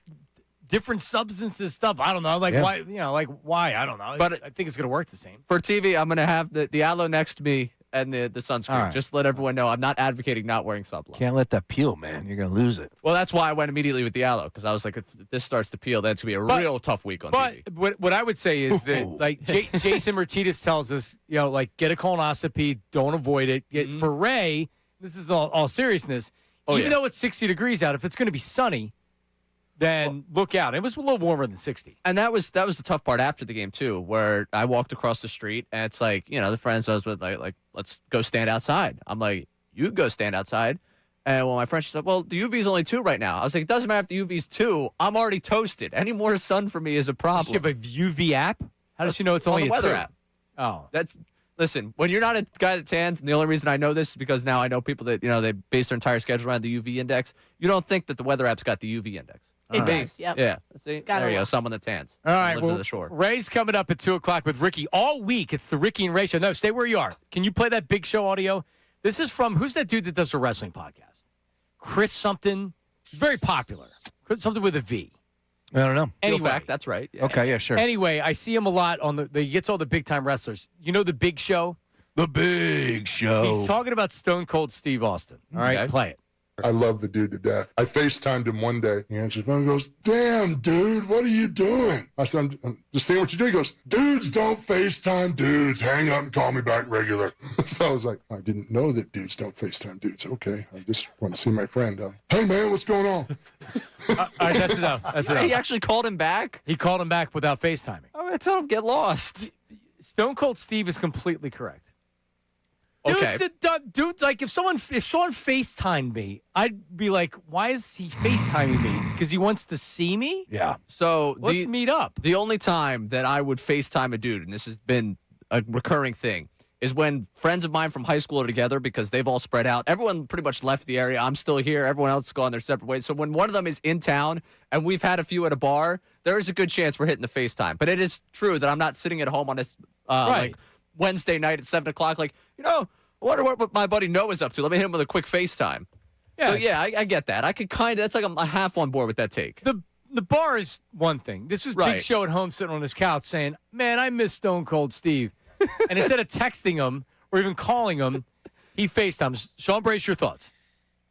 different substances stuff. I don't know. Why? Why? I don't know. But I think it's going to work the same. For TV, I'm going to have the aloe next to me and the sunscreen. All right. Just to let everyone know, I'm not advocating not wearing sunblock. Can't let that peel, man. You're going to lose it. Well, that's why I went immediately with the aloe, because I was like, if this starts to peel, that's going to be a real tough week on TV. But what I would say is that, like, Jason Martinez tells us, like, get a colonoscopy, don't avoid it. For Ray, this is all seriousness, even though it's 60 degrees out, if it's going to be sunny, then look out. It was a little warmer than 60. And that was the tough part after the game, too, where I walked across the street, and it's like, the friends I was with, like, let's go stand outside. I'm like, you go stand outside. And my friend, she said, well, the UV's only 2 right now. I was like, it doesn't matter if the UV's 2. I'm already toasted. Any more sun for me is a problem. Does she have a UV app? How does she know it's only the a weather 2? app? Oh. Listen, when you're not a guy that tans, and the only reason I know this is because now I know people that, they base their entire schedule around the UV index. You don't think that the weather app's got the UV index. It does, yep. Yeah. See, there you go. Someone that tans. All right, Lives on the shore. Ray's coming up at 2 o'clock with Ricky all week. It's the Ricky and Ray show. No, stay where you are. Can you play that Big Show audio? This is from, who's that dude that does the wrestling podcast? Chris something. Very popular. Chris something with a V. I don't know. Anyway. Fact, that's right. Yeah. Okay, yeah, sure. Anyway, I see him a lot he gets all the big-time wrestlers. You know the Big Show? The Big Show. He's talking about Stone Cold Steve Austin. All right, play it. I love the dude to death. I FaceTimed him one day. He answers the phone and goes, damn, dude, what are you doing? I said, I'm just seeing what you do. He goes, dudes don't FaceTime dudes. Hang up and call me back regular. So I was like, I didn't know that dudes don't FaceTime dudes. Okay, I just want to see my friend. Hey, man, what's going on? All right, that's enough. That's enough. He actually called him back? He called him back without FaceTiming. I told him get lost. Stone Cold Steve is completely correct. Okay. Dudes, like if Sean FaceTimed me, I'd be like, why is he FaceTiming me? Because he wants to see me? Yeah. So let's meet up. The only time that I would FaceTime a dude, and this has been a recurring thing, is when friends of mine from high school are together because they've all spread out. Everyone pretty much left the area. I'm still here. Everyone else has gone their separate ways. So when one of them is in town and we've had a few at a bar, there is a good chance we're hitting the FaceTime. But it is true that I'm not sitting at home on this like Wednesday night at 7 o'clock like, I wonder what my buddy Noah's up to. Let me hit him with a quick FaceTime. Yeah. So, yeah, I get that. I could that's like I'm half on board with that take. The bar is one thing. This was Big Show at home sitting on his couch saying, man, I miss Stone Cold Steve. And instead of texting him or even calling him, he FaceTimes. Sean, brace your thoughts.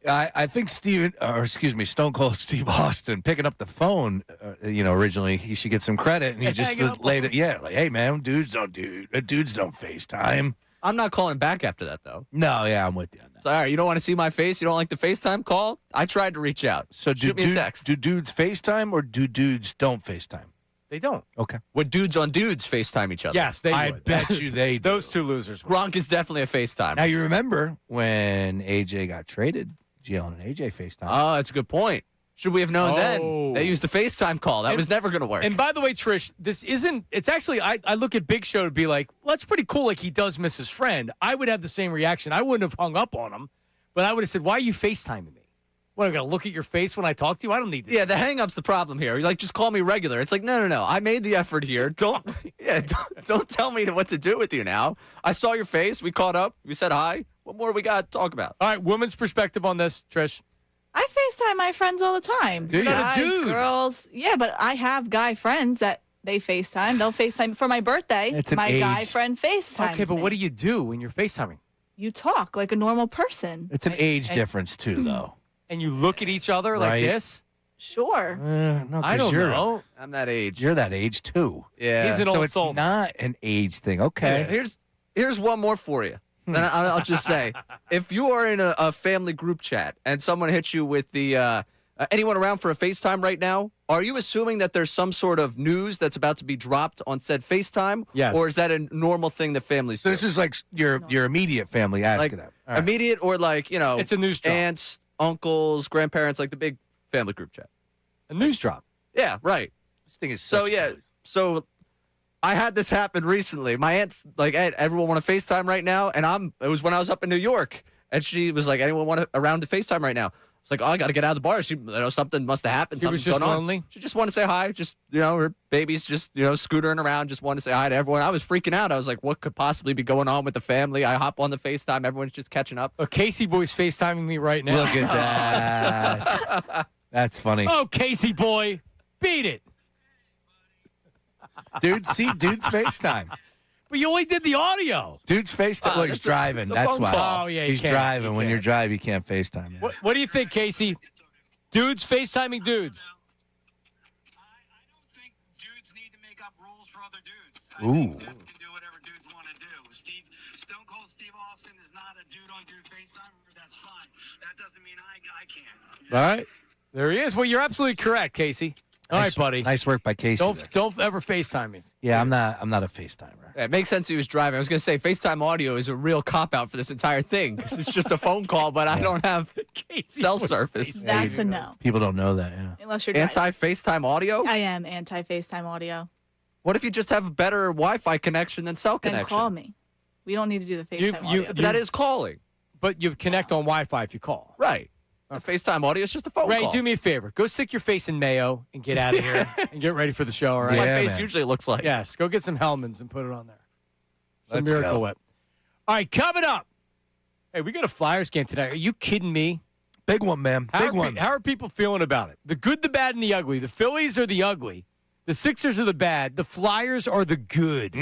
I think Stone Cold Steve Austin picking up the phone, originally he should get some credit, and he just was laid it. Yeah, like, hey man, dudes don't FaceTime. I'm not calling back after that though. No, yeah, I'm with you on that. So, all right, you don't want to see my face? You don't like the FaceTime call? I tried to reach out. So shoot me a text. Do dudes FaceTime or do dudes don't FaceTime? They don't. Okay. Would dudes on dudes FaceTime each other? Yes, they I would. bet you they do. Those two losers would. Gronk is definitely a FaceTime. Now, you remember when AJ got traded, Jalen and AJ FaceTime. Oh, that's a good point. Should we have known then? They used a FaceTime call. That was never going to work. And by the way, Trish, it's actually, I look at Big Show to be like, well, that's pretty cool. Like he does miss his friend. I would have the same reaction. I wouldn't have hung up on him, but I would have said, why are you FaceTiming me? What, I'm going to look at your face when I talk to you? I don't need to. Yeah, the hang-up's the problem here. You're like, just call me regular. It's like, no. I made the effort here. Don't tell me what to do with you now. I saw your face. We caught up. We said hi. What more we got to talk about? All right, women's perspective on this, Trish. I FaceTime my friends all the time. Do you? Guys, Dude. girls. Yeah, but I have guy friends that they FaceTime. They'll FaceTime for my birthday. It's an my age. guy friend FaceTimes Okay, but me. what do you do when you're FaceTiming? You talk like a normal person. It's an age difference, too, though. And you look at each other like this? Sure. No, I don't know. I'm that age. You're that age, too. Yeah. He's an So old it's soul. not an age thing. Okay. Here's one more for you. Then I'll just say, if you are in a family group chat and someone hits you with the anyone around for a FaceTime right now, are you assuming that there's some sort of news that's about to be dropped on said FaceTime? Yes. Or is that a normal thing that families So do? this is like your immediate family asking that. All right. Immediate or like, It's a news drop. aunts, uncles, grandparents, like the big family group chat. A news drop. Yeah, right. This thing is So, yeah. So I had this happen recently. My aunt's like, hey, everyone want to FaceTime right now? And it was when I was up in New York. And she was like, anyone want around to FaceTime right now? It's like, oh, I got to get out of the bar. She, something must have happened. She was Something's just going on. lonely? She just wanted to say hi. Just, her baby's just, scootering around. Just wanted to say hi to everyone. I was freaking out. I was like, what could possibly be going on with the family? I hop on the FaceTime. Everyone's just catching up. Casey boy's FaceTiming me right now. Look at that. That's funny. Oh, Casey boy. Beat it. Dude's FaceTime. But you only did the audio. Dude's FaceTime. Well, he's driving. it's a That's phone why. call. Oh, yeah, he's you can't. driving. You When you can't. drive, you can't FaceTime. Yeah. What do you think, Casey? Dudes FaceTiming dudes. Ooh. All right. There he is. Well, you're absolutely correct, Casey. All right, buddy. Nice work by Casey. there. Don't ever FaceTime me. Yeah, I'm not a FaceTimer. Yeah, it makes sense he was driving. I was going to say FaceTime audio is a real cop-out for this entire thing because it's just a phone call, but I don't have cell service. That's a no. People don't know that, yeah. Unless you're driving. Anti-FaceTime audio? I am anti-FaceTime audio. What if you just have a better Wi-Fi connection than cell Then connection? call me. We don't need to do the FaceTime audio. But that is calling. But you connect on Wi-Fi if you call. Right. FaceTime audio is just a phone Ray, call. do me a favor. Go stick your face in mayo and get out of here and get ready for the show, all right? My face usually looks like. Yes. Go get some Hellmann's and put it on there. Some Let's Miracle go. Whip. All right, coming up. Hey, we got a Flyers game tonight. Are you kidding me? Big one, man. Big one. How are people feeling about it? The good, the bad, and the ugly. The Phillies are the ugly. The Sixers are the bad. The Flyers are the good.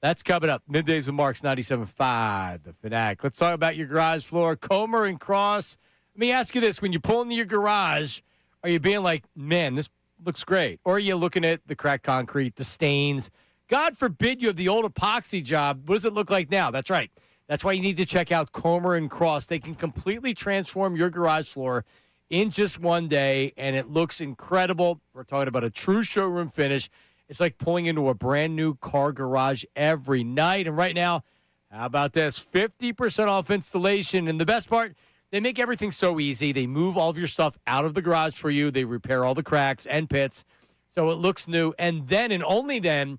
That's coming up. Middays with Marks 97.5, the Fanatic. Let's talk about your garage floor. Comer and Cross. Let me ask you this. When you pull into your garage, are you being like, man, this looks great? Or are you looking at the cracked concrete, the stains? God forbid you have the old epoxy job. What does it look like now? That's right. That's why you need to check out Comer and Cross. They can completely transform your garage floor in just one day, and it looks incredible. We're talking about a true showroom finish. It's like pulling into a brand-new car garage every night. And right now, how about this? 50% off installation. And the best part, they make everything so easy. They move all of your stuff out of the garage for you. They repair all the cracks and pits so it looks new. And then and only then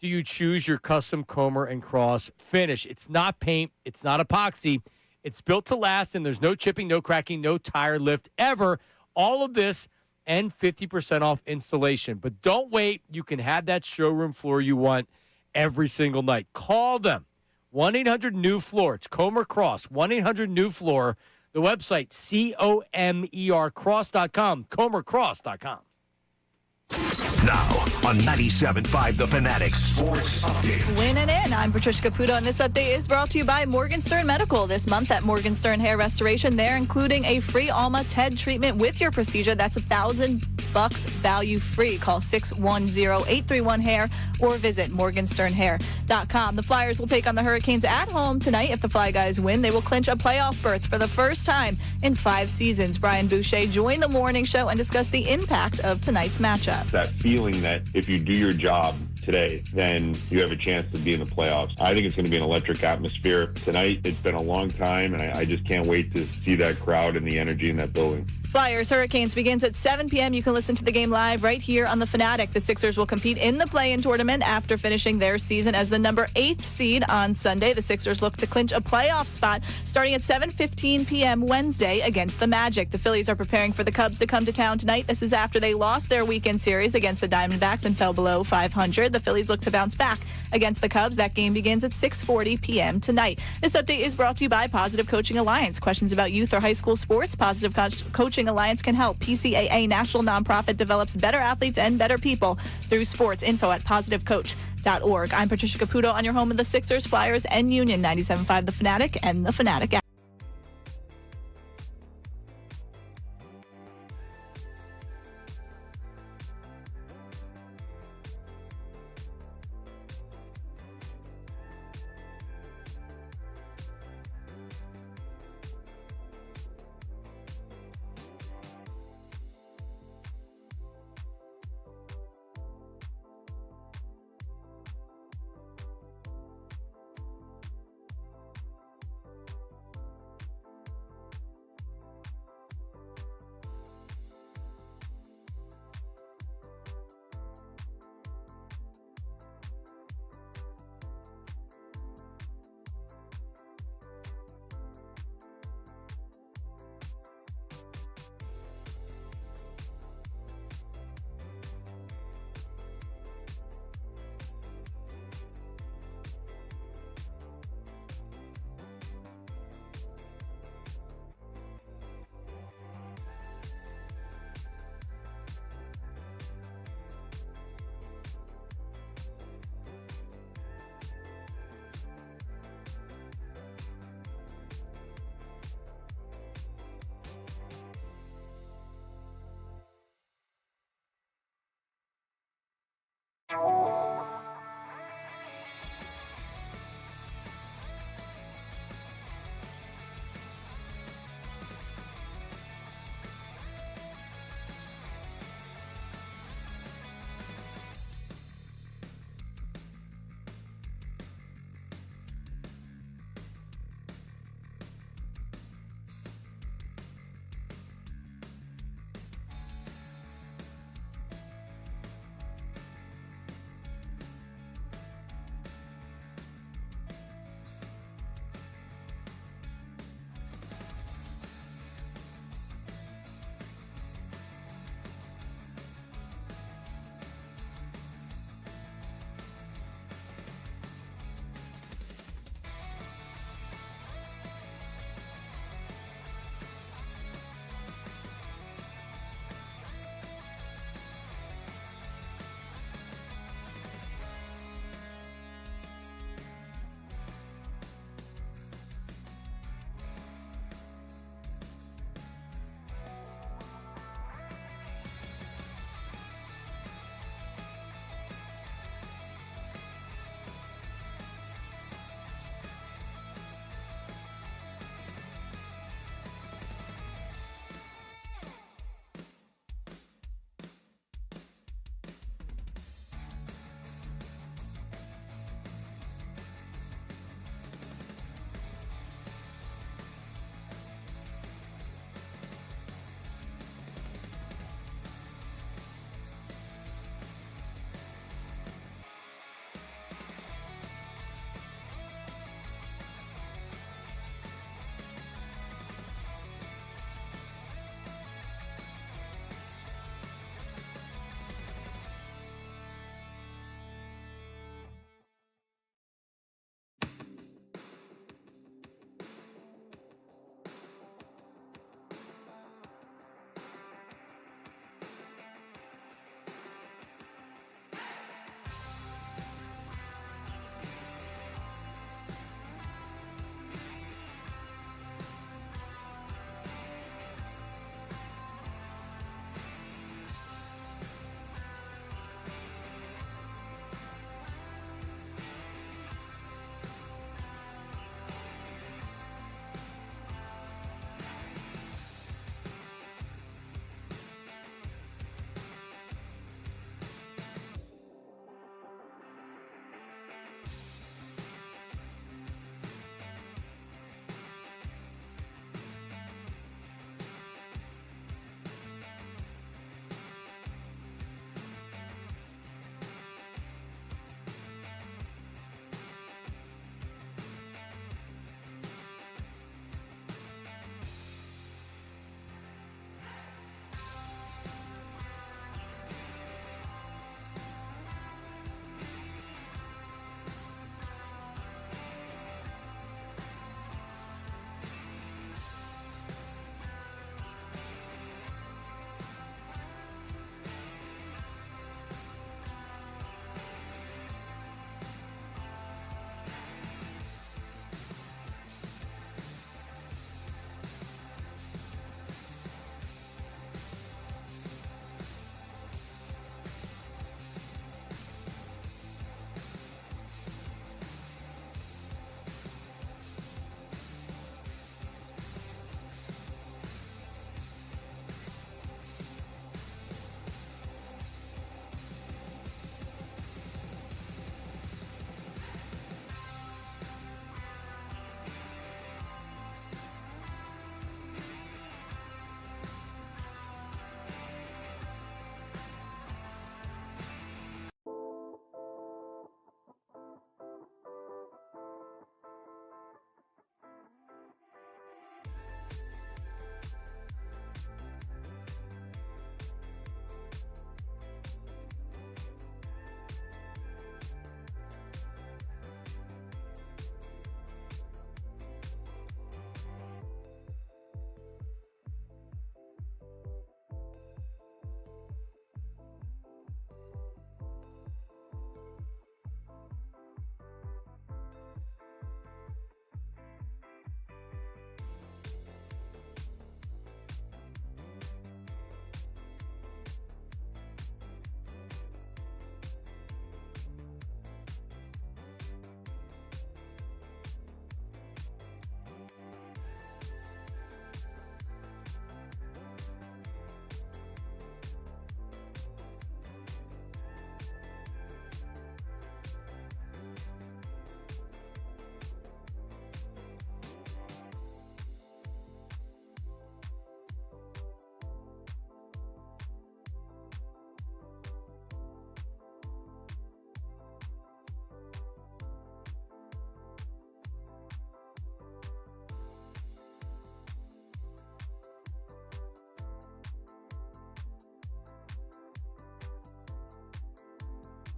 do you choose your custom Comer and Cross finish. It's not paint. It's not epoxy. It's built to last, and there's no chipping, no cracking, no tire lift ever. All of this and 50% off installation. But don't wait. You can have that showroom floor you want every single night. Call them. 1-800-NEW-FLOOR. It's Comer Cross. 1-800-NEW-FLOOR. The website, COMERcross.com. ComerCross.com. Now on 97.5 The Fanatic Sports Update. Winning in. I'm Patricia Caputo, and this update is brought to you by Morgenstern Medical. This month at Morgenstern Hair Restoration, they're including a free Alma TED treatment with your procedure. That's $1,000 value free. Call 610-831-HAIR or visit morgensternhair.com. The Flyers will take on the Hurricanes at home tonight. If the Fly Guys win, they will clinch a playoff berth for the first time in 5 seasons. Brian Boucher joined the morning show and discussed the impact of tonight's matchup. That feeling that if you do your job today, then you have a chance to be in the playoffs. I think it's going to be an electric atmosphere tonight. It's been a long time, and I just can't wait to see that crowd and the energy in that building. Flyers Hurricanes begins at 7 p.m. You can listen to the game live right here on the Fanatic. The Sixers will compete in the play-in tournament after finishing their season as the number 8th seed on Sunday. The Sixers look to clinch a playoff spot starting at 7:15 p.m. Wednesday against the Magic. The Phillies are preparing for the Cubs to come to town tonight. This is after they lost their weekend series against the Diamondbacks and fell below 500. The Phillies look to bounce back against the Cubs. That game begins at 6:40 p.m. tonight. This update is brought to you by Positive Coaching Alliance. Questions about youth or high school sports? Positive Coaching Alliance can help. PCAA national nonprofit develops better athletes and better people through sports. Info at positivecoach.org. I'm Patricia Caputo on your home of the Sixers, Flyers, and Union. 97.5 The Fanatic and The Fanatic app.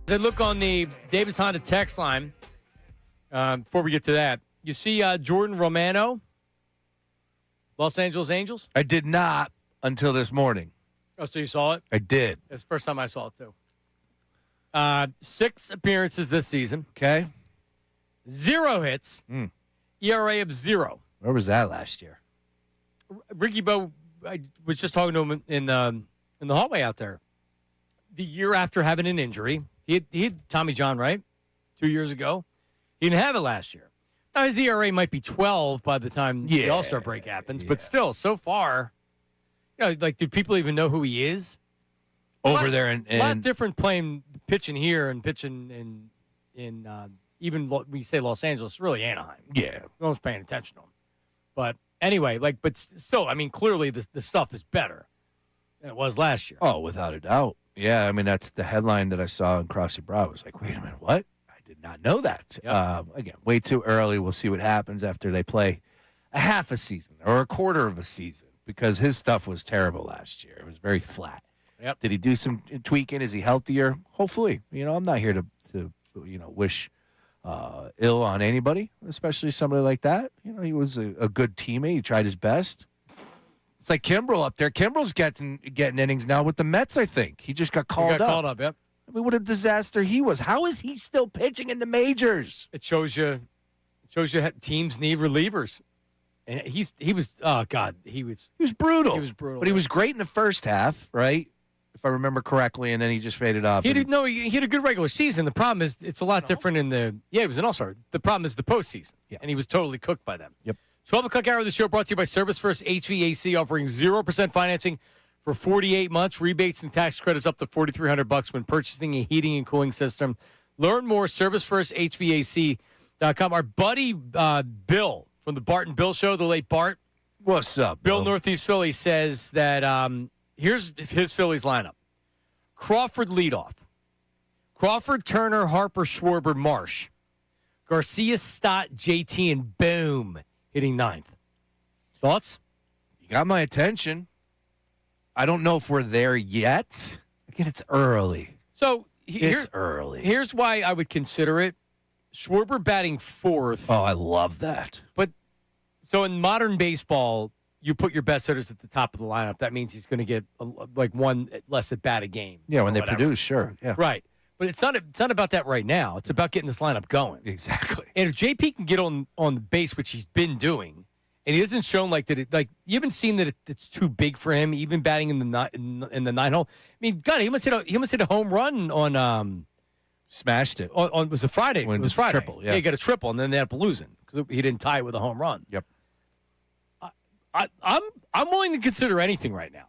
As I look on the Davis Honda text line, before we get to that, you see Jordan Romano, Los Angeles Angels? I did not until this morning. Oh, so you saw it? I did. That's the first time I saw it, too. 6 appearances this season. Okay. 0 hits. ERA of 0. Where was that last year? Ricky Bo, I was just talking to him in the hallway out there. The year after having an injury, he had Tommy John, right? 2 years ago. He didn't have it last year. Now, his ERA might be 12 by the time the All-Star break happens, but still, so far, like, do people even know who he is? Over there in a lot different pitching here and pitching in even when you say Los Angeles, really Anaheim. Yeah. No one's paying attention to him. But anyway, but still, I mean, clearly the stuff is better than it was last year. Oh, without a doubt. Yeah, I mean, that's the headline that I saw in Crossy Brow. I was like, wait a minute, what? I did not know that. Yep. Again, way too early. We'll see what happens after they play a half a season or a quarter of a season, because his stuff was terrible last year. It was very flat. Yep. Did he do some tweaking? Is he healthier? Hopefully. I'm not here to wish ill on anybody, especially somebody like that. He was a good teammate. He tried his best. It's like Kimbrel up there. Kimbrel's getting innings now with the Mets, I think. He just got called up. Called up, yep. I mean, what a disaster he was. How is he still pitching in the majors? It shows you teams need relievers. And he was he was brutal. He was brutal. But he yeah. was great in the first half, right? If I remember correctly, and then he just faded off. He had a good regular season. The problem is it's a lot different he was an all-star. The problem is the postseason. Yeah. And he was totally cooked by them. Yep. 12 o'clock hour of the show brought to you by Service First HVAC, offering 0% financing for 48 months. Rebates and tax credits up to $4,300 when purchasing a heating and cooling system. Learn more, ServiceFirstHVAC.com. Our buddy Bill from the Bart and Bill Show, the late Bart. What's up, Bill, Northeast Philly, says that here's his Phillies lineup. Crawford leadoff. Crawford, Turner, Harper, Schwarber, Marsh. Garcia, Stott, JT, and boom, hitting 9th. Thoughts? You got my attention. I don't know if we're there yet. Again, it's early. So it's early. Here's why I would consider it. Schwarber batting 4th. Oh, I love that. But so in modern baseball, you put your best hitters at the top of the lineup. That means he's going to get one less at bat a game. Yeah, when they produce, sure. Yeah. Right. But it's not about that right now. It's about getting this lineup going. Exactly. And if JP can get on the base, which he's been doing, and he hasn't shown like that. You haven't seen that it's too big for him, even batting in the 9 hole. I mean, God, he must hit a home run on. Smashed it. On was it Friday? When it was Friday. Triple, yeah. He got a triple, and then they ended up losing because he didn't tie it with a home run. Yep. I'm willing to consider anything right now.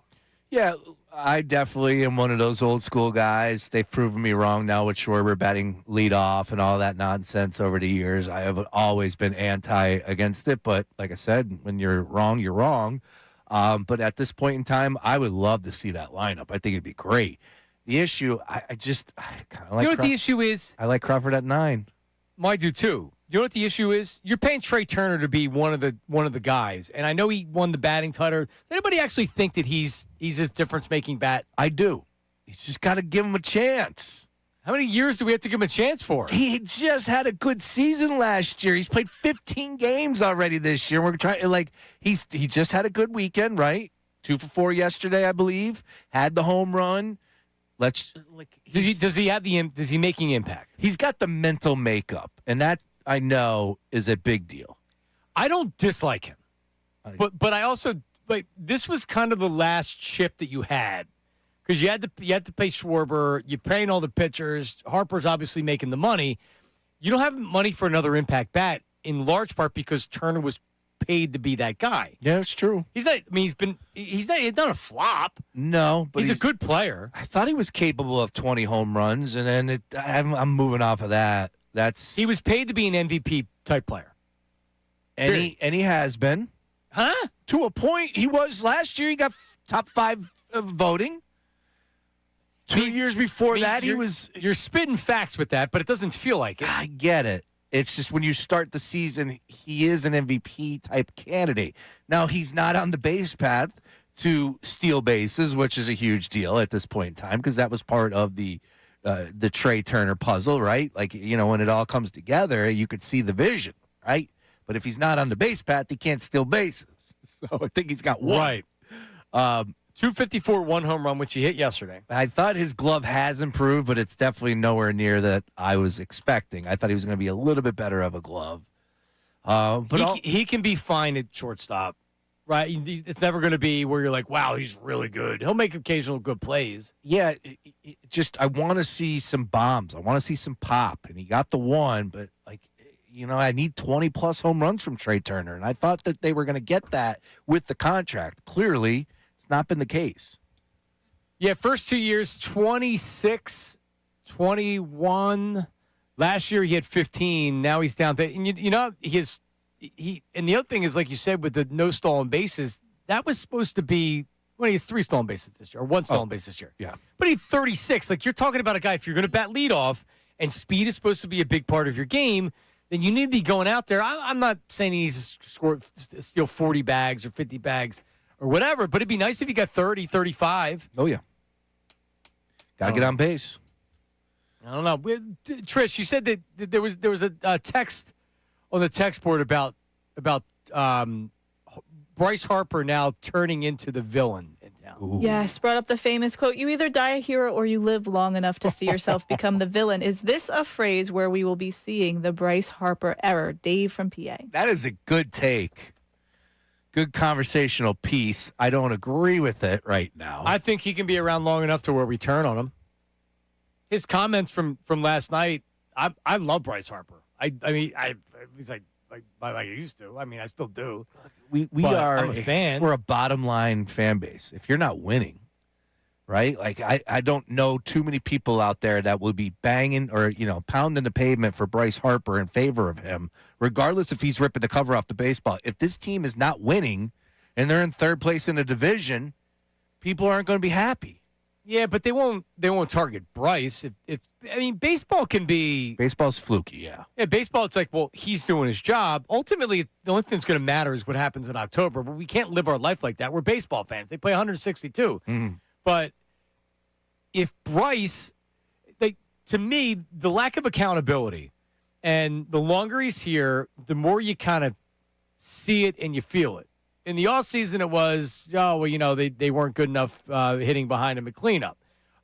Yeah, I definitely am one of those old school guys. They've proven me wrong now with Schwarber batting leadoff and all that nonsense over the years. I have always been against it, but like I said, when you're wrong, you're wrong. But at this point in time, I would love to see that lineup. I think it'd be great. The issue, I kind of like. You know what the issue is? I like Crawford at 9. I do too. You know what the issue is? You're paying Trey Turner to be one of the guys, and I know he won the batting title. Does anybody actually think that he's his difference-making bat? I do. He's just got to give him a chance. How many years do we have to give him a chance for? He just had a good season last year. He's played 15 games already this year. We're trying he just had a good weekend, right? 2 for 4 yesterday, I believe. Had the home run. Does he making impact? He's got the mental makeup, and that I know is a big deal. I don't dislike him, but I also this was kind of the last chip that you had because you had to pay Schwarber. You're paying all the pitchers. Harper's obviously making the money. You don't have money for another impact bat in large part because Turner was paid to be that guy. Yeah, it's true. He's not. I mean, he's not a flop. No, but he's a good player. I thought he was capable of 20 home runs, and then I'm moving off of that. He was paid to be an MVP type player, and he has been, to a point. He was last year. He got top 5 of voting. 2 years before that, he was. You're spitting facts with that, but it doesn't feel like it. I get it. It's just when you start the season, he is an MVP type candidate. Now, he's not on the base path to steal bases, which is a huge deal at this point in time because that was part of the the Trey Turner puzzle, right? Like, when it all comes together, you could see the vision, right? But if he's not on the base path, he can't steal bases. So I think he's got one. Right. 254, 1 home run, which he hit yesterday. I thought his glove has improved, but it's definitely nowhere near that I was expecting. I thought he was going to be a little bit better of a glove. But he can be fine at shortstop, right? It's never going to be where you're like, wow, he's really good. He'll make occasional good plays. Yeah, I want to see some bombs. I want to see some pop, and he got the one, but I need 20-plus home runs from Trey Turner, and I thought that they were going to get that with the contract. Clearly, it's not been the case. Yeah, first 2 years, 26, 21. Last year he had 15. Now he's down. And and the other thing is, like you said, with the no stolen bases, that was supposed to be, he has 3 stolen bases this year, or 1 stolen base this year. Yeah. But he's 36. Like, you're talking about a guy, if you're going to bat leadoff and speed is supposed to be a big part of your game, then you need to be going out there. I'm not saying he needs to steal 40 bags or 50 bags or whatever, but it'd be nice if he got 30, 35. Oh, yeah. Got to get on base. I don't know. Trish, you said that there was a text on the text board about Bryce Harper now turning into the villain in town. Ooh. Yes, brought up the famous quote, "You either die a hero or you live long enough to see yourself become the villain." Is this a phrase where we will be seeing the Bryce Harper error? Dave from PA. That is a good take. Good conversational piece. I don't agree with it right now. I think he can be around long enough to where we turn on him. His comments from last night, I love Bryce Harper. He's like I used to. I mean, I still do. We are. I'm a fan. We're a bottom line fan base. If you're not winning, right? Like I don't know too many people out there that will be banging or pounding the pavement for Bryce Harper in favor of him, regardless if he's ripping the cover off the baseball. If this team is not winning and they're in third place in the division, people aren't going to be happy. Yeah, but they won't target Bryce. Baseball can be... Baseball's fluky, yeah. Yeah, baseball, it's like, well, he's doing his job. Ultimately, the only thing that's going to matter is what happens in October, but we can't live our life like that. We're baseball fans. They play 162. Mm-hmm. But if Bryce, to me, the lack of accountability, and the longer he's here, the more you kind of see it and you feel it. In the offseason, it was, they weren't good enough hitting behind him at cleanup.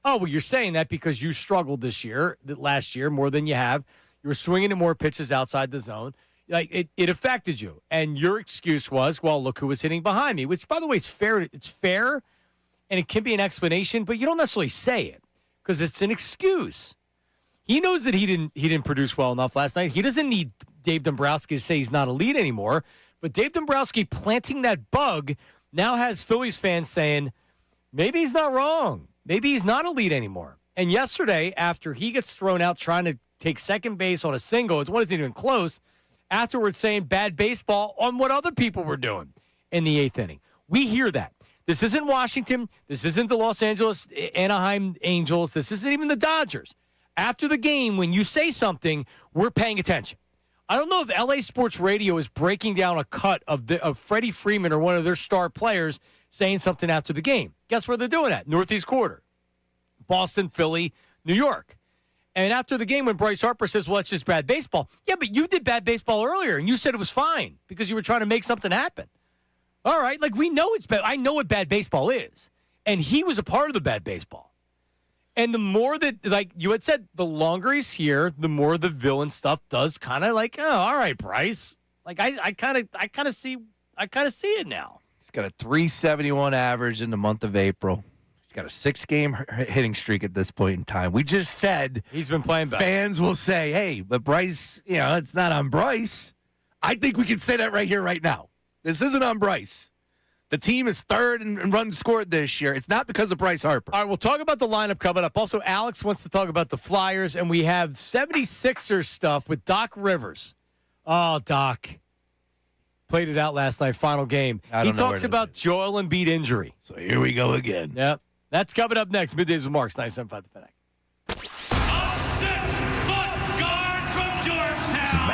Oh, well, you're saying that because you struggled last year, more than you have. You were swinging to more pitches outside the zone. Like, it affected you. And your excuse was, well, look who was hitting behind me, which, by the way, is fair. It's fair, and it can be an explanation, but you don't necessarily say it because it's an excuse. He knows that he didn't produce well enough last night. He doesn't need Dave Dombrowski to say he's not elite anymore. But Dave Dombrowski planting that bug now has Phillies fans saying, maybe he's not wrong. Maybe he's not elite anymore. And yesterday, after he gets thrown out trying to take second base on a single, it wasn't even close, afterwards saying bad baseball on what other people were doing in the 8th inning. We hear that. This isn't Washington. This isn't the Los Angeles Anaheim Angels. This isn't even the Dodgers. After the game, when you say something, we're paying attention. I don't know if LA Sports Radio is breaking down a cut of Freddie Freeman or one of their star players saying something after the game. Guess where they're doing that? Northeast quarter. Boston, Philly, New York. And after the game, when Bryce Harper says, well, it's just bad baseball. Yeah, but you did bad baseball earlier, and you said it was fine because you were trying to make something happen. All right, we know it's bad. I know what bad baseball is. And he was a part of the bad baseball. And the more that, like you had said, the longer he's here, the more the villain stuff does kind of all right, Bryce. Like I kind of see it now. He's got a 371 average in the month of April. He's got a 6-game hitting streak at this point in time. We just said he's been playing better. Fans will say, hey, but Bryce, it's not on Bryce. I think we can say that right here, right now. This isn't on Bryce. The team is third in runs scored this year. It's not because of Bryce Harper. All right, we'll talk about the lineup coming up. Also, Alex wants to talk about the Flyers, and we have 76ers stuff with Doc Rivers. Oh, Doc. Played it out last night, final game. He talks about Joel Embiid injury. So here we go again. Yep. That's coming up next. Middays with Marks, 97.5 The Fanatic. A 6-foot guard from Georgetown.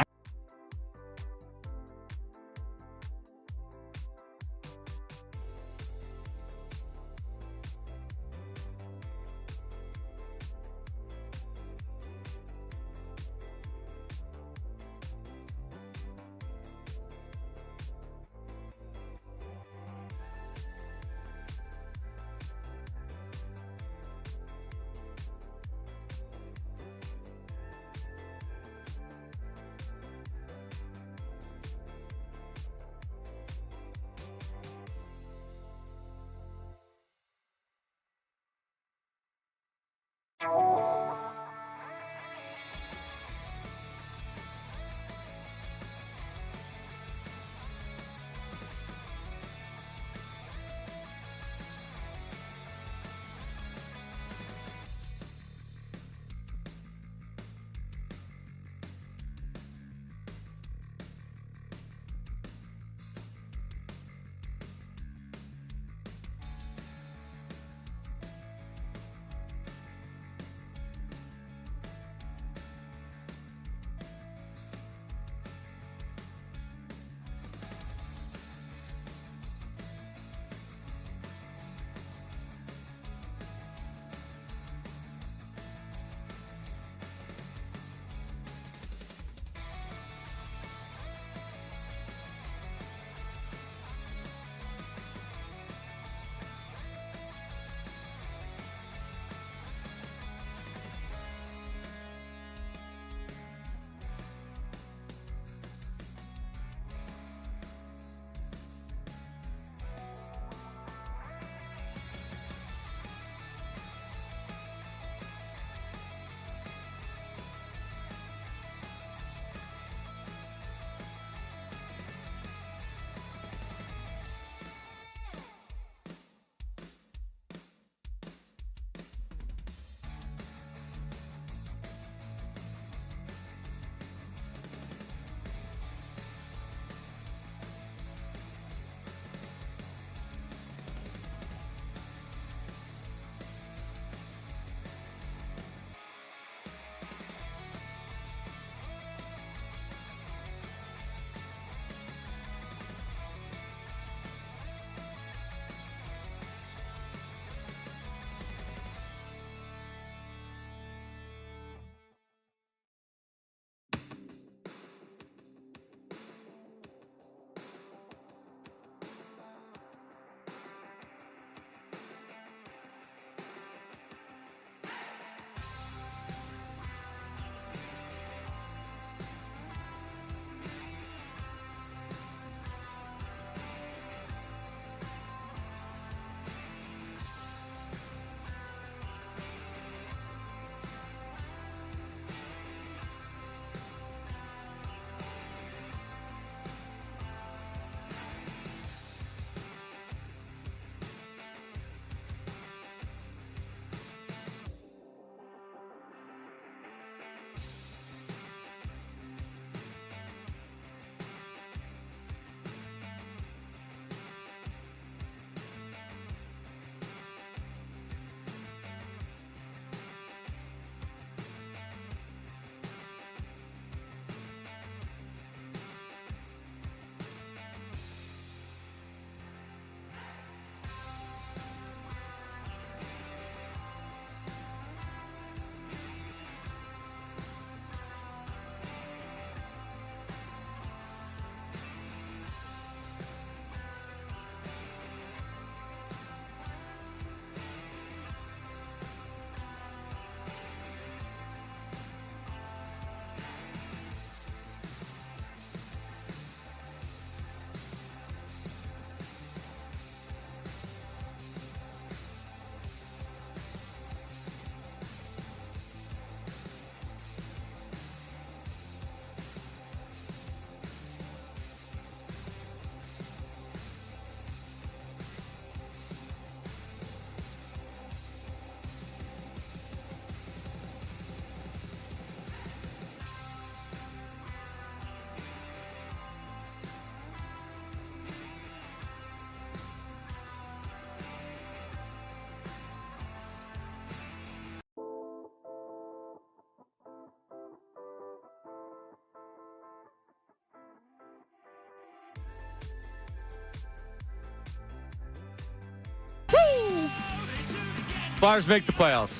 Flyers make the playoffs.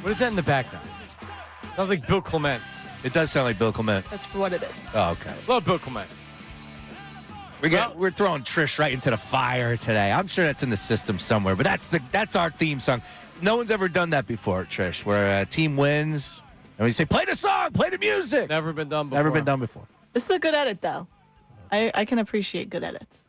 What is that in the background? Sounds like Bill Clement. It does sound like Bill Clement. That's what it is. Oh, okay. Love Bill Clement. We're throwing Trish right into the fire today. I'm sure that's in the system somewhere, but that's our theme song. No one's ever done that before, Trish, where a team wins and we say, play the song, play the music. Never been done before. Never been done before. This is a good edit, though. I can appreciate good edits.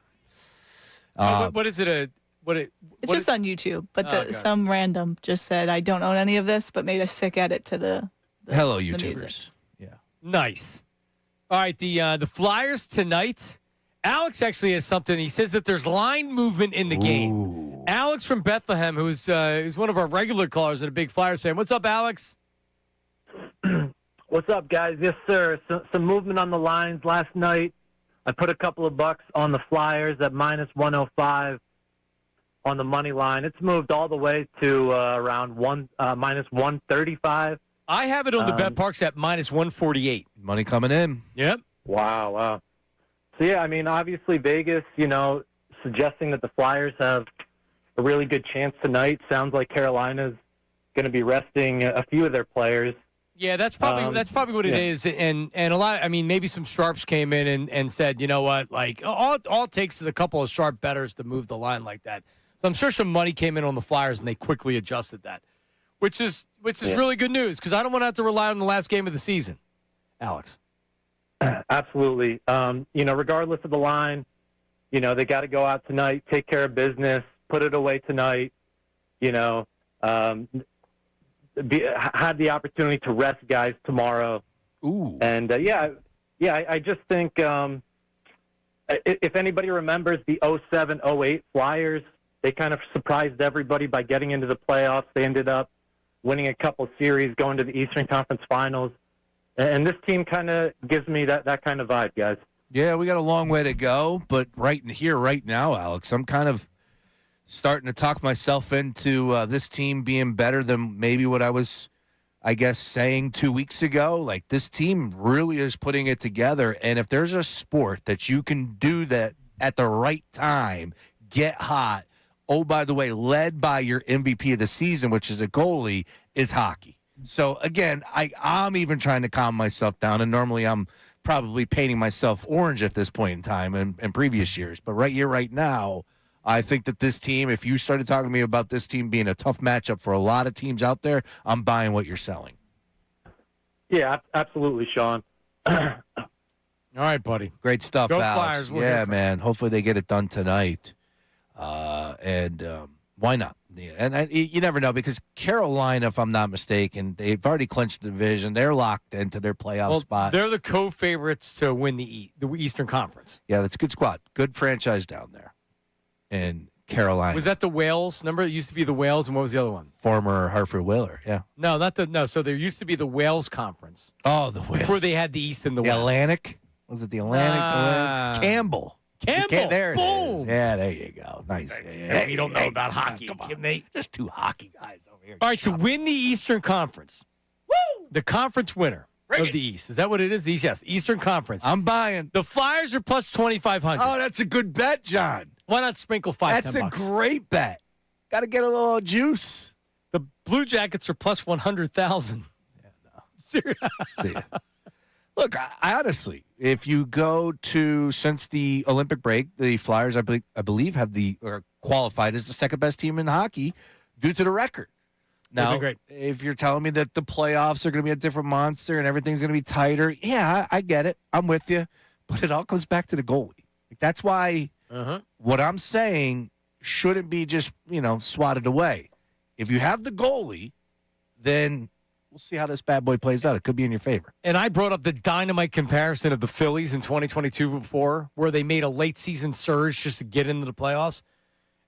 What is it? It's just on YouTube, but some random just said, I don't own any of this, but made a sick edit to the Hello, the YouTubers. music. Yeah. Nice. All right, the Flyers tonight. Alex actually has something. He says that there's line movement in the game. Alex from Bethlehem, who's one of our regular callers and a big Flyers fan. What's up, Alex? What's up, guys? Yes, sir. Some movement on the lines last night. I put a couple of bucks on the Flyers at minus 105 on the money line. It's moved all the way to around minus 135. I have it on the Bet Parks at minus 148. Money coming in. Yep. Wow. So, yeah, I mean, obviously Vegas, suggesting that the Flyers have a really good chance tonight. Sounds like Carolina's going to be resting a few of their players. Yeah, that's probably what it is, and a lot. I mean, maybe some sharps came in and said, you know what, like all it takes is a couple of sharp bettors to move the line like that. So I'm sure some money came in on the Flyers and they quickly adjusted that, which is really good news because I don't want to have to rely on the last game of the season, Alex. Absolutely. Regardless of the line, they got to go out tonight, take care of business, put it away tonight. Had the opportunity to rest guys tomorrow. Ooh. And, I just think if anybody remembers the 07-08 Flyers, they kind of surprised everybody by getting into the playoffs. They ended up winning a couple series, going to the Eastern Conference Finals. And this team kind of gives me that kind of vibe, guys. Yeah, we got a long way to go, but right now, Alex, I'm kind of starting to talk myself into this team being better than maybe what I was, I guess, saying 2 weeks ago. Like, this team really is putting it together, and if there's a sport that you can do that at the right time, get hot, oh, by the way, led by your MVP of the season, which is a goalie, is hockey. So, again, I'm even trying to calm myself down, and normally I'm probably painting myself orange at this point in time in previous years. But right now, I think that this team, if you started talking to me about this team being a tough matchup for a lot of teams out there, I'm buying what you're selling. Yeah, absolutely, Sean. All right, buddy. Great stuff, Go Alex. Flyers. We'll Yeah, man. Hopefully they get it done tonight. And why not? Yeah, and you never know because Carolina, if I'm not mistaken, they've already clinched the division. They're locked into their playoff spot. They're the co-favorites to win the Eastern Conference. Yeah, that's a good squad. Good franchise down there in Carolina. Was that the Whales? Remember, it used to be the Whales, and what was the other one? Former Harper Whaler, yeah. No. So there used to be the Whales Conference. Oh, the Whales. Before they had the East and the West. Atlantic? Was it the Atlantic? The West? Campbell. There Boom. it is. Yeah, there you go. Nice. You don't know about hockey, come on. mate. Just two hockey guys over here. All right, to win the Eastern Conference, the conference winner of the East. Is that what it is? Yes, Eastern Conference. I'm buying. The Flyers are plus 2,500. Oh, that's a good bet, John. Why not sprinkle $5? That's a great bet. Got to get a little juice. The Blue Jackets are plus 100,000. Yeah, no. Seriously. See. Look, I honestly, if you go to since the Olympic break, the Flyers, I believe, have qualified as the second best team in hockey due to the record. Now, if you're telling me that the playoffs are going to be a different monster and everything's going to be tighter, yeah, I get it. I'm with you, but it all comes back to the goalie. That's why what I'm saying shouldn't be just swatted away. If you have the goalie, then we'll see how this bad boy plays out. It could be in your favor. And I brought up the dynamite comparison of the Phillies in 2022 before, where they made a late season surge just to get into the playoffs.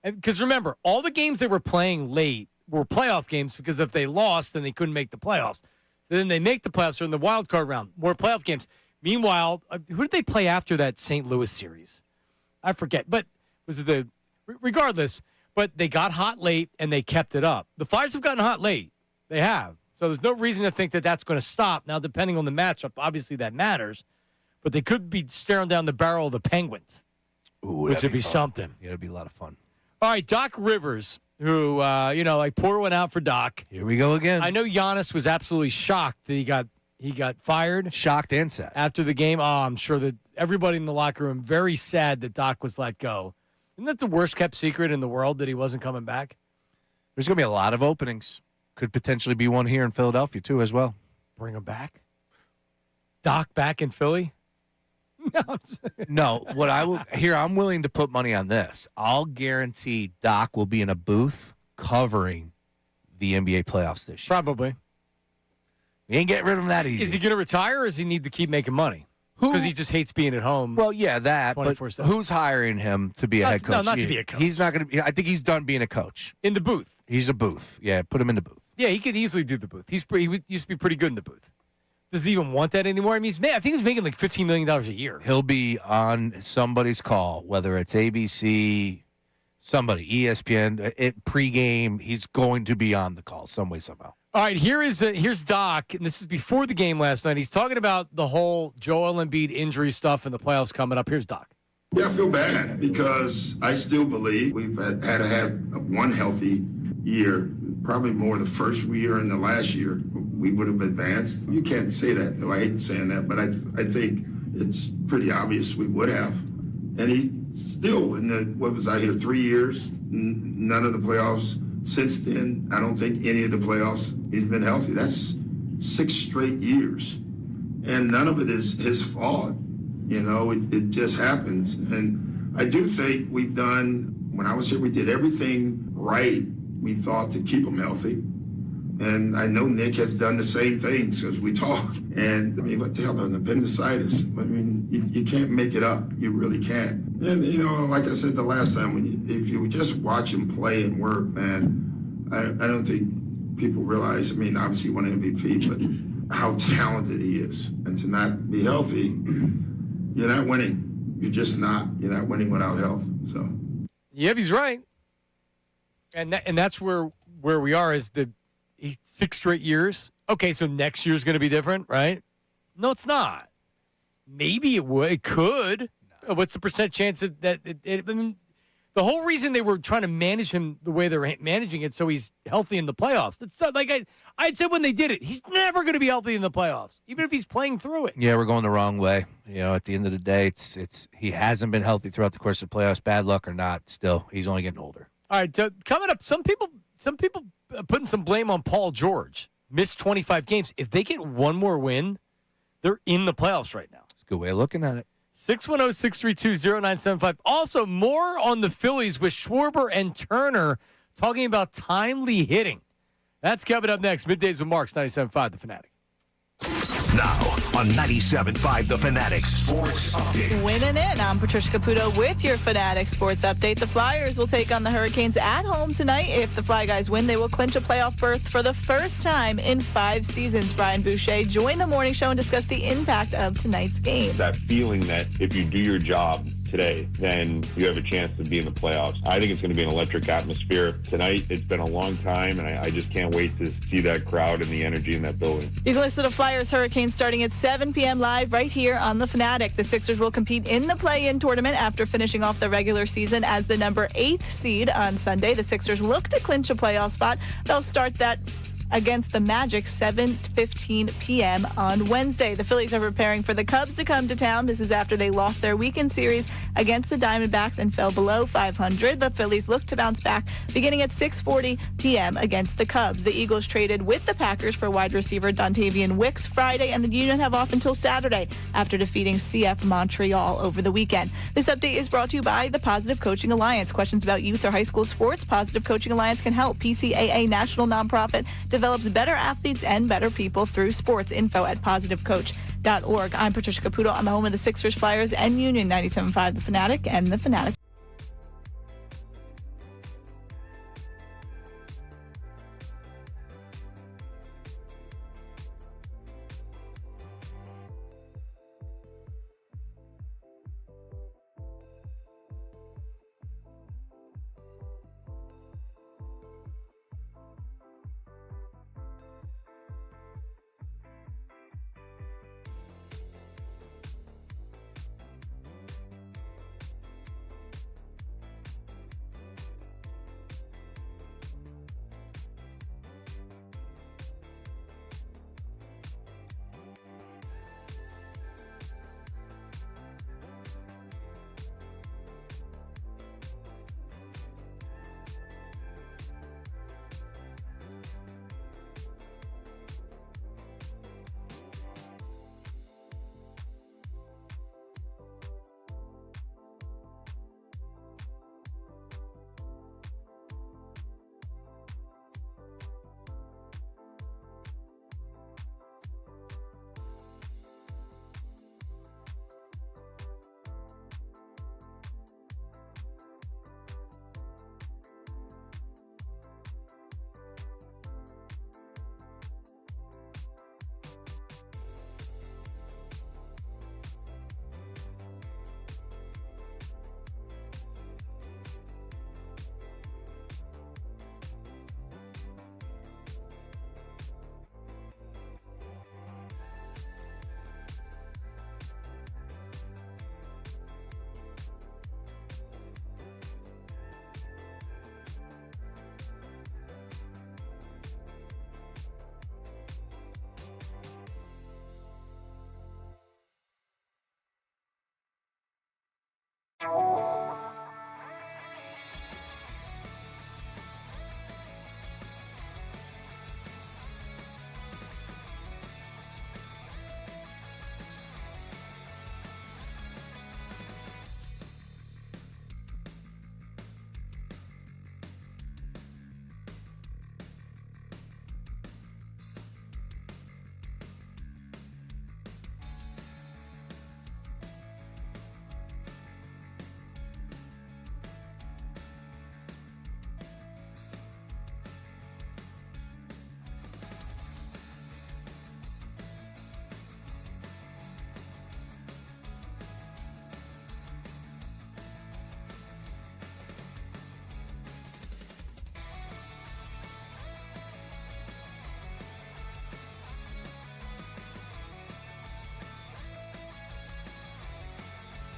Because remember, all the games they were playing late were playoff games because if they lost, then they couldn't make the playoffs. So then they make the playoffs or in the wild card round, more playoff games. Meanwhile, who did they play after that St. Louis series? I forget. But was it regardless, but they got hot late and they kept it up. The Flyers have gotten hot late. They have. So there's no reason to think that that's going to stop. Now, depending on the matchup, obviously that matters. But they could be staring down the barrel of the Penguins, which would be something. Yeah, it'd be a lot of fun. All right, Doc Rivers, who, like pour one out for Doc. Here we go again. I know Giannis was absolutely shocked that he got fired. Shocked and sad. After the game. Oh, I'm sure that everybody in the locker room very sad that Doc was let go. Isn't that the worst kept secret in the world that he wasn't coming back? There's going to be a lot of openings. Could potentially be one here in Philadelphia, too, as well. Bring him back? Doc back in Philly? No, I'm willing to put money on this. I'll guarantee Doc will be in a booth covering the NBA playoffs this year. Probably. We ain't getting rid of him that easy. Is he going to retire or does he need to keep making money? Because he just hates being at home. Well, yeah, that. But 24/7. who's hiring him to be a head coach? No, not to be a coach. He's not going to be. I think he's done being a coach. In the booth. He's a booth. Yeah, put him in the booth. Yeah, he could easily do the booth. He used to be pretty good in the booth. Does he even want that anymore? I mean, I think he's making like $15 million a year. He'll be on somebody's call, whether it's ABC, somebody, ESPN, pregame. He's going to be on the call some way, somehow. All right, here's Doc, and this is before the game last night. He's talking about the whole Joel Embiid injury stuff and the playoffs coming up. Here's Doc. Yeah, I feel bad because I still believe we've had to have one healthy year, probably more the first year and the last year. We would have advanced. You can't say that, though. I hate saying that, but I think it's pretty obvious we would have. And he still, what was I here, 3 years, none of the playoffs. Since then, I don't think any of the playoffs he's been healthy. That's 6 straight years. And none of it is his fault. It just happens. And I do think we've done, when I was here, we did everything right, we thought, to keep him healthy. And I know Nick has done the same thing as we talk. And, what the hell, an appendicitis? You can't make it up. You really can't. And, like I said the last time, if you just watch him play and work, man, I don't think people realize, obviously he won MVP, but how talented he is. And to not be healthy, you're not winning. You're just not. You're not winning without health. So. Yep, he's right. And that's where we are is 6 straight years. Okay, so next year's going to be different, right? No, it's not. Maybe it would. It could. No. What's the percent chance that the whole reason they were trying to manage him the way they're managing it so he's healthy in the playoffs. That's not, like I'd said when they did it, he's never going to be healthy in the playoffs, even if he's playing through it. Yeah, we're going the wrong way. At the end of the day, it's he hasn't been healthy throughout the course of the playoffs. Bad luck or not, still, he's only getting older. All right, so coming up, some people putting some blame on Paul George. Missed 25 games. If they get one more win, they're in the playoffs right now. It's a good way of looking at it. 610-632-0975. Also, more on the Phillies with Schwarber and Turner talking about timely hitting. That's coming up next. Middays with Marks, 97.5 The Fanatic. Now on 97.5 The Fanatic Sports Update. Winning in. I'm Patricia Caputo with your Fanatic Sports Update. The Flyers will take on the Hurricanes at home tonight. If the Fly Guys win, they will clinch a playoff berth for the first time in 5 seasons. Brian Boucher joined the morning show and discussed the impact of tonight's game. That feeling that if you do your job today, then you have a chance to be in the playoffs. I think it's going to be an electric atmosphere tonight. It's been a long time, and I just can't wait to see that crowd and the energy in that building. You can listen to Flyers Hurricanes starting at 7 p.m. live right here on The Fanatic. The Sixers will compete in the play-in tournament after finishing off the regular season as the number 8th seed on Sunday. The Sixers look to clinch a playoff spot. They'll start that against the Magic 7:15 p.m. on Wednesday. The Phillies are preparing for the Cubs to come to town. This is after they lost their weekend series against the Diamondbacks and fell below 500. The Phillies look to bounce back beginning at 6:40 p.m. against the Cubs. The Eagles traded with the Packers for wide receiver Dontavian Wicks Friday, and the Union have off until Saturday after defeating CF Montreal over the weekend. This update is brought to you by the Positive Coaching Alliance. Questions about youth or high school sports? Positive Coaching Alliance can help. PCAA national nonprofit develops better athletes and better people through sports. Info at positivecoach.org. I'm Patricia Caputo on the home of the Sixers, Flyers, and Union. 97.5 The Fanatic and The Fanatic.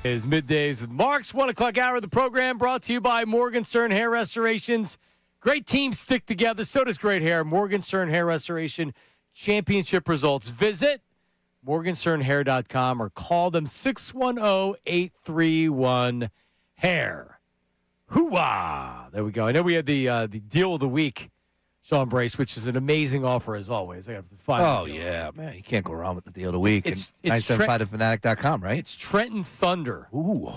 Is Middays with Marks, 1 o'clock hour of the program brought to you by Morgenstern Hair Restorations. Great teams stick together. So does great hair. Morgenstern Hair Restoration championship results. Visit morgensternhair.com or call them 610-831-HAIR. Hoo-ah! There we go. I know we had the deal of the week, Sean Brace, which is an amazing offer as always. I have to find. Oh yeah, man, you can't go wrong with the deal of the week. It's 975thefanatic.com, right? It's Trenton Thunder. Ooh,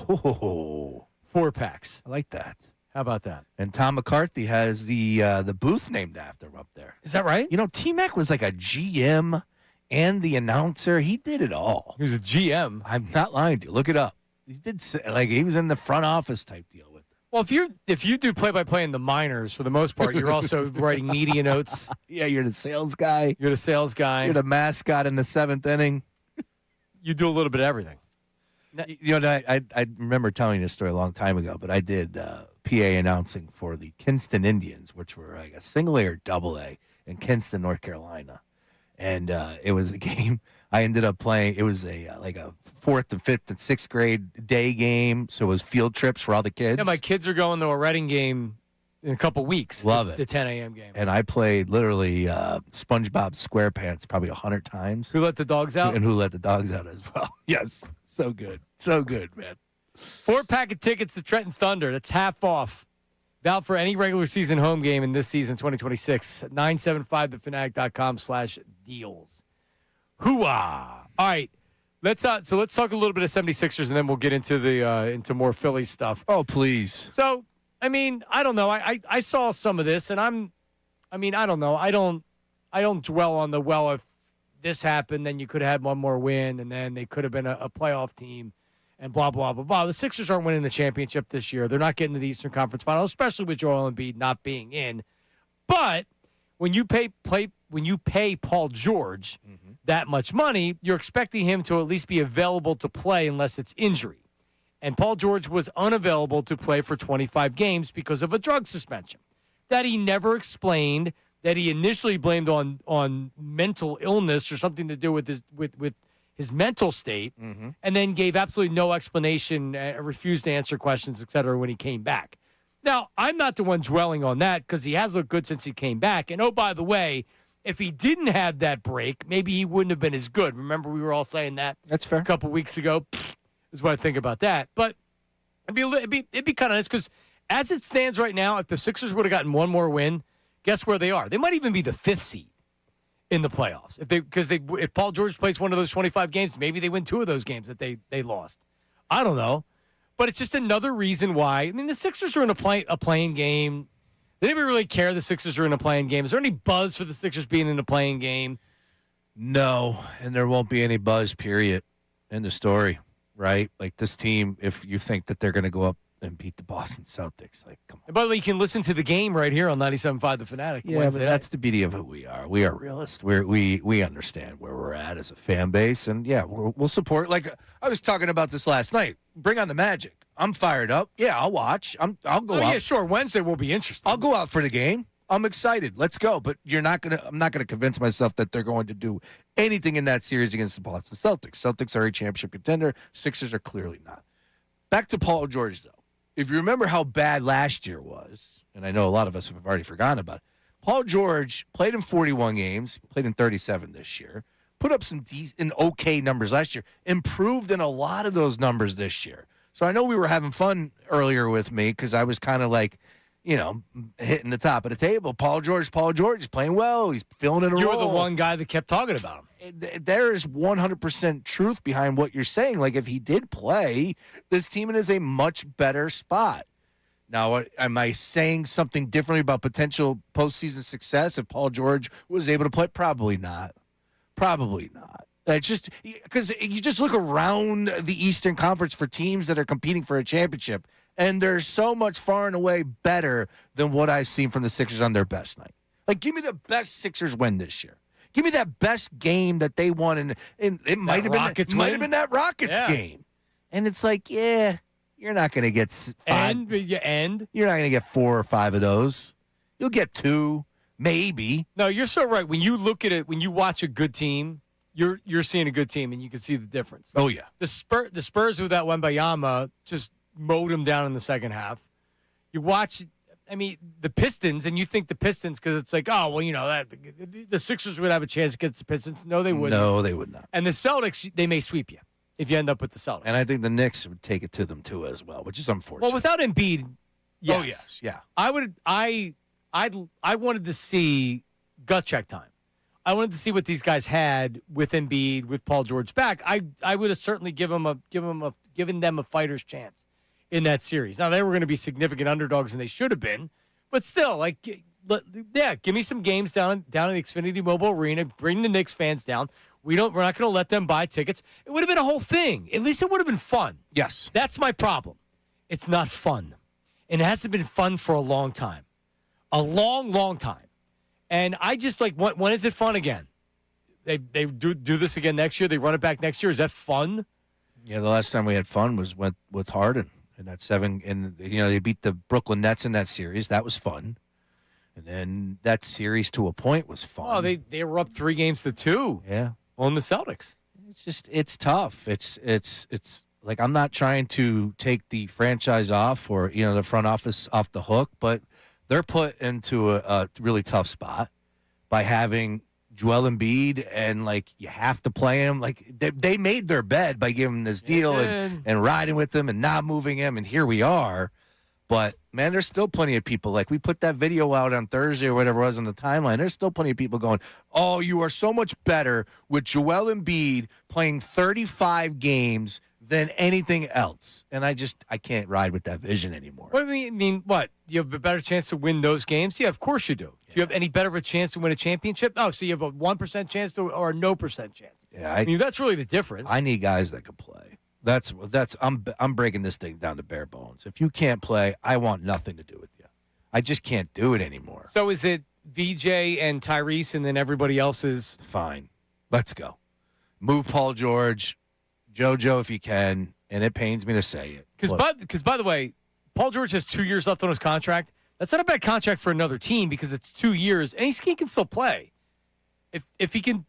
4-packs. I like that. How about that? And Tom McCarthy has the booth named after him up there. Is that right? You know, T-Mac was like a GM and the announcer. He did it all. He was a GM. I'm not lying to you. Look it up. He did he was in the front office type deal with it. Well, if you do play-by-play in the minors, for the most part, you're also writing media notes. Yeah, you're the sales guy. You're the sales guy. You're the mascot in the 7th inning. You do a little bit of everything. You know, I remember telling you this story a long time ago, but I did PA announcing for the Kinston Indians, which were like a single A or double A in Kinston, North Carolina. And it was a game I ended up playing. It was a 4th and 5th and 6th grade day game. So it was field trips for all the kids. Yeah, my kids are going to a Reading game in a couple weeks. Love it. The 10 a.m. game. And I played literally SpongeBob SquarePants probably 100 times. Who let the dogs out? And who let the dogs out as well. Yes. So good. So good, man. 4-pack of tickets to Trenton Thunder. That's half off. Valid for any regular season home game in this season, 2026. 975thefanatic.com/deals. Hoo-ah. All right. Let's talk a little bit of 76ers, and then we'll get into into more Phillies stuff. Oh, please. So, I mean, I don't know. I saw some of this, and I don't know. I don't dwell on if this happened, then you could have had one more win, and then they could have been a playoff team, and blah, blah, blah, blah. The Sixers aren't winning the championship this year. They're not getting to the Eastern Conference Final, especially with Joel Embiid not being in. But when you pay Paul George that much money, you're expecting him to at least be available to play unless it's injury. And Paul George was unavailable to play for 25 games because of a drug suspension that he never explained, that he initially blamed on mental illness or something to do with his mental state, and then gave absolutely no explanation, refused to answer questions, et cetera, when he came back. Now, I'm not the one dwelling on that because he has looked good since he came back. And, oh, by the way, if he didn't have that break, maybe he wouldn't have been as good. Remember, we were all saying that That's fair. a couple weeks ago. Is what I think about that. But it'd be kind of nice because as it stands right now, if the Sixers would have gotten one more win, guess where they are? They might even be the 5th seed in the playoffs. If Paul George plays one of those 25 games, maybe they win 2 of those games that they lost. I don't know. But it's just another reason why. I mean, the Sixers are in a playing game. Did anybody really care the Sixers are in a playing game? Is there any buzz for the Sixers being in a playing game? No, and there won't be any buzz, period. End of story, right? Like this team, if you think that they're going to go up and beat the Boston Celtics, like, come on. And by the way, you can listen to the game right here on 97.5 The Fanatic. Yeah, Wednesday but night. that's the beauty of who we are. We are realists. We understand where we're at as a fan base, and yeah, we'll support. Like I was talking about this last night. Bring on the Magic. I'm fired up. Yeah, I'll watch. I'll go out. Yeah, sure. Wednesday will be interesting. I'll go out for the game. I'm excited. Let's go. But I'm not gonna convince myself that they're going to do anything in that series against the Boston Celtics. Celtics are a championship contender. Sixers are clearly not. Back to Paul George, though. If you remember how bad last year was, and I know a lot of us have already forgotten about it, Paul George played in 41 games, played in 37 this year, put up some decent, okay numbers last year, improved in a lot of those numbers this year. So I know we were having fun earlier with me because I was kind of like, hitting the top of the table. Paul George is playing well. He's filling in a role. You were the one guy that kept talking about him. There is 100% truth behind what you're saying. Like, if he did play, this team is a much better spot. Now, am I saying something differently about potential postseason success if Paul George was able to play? Probably not. Probably not. It's just because you just look around the Eastern Conference for teams that are competing for a championship, and they're so much far and away better than what I've seen from the Sixers on their best night. Like, give me the best Sixers win this year. Give me that best game that they won, and it might have been that Rockets game. And it's like, yeah, you're not going to get 5. You're not going to get 4 or 5 of those. You'll get 2, maybe. No, you're so right. When you look at it, when you watch a good team, you're seeing a good team, and you can see the difference. Oh, yeah. The Spurs with that Wembayama just mowed them down in the second half. You watch, the Pistons, and you think the Pistons, because it's like, oh, well, the Sixers would have a chance against the Pistons. No, they wouldn't. No, they would not. And the Celtics, they may sweep you if you end up with the Celtics. And I think the Knicks would take it to them, too, as well, which is unfortunate. Well, without Embiid, yes. Oh, yes, yeah. I wanted to see gut check time. I wanted to see what these guys had with Embiid, with Paul George back. I would have certainly given them a fighter's chance in that series. Now, they were going to be significant underdogs, and they should have been. But still, give me some games down in the Xfinity Mobile Arena. Bring the Knicks fans down. We're not going to let them buy tickets. It would have been a whole thing. At least it would have been fun. Yes. That's my problem. It's not fun. And it hasn't been fun for a long time. A long, long time. And I just when is it fun again? They do this again next year? They run it back next year? Is that fun? Yeah, the last time we had fun was with Harden in that 7. And, they beat the Brooklyn Nets in that series. That was fun. And then that series to a point was fun. Oh, they were up 3-2. Yeah. On the Celtics. It's tough. It's like I'm not trying to take the franchise off or, the front office off the hook, but they're put into a really tough spot by having Joel Embiid, and you have to play him. They made their bed by giving him this deal and riding with him and not moving him, and here we are. But man, there's still plenty of people. We put that video out on Thursday or whatever it was on the timeline. There's still plenty of people going, "Oh, you are so much better with Joel Embiid playing 35 games than anything else." And I can't ride with that vision anymore. What do you mean? What? You have a better chance to win those games? Yeah, of course you do. Do you have any better of a chance to win a championship? Oh, so you have a 1% chance or a no percent chance. Yeah, that's really the difference. I need guys that can play. I'm breaking this thing down to bare bones. If you can't play, I want nothing to do with you. I just can't do it anymore. So is it VJ and Tyrese, and then everybody else is fine? Let's go. Move Paul George. JoJo, if you can, and it pains me to say it. Because by the way, Paul George has 2 years left on his contract. That's not a bad contract for another team because it's 2 years, and he can still play if he can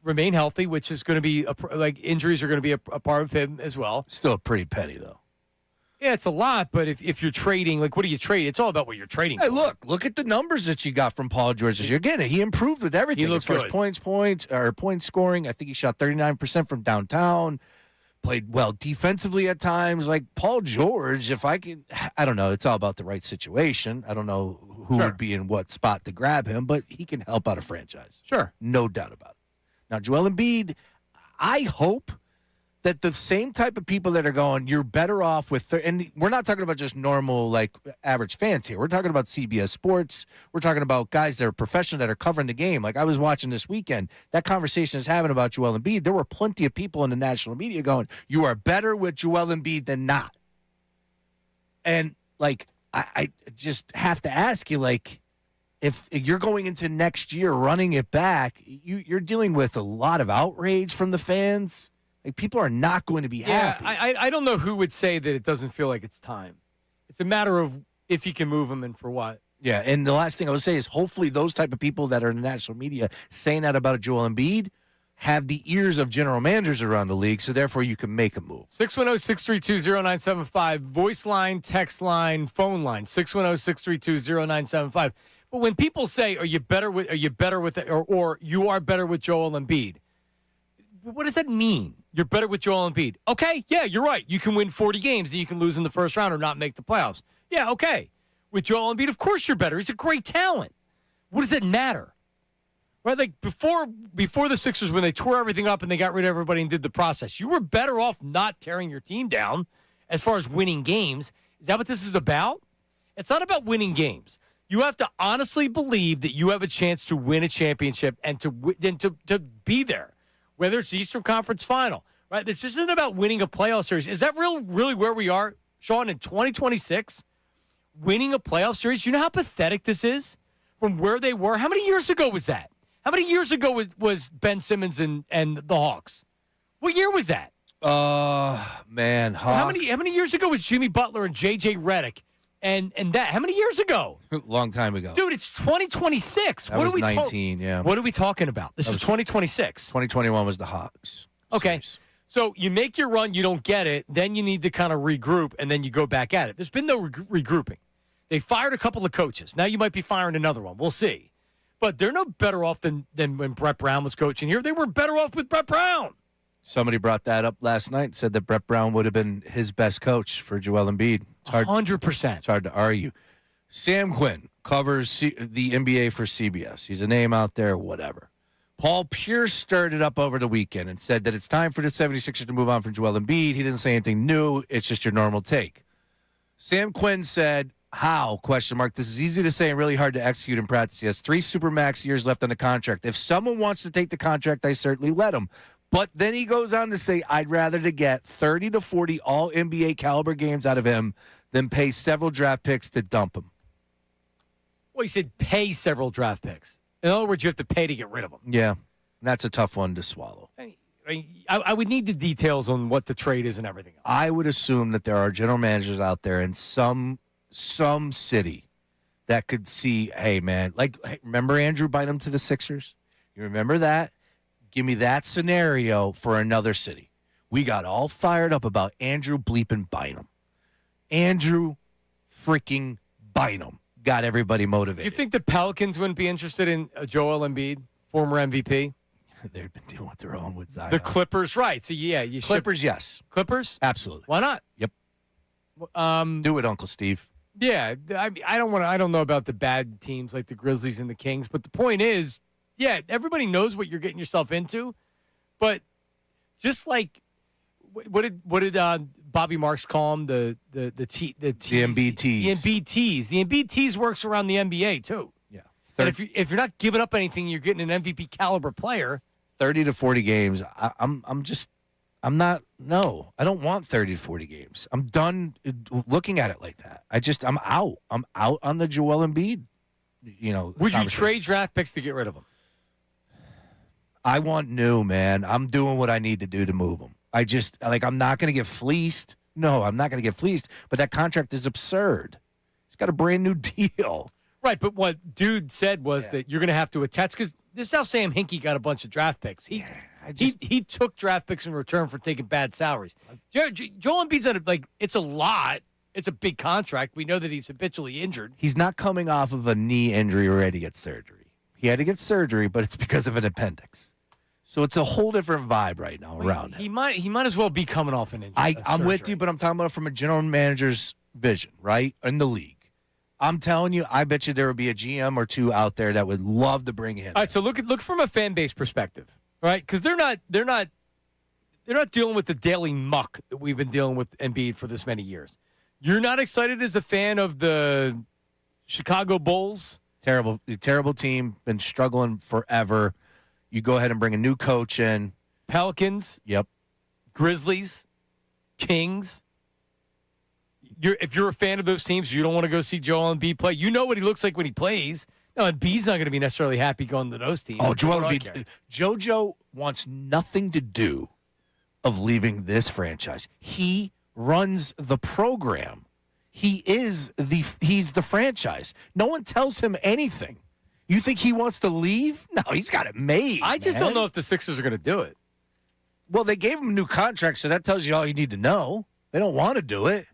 remain healthy, which is going to be injuries are going to be a part of him as well. Still a pretty penny though. Yeah, it's a lot, but if you're trading, what do you trade? It's all about what you're trading. Hey, for. look at the numbers that you got from Paul George this year. Again, he improved with everything. He looks as far as point scoring. I think he shot 39% from downtown. Played well defensively at times. Paul George, I don't know. It's all about the right situation. I don't know who would be in what spot to grab him, but he can help out a franchise. Sure. No doubt about it. Now, Joel Embiid, I hope that the same type of people that are going, you're better off with, and we're not talking about just normal, average fans here. We're talking about CBS Sports. We're talking about guys that are professional that are covering the game. I was watching this weekend, that conversation is having about Joel Embiid. There were plenty of people in the national media going, you are better with Joel Embiid than not. And, I just have to ask you, if you're going into next year running it back, you're dealing with a lot of outrage from the fans. People are not going to be happy. I don't know who would say that it doesn't feel like it's time. It's a matter of if you can move them and for what. Yeah, and the last thing I would say is hopefully those type of people that are in the national media saying that about Joel Embiid have the ears of general managers around the league, so therefore you can make a move. 610-632-0975, voice line, text line, phone line, 610-632-0975. But when people say, or you are better with Joel Embiid, what does that mean? You're better with Joel Embiid. Okay, yeah, you're right. You can win 40 games and you can lose in the first round or not make the playoffs. Yeah, okay. With Joel Embiid, of course you're better. He's a great talent. What does it matter? Right? Before the Sixers, when they tore everything up and they got rid of everybody and did the process, you were better off not tearing your team down as far as winning games. Is that what this is about? It's not about winning games. You have to honestly believe that you have a chance to win a championship and to be there. Whether it's the Eastern Conference Final, right? This isn't about winning a playoff series. Is that really where we are, Sean, in 2026? Winning a playoff series? You know how pathetic this is from where they were? How many years ago was that? How many years ago was Ben Simmons and the Hawks? What year was that? Man. How many years ago was Jimmy Butler and J.J. Redick And that, how many years ago? Long time ago. Dude, it's 2026. That What was are we 19, yeah. What are we talking about? This is 2026. 2021 was the Hawks. Okay. So you make your run, you don't get it, then you need to kind of regroup, and then you go back at it. There's been no regrouping. They fired a couple of coaches. Now you might be firing another one. We'll see. But they're no better off than when Brett Brown was coaching here. They were better off with Brett Brown. Somebody brought that up last night and said that Brett Brown would have been his best coach for Joel Embiid. It's hard, 100%. It's hard to argue. Sam Quinn covers the NBA for CBS. He's a name out there, whatever. Paul Pierce stirred it up over the weekend and said that it's time for the 76ers to move on from Joel Embiid. He didn't say anything new. It's just your normal take. Sam Quinn said, how? ? This is easy to say and really hard to execute in practice. He has 3 Supermax years left on the contract. If someone wants to take the contract, I certainly let him. But then he goes on to say, I'd rather to get 30 to 40 all-NBA caliber games out of him than pay several draft picks to dump him. Well, he said pay several draft picks. In other words, you have to pay to get rid of them. Yeah, that's a tough one to swallow. I would need the details on what the trade is and everything else. I would assume that there are general managers out there in some city that could see, hey, man, like, hey, remember Andrew Bynum to the Sixers? You remember that? Give me that scenario for another city. We got all fired up about Andrew bleeping Bynum. Andrew freaking Bynum got everybody motivated. You think the Pelicans wouldn't be interested in Joel Embiid, former MVP? They've been dealing with their own with Zion. The Clippers, right. So, yeah. Clippers, yes. Clippers? Absolutely. Why not? Yep. Do it, Uncle Steve. Yeah. I don't know about the bad teams like the Grizzlies and the Kings, but the point is, yeah, everybody knows what you're getting yourself into, but just like what did Bobby Marks call them? The Embiid tees. The Embiid tees. The Embiid tees works around the NBA too. Yeah. And if you're not giving up anything, you're getting an MVP caliber player. 30 to 40 games. I don't want 30 to 40 games. I'm done looking at it like that. I'm out. I'm out on the Joel Embiid. Would you trade draft picks to get rid of him? I want new, man. I'm doing what I need to do to move him. I'm not going to get fleeced. No, I'm not going to get fleeced. But that contract is absurd. He's got a brand new deal. Right, but what dude said was that you're going to have to attach, because this is how Sam Hinkie got a bunch of draft picks. He took draft picks in return for taking bad salaries. Joel Embiid's it's a lot. It's a big contract. We know that he's habitually injured. He's not coming off of a knee injury or had to get surgery. He had to get surgery, but it's because of an appendix. So it's a whole different vibe right now around him. He might as well be coming off an injury. I'm with you, but I'm talking about from a general manager's vision, right? In the league. I'm telling you, I bet you there would be a GM or two out there that would love to bring him. All right, so look from a fan base perspective, right? Because they're not dealing with the daily muck that we've been dealing with Embiid for this many years. You're not excited as a fan of the Chicago Bulls? Terrible team, been struggling forever. You go ahead and bring a new coach in. Pelicans. Yep. Grizzlies. Kings. If you're a fan of those teams, you don't want to go see Joel Embiid play. You know what he looks like when he plays. No, Embiid's not going to be necessarily happy going to those teams. Oh, Joel Embiid. JoJo wants nothing to do of leaving this franchise. He runs the program. He's the franchise. No one tells him anything. You think he wants to leave? No, he's got it made. I just don't know if the Sixers are going to do it. Well, they gave him a new contract, so that tells you all you need to know. They don't want to do it.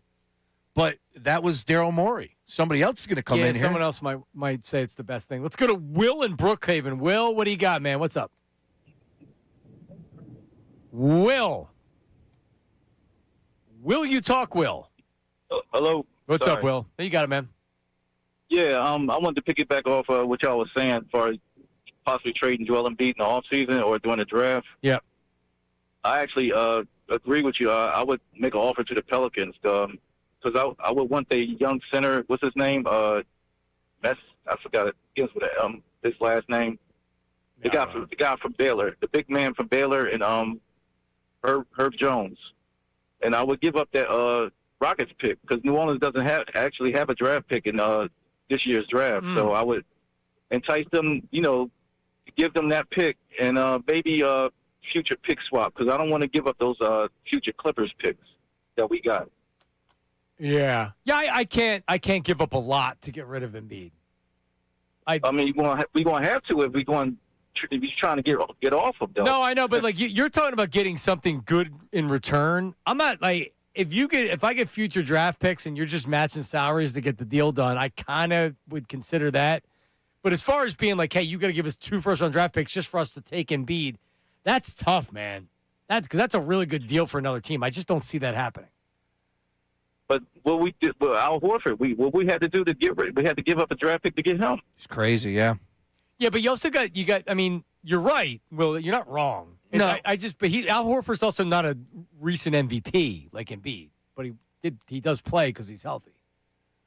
But that was Daryl Morey. Somebody else is going to come in here. Someone else might say it's the best thing. Let's go to Will in Brookhaven. Will, what do you got, man? What's up? Will, you talk, Will? Hello. What's up, Will? There you got it, man. Yeah, I wanted to piggyback off what y'all was saying as far as possibly trading Joel Embiid in the offseason or during the draft. Yeah. I actually agree with you. I would make an offer to the Pelicans because I would want the young center. What's his name? I forgot it. Begins with his last name. The guy from Baylor, the big man from Baylor, and Herb Jones. And I would give up that Rockets pick because New Orleans doesn't actually have a draft pick in this year's draft. So I would entice them, give them that pick and maybe future pick swap because I don't want to give up those future Clippers picks that we got. Yeah. I can't give up a lot to get rid of Embiid. I mean, we're going to have to if he's trying to get off of them. No, I know, but like you're talking about getting something good in return. I'm not like if I get future draft picks and you're just matching salaries to get the deal done, I kind of would consider that. But as far as being like, hey, you got to give us 2 first-round draft picks just for us to take Embiid, that's tough, man. Because that's a really good deal for another team. I just don't see that happening. But what we did, Al Horford, what we had to do to get rid, we had to give up a draft pick to get him. It's crazy, yeah. Yeah, but you also got. I mean, you're right. Well, you're not wrong. And No, but Al Horford's also not a recent MVP like Embiid, but he does play because he's healthy.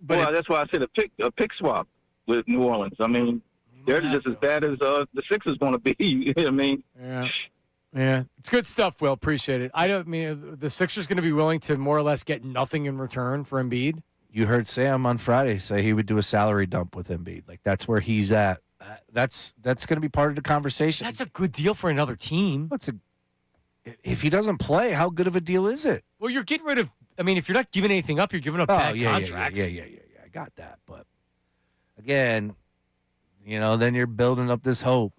But that's why I said a pick swap with New Orleans. I mean, they're just as bad as the Sixers going to be. You know what I mean? Yeah, it's good stuff. Will, appreciate it. The Sixers going to be willing to more or less get nothing in return for Embiid. You heard Sam on Friday say he would do a salary dump with Embiid. Like that's where he's at. That's going to be part of the conversation. That's a good deal for another team. If he doesn't play, how good of a deal is it? Well, you're getting rid of. I mean, if you're not giving anything up, you're giving up bad contracts. Yeah. I got that, but again, then you're building up this hope.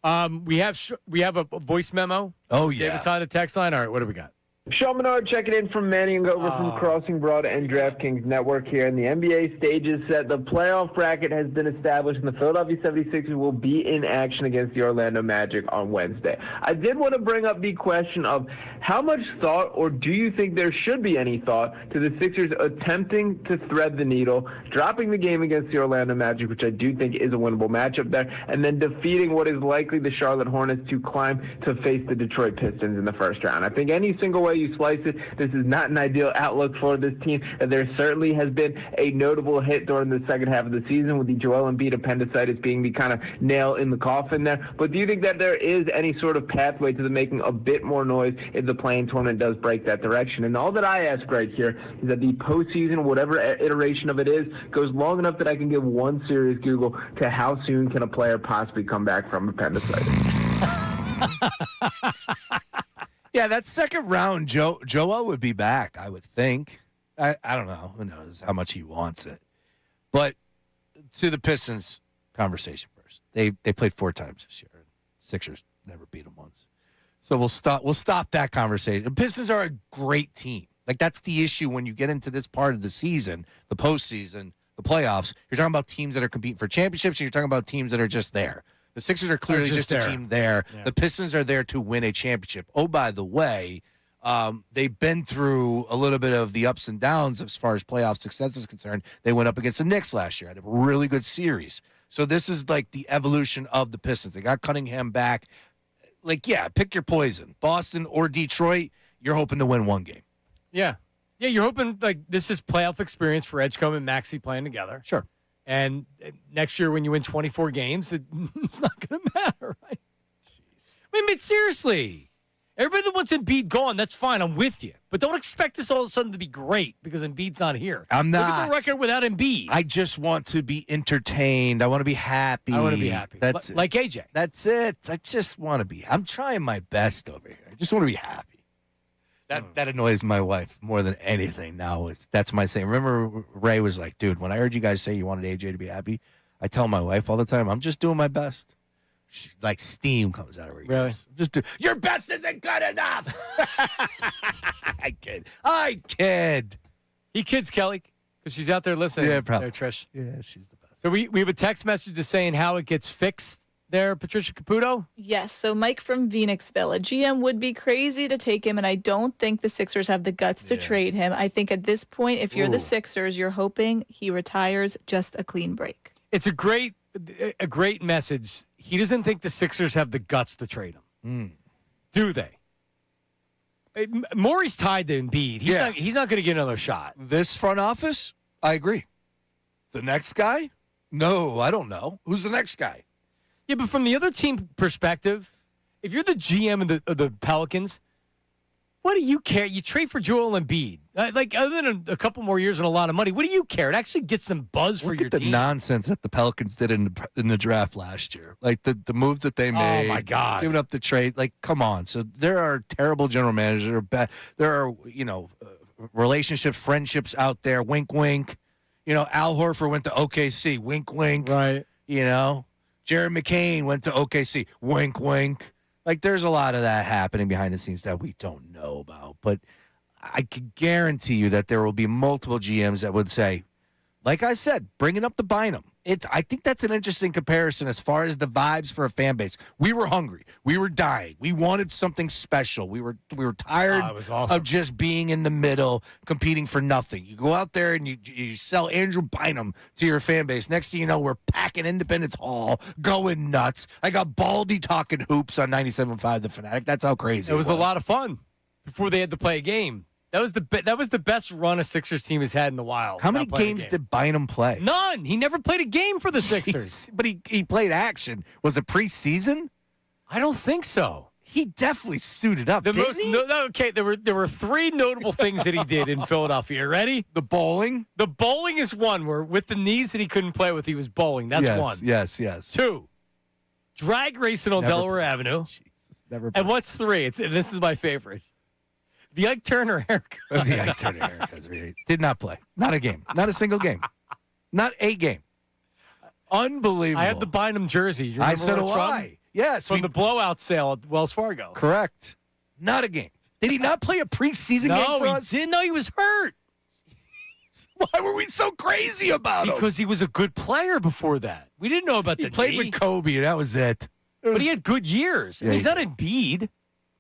We have a voice memo. Oh yeah, Davis on the text line. All right, what do we got? Sean Menard checking in from Manning over from Crossing Broad and DraftKings Network here. And the NBA stage is set. The playoff bracket has been established, and the Philadelphia 76ers will be in action against the Orlando Magic on Wednesday. I did want to bring up the question of how much thought, or do you think there should be any thought, to the Sixers attempting to thread the needle, dropping the game against the Orlando Magic, which I do think is a winnable matchup there, and then defeating what is likely the Charlotte Hornets to climb to face the Detroit Pistons in the first round. I think any single way you slice it, this is not an ideal outlook for this team. There certainly has been a notable hit during the second half of the season with the Joel Embiid appendicitis being the kind of nail in the coffin there. But do you think that there is any sort of pathway to them making a bit more noise if the play-in tournament does break that direction? And all that I ask right here is that the postseason, whatever iteration of it is, goes long enough that I can give one serious Google to how soon can a player possibly come back from appendicitis. Yeah, that second round, Joel would be back, I would think. I don't know. Who knows how much he wants it. But to the Pistons conversation first. They played 4 times this year. Sixers never beat them once. So we'll stop that conversation. The Pistons are a great team. Like, that's the issue when you get into this part of the season, the postseason, the playoffs. You're talking about teams that are competing for championships, and you're talking about teams that are just there. The Sixers are clearly just a team there. Yeah. The Pistons are there to win a championship. Oh, by the way, they've been through a little bit of the ups and downs as far as playoff success is concerned. They went up against the Knicks last year. Had a really good series. So this is like the evolution of the Pistons. They got Cunningham back. Like, yeah, pick your poison. Boston or Detroit, you're hoping to win one game. Yeah. Yeah, you're hoping, like, this is playoff experience for Edgecombe and Maxey playing together. Sure. And next year when you win 24 games, it's not going to matter, right? Jeez. I mean, seriously. Everybody that wants Embiid gone, that's fine. I'm with you. But don't expect this all of a sudden to be great because Embiid's not here. I'm not. Look at the record without Embiid. I just want to be entertained. I want to be happy. That's like AJ. That's it. I just want to be. I'm trying my best over here. I just want to be happy. That annoys my wife more than anything now. That's my saying. Remember, Ray was like, dude, when I heard you guys say you wanted AJ to be happy, I tell my wife all the time, I'm just doing my best. Like steam comes out of her ears. Really? Your best isn't good enough. I kid. He kids Kelly because she's out there listening. Yeah, probably. There, Trish. Yeah, she's the best. So we have a text message just saying how it gets fixed there, Patricia Caputo? Yes. So Mike from Phoenixville, a GM would be crazy to take him, and I don't think the Sixers have the guts to trade him. I think at this point, if you're the Sixers, you're hoping he retires just a clean break. It's a great message. He doesn't think the Sixers have the guts to trade him. Do they? Morey's tied to Embiid. He's not going to get another shot. This front office, I agree. The next guy? No, I don't know. Who's the next guy? Yeah, but from the other team perspective, if you're the GM of the Pelicans, what do you care? You trade for Joel Embiid. Like, other than a couple more years and a lot of money, what do you care? It actually gets some buzz for your team. Look at the nonsense that the Pelicans did in the draft last year. Like, the moves that they made. Oh, my God. Giving up the trade. Like, come on. So there are terrible general managers. There are relationships, friendships out there. Wink, wink. Al Horford went to OKC. Wink, wink. Right. Jared McCain went to OKC. Wink, wink. Like, there's a lot of that happening behind the scenes that we don't know about. But I can guarantee you that there will be multiple GMs that would say, like I said, bringing up the Bynum. I think that's an interesting comparison as far as the vibes for a fan base. We were hungry. We were dying. We wanted something special. We were tired of just being in the middle, competing for nothing. You go out there and you sell Andrew Bynum to your fan base. Next thing you know, we're packing Independence Hall, going nuts. I got Baldy talking hoops on 97.5 The Fanatic. That's how crazy it was. A lot of fun before they had to play a game. That was the best run a Sixers team has had in a while. How many games did Bynum play? None. He never played a game for the Sixers. But he played action. Was it preseason? I don't think so. He definitely suited up. Okay, there were three notable things that he did in Philadelphia. Ready? The bowling. The bowling is one where with the knees that he couldn't play with, he was bowling. That's one. Yes. 2, drag racing on Delaware Avenue. Jesus, never. And what's 3? This is my favorite. The Ike Turner haircut. The Ike Turner haircut. Did not play. Not a game. Not a single game. Not a game. Unbelievable. I have the Bynum jersey. I said why. Yes. From the blowout sale at Wells Fargo. Correct. Not a game. Did he not play a preseason game for us? No, he didn't. No, he was hurt. Why were we so crazy about him? Because he was a good player before that. We didn't know about He played with Kobe, and that was it. But he had good years. Yeah, he's not Embiid.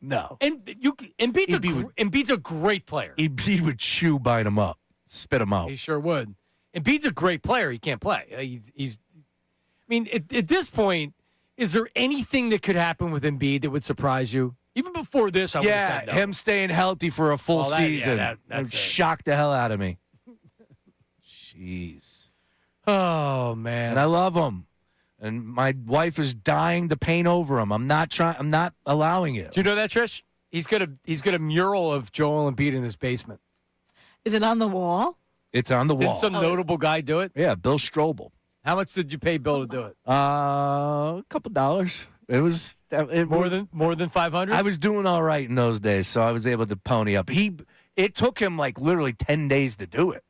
No. And Embiid's a great player. Embiid would chew Bynum up, spit him out. He sure would. Embiid's a great player. He can't play. He's I mean, at this point, is there anything that could happen with Embiid that would surprise you? Even before this, I would have said no. Him staying healthy for a full season. That's shocked the hell out of me. Jeez. Oh, man. And I love him. And my wife is dying to paint over him. I'm not allowing it. Do you know that, Trish? He's got a mural of Joel Embiid in his basement. Is it on the wall? It's on the wall. Did some notable guy do it? Yeah, Bill Strobel. How much did you pay Bill to do it? A couple dollars. It was more than $500. I was doing all right in those days, so I was able to pony up. It took him like literally 10 days to do it.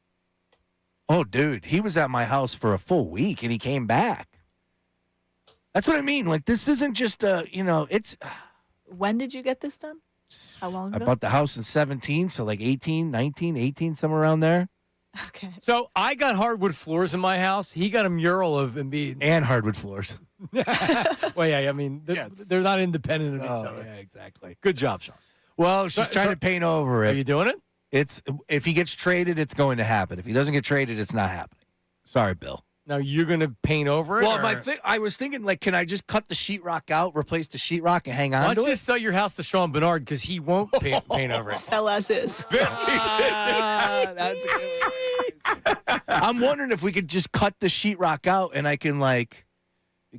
Oh, dude, he was at my house for a full week, and he came back. That's what I mean. Like, this isn't just it's. When did you get this done? How long ago? I bought the house in 17, so like 18, 19, 18, somewhere around there. Okay. So I got hardwood floors in my house. He got a mural of Embiid. And hardwood floors. Well, yeah, I mean, they're not independent of each other. Yeah, exactly. Good job, Sean. Well, she's trying to paint over it. Are you doing it? If he gets traded, it's going to happen. If he doesn't get traded, it's not happening. Sorry, Bill. Now you're going to paint over it? Well, I was thinking, like, can I just cut the sheetrock out, replace the sheetrock, and hang on to it? Why don't you sell your house to Sean Bernard because he won't paint over it? Sell as is. That's I'm wondering if we could just cut the sheetrock out and I can, like,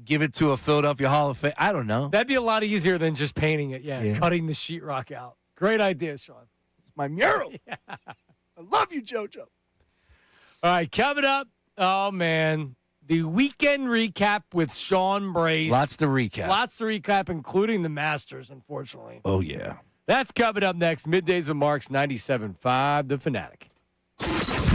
give it to a Philadelphia Hall of Fame. I don't know. That'd be a lot easier than just painting it. Yeah, cutting the sheetrock out. Great idea, Sean. It's my mural. Yeah. I love you, JoJo. All right, coming up. Oh, man. The weekend recap with Sean Brace. Lots to recap, including the Masters, unfortunately. Oh, yeah. That's coming up next. Middays with Marks, 97.5, The Fanatic.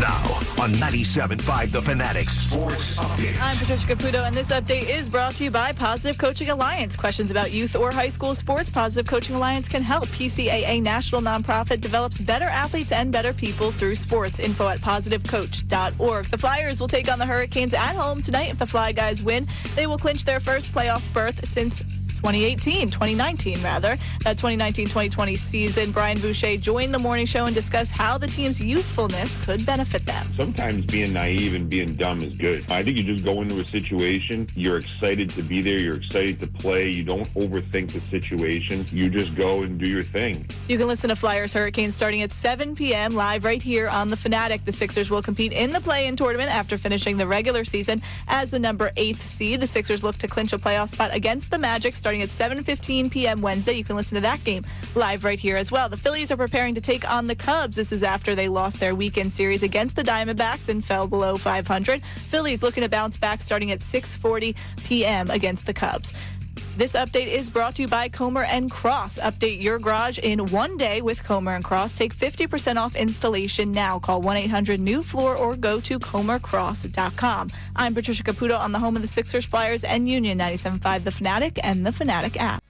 Now on 97.5 The Fanatic Sports Update. I'm Patricia Caputo, and this update is brought to you by Positive Coaching Alliance. Questions about youth or high school sports? Positive Coaching Alliance can help. PCAA national nonprofit develops better athletes and better people through sports. Info at positivecoach.org. The Flyers will take on the Hurricanes at home tonight. If the Fly Guys win, they will clinch their first playoff berth since 2019, rather. That 2019-2020 season, Brian Boucher joined the morning show and discussed how the team's youthfulness could benefit them. Sometimes being naive and being dumb is good. I think you just go into a situation, you're excited to be there, you're excited to play, you don't overthink the situation, you just go and do your thing. You can listen to Flyers Hurricanes starting at 7 p.m. live right here on The Fanatic. The Sixers will compete in the play-in tournament after finishing the regular season as the number 8th seed. The Sixers look to clinch a playoff spot against the Magic starting at 7:15 p.m. Wednesday. You can listen to that game live right here as well. The Phillies are preparing to take on the Cubs. This is after they lost their weekend series against the Diamondbacks and fell below 500. Phillies looking to bounce back starting at 6:40 p.m. against the Cubs. This update is brought to you by Comer and Cross. Update your garage in one day with Comer and Cross. Take 50% off installation now. Call 1-800-NEW-FLOOR or go to comercross.com. I'm Patricia Caputo on the home of the Sixers, Flyers, and Union, 97.5 The Fanatic and the Fanatic app.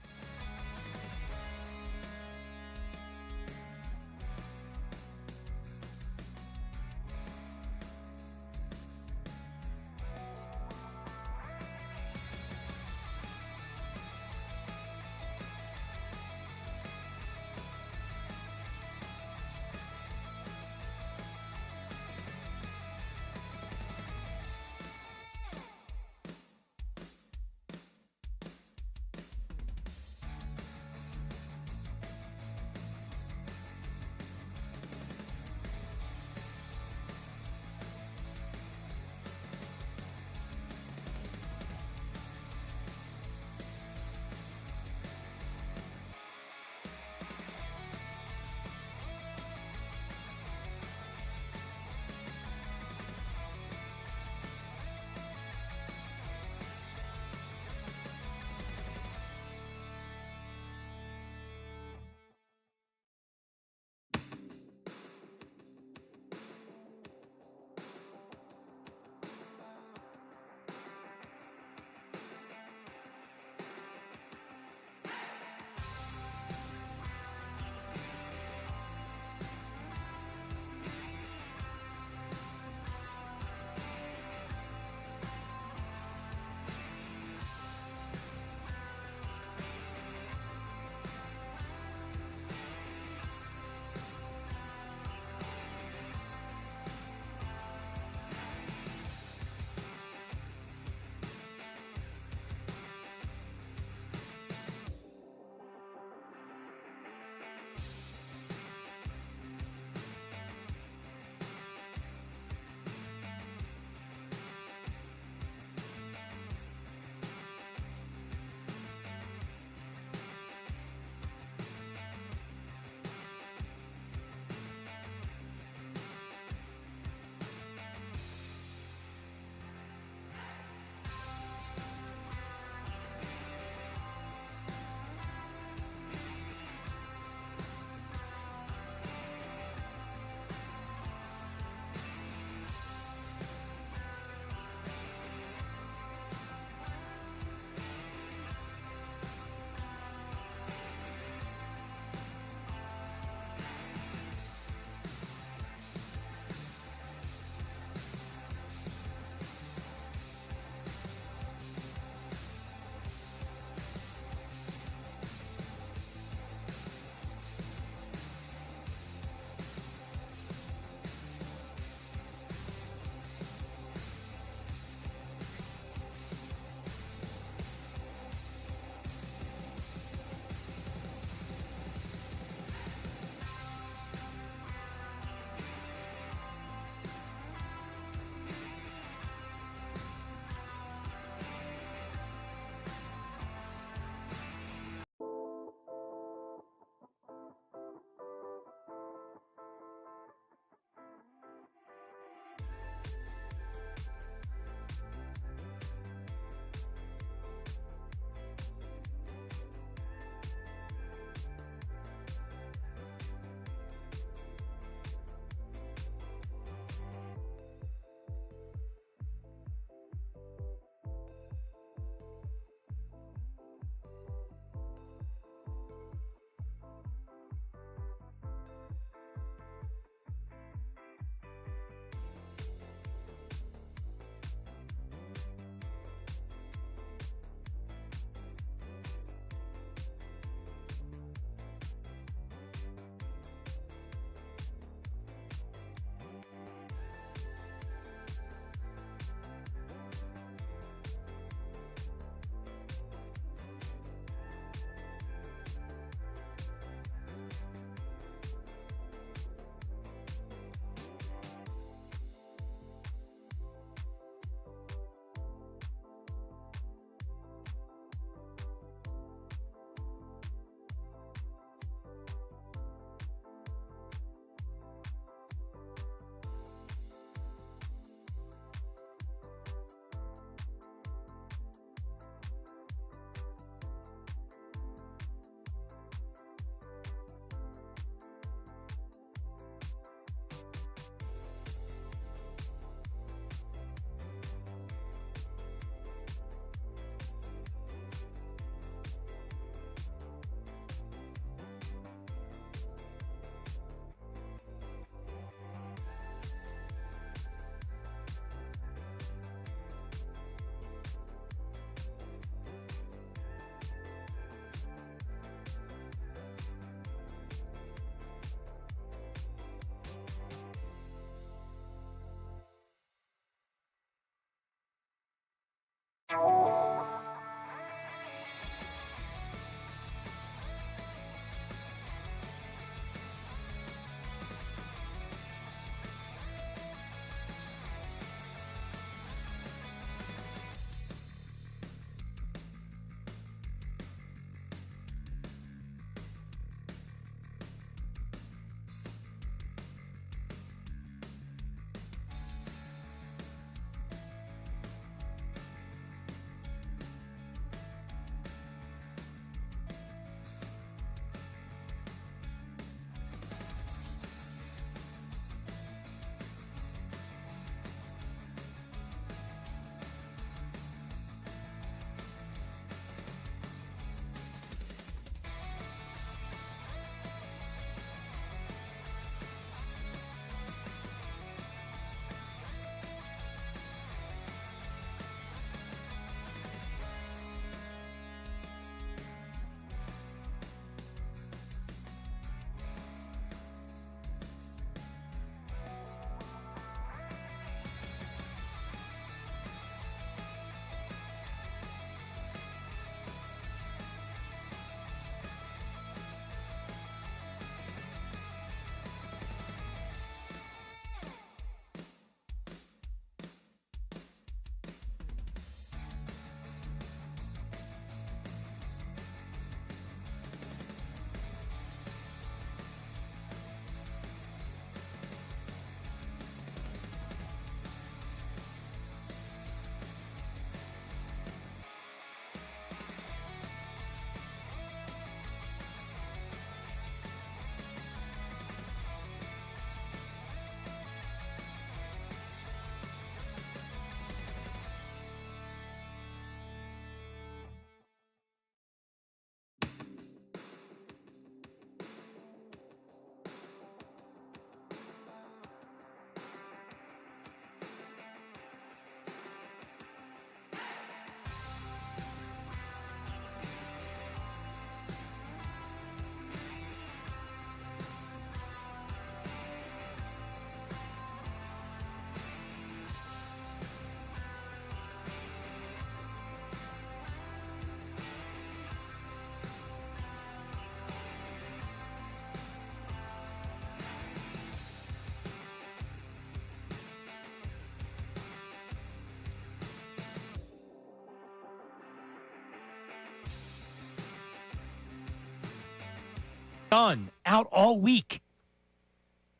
Dunn out all week.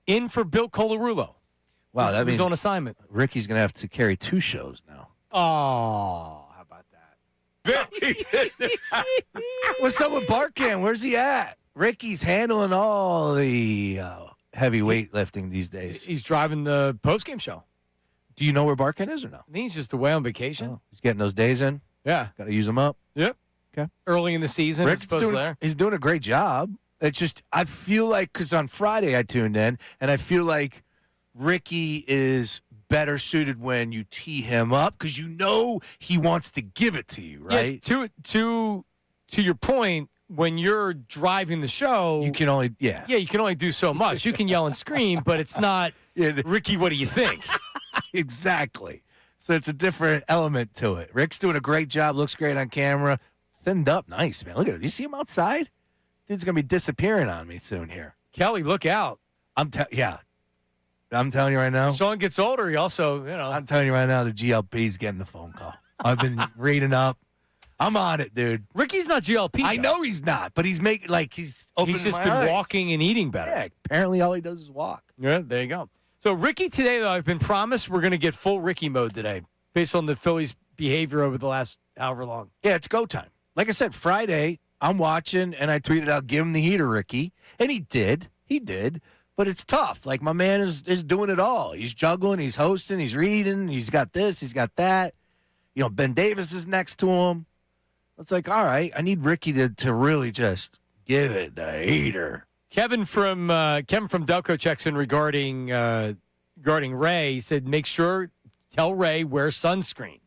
In for Bill Colarulo. Wow, that was means on assignment. Ricky's going to have to carry 2 shows now. Oh, how about that? What's up with Barkan? Where's he at? Ricky's handling all the heavy weightlifting these days. He's driving the postgame show. Do you know where Barkan is or no? I think he's just away on vacation. Oh, he's getting those days in. Yeah. Got to use them up. Yep. Okay. Early in the season. Rick's There. he's doing a great job. It's just, I feel like, because on Friday I tuned in, and I feel like Ricky is better suited when you tee him up because you know he wants to give it to you, right? Yeah, to your point, when you're driving the show, You can only, you can only do so much. You can yell and scream, but it's not Ricky, what do you think? Exactly. So it's a different element to it. Rick's doing a great job. Looks great on camera. Thinned up. Nice, man. Look at him. You see him outside? Dude's going to be disappearing on me soon here. Kelly, look out. I'm telling you right now. Sean gets older. He also, I'm telling you right now, the GLP's getting the phone call. I've been reading up. I'm on it, dude. Ricky's not GLP. I know he's not, but he's making, he's opening He's just my been eyes. walking and eating better. Yeah, apparently all he does is walk. Yeah, there you go. So Ricky today, though, I've been promised we're going to get full Ricky mode today based on the Phillies' behavior over the last however long. Yeah, it's go time. Like I said, Friday, I'm watching, and I tweeted out, give him the heater, Ricky. And he did. He did. But it's tough. Like, my man is doing it all. He's juggling, he's hosting, he's reading, he's got this, he's got that. You know, Ben Davis is next to him. It's like, all right, I need Ricky to really just give it the heater. Kevin from Delco checks in regarding Ray. He said, tell Ray wear sunscreen.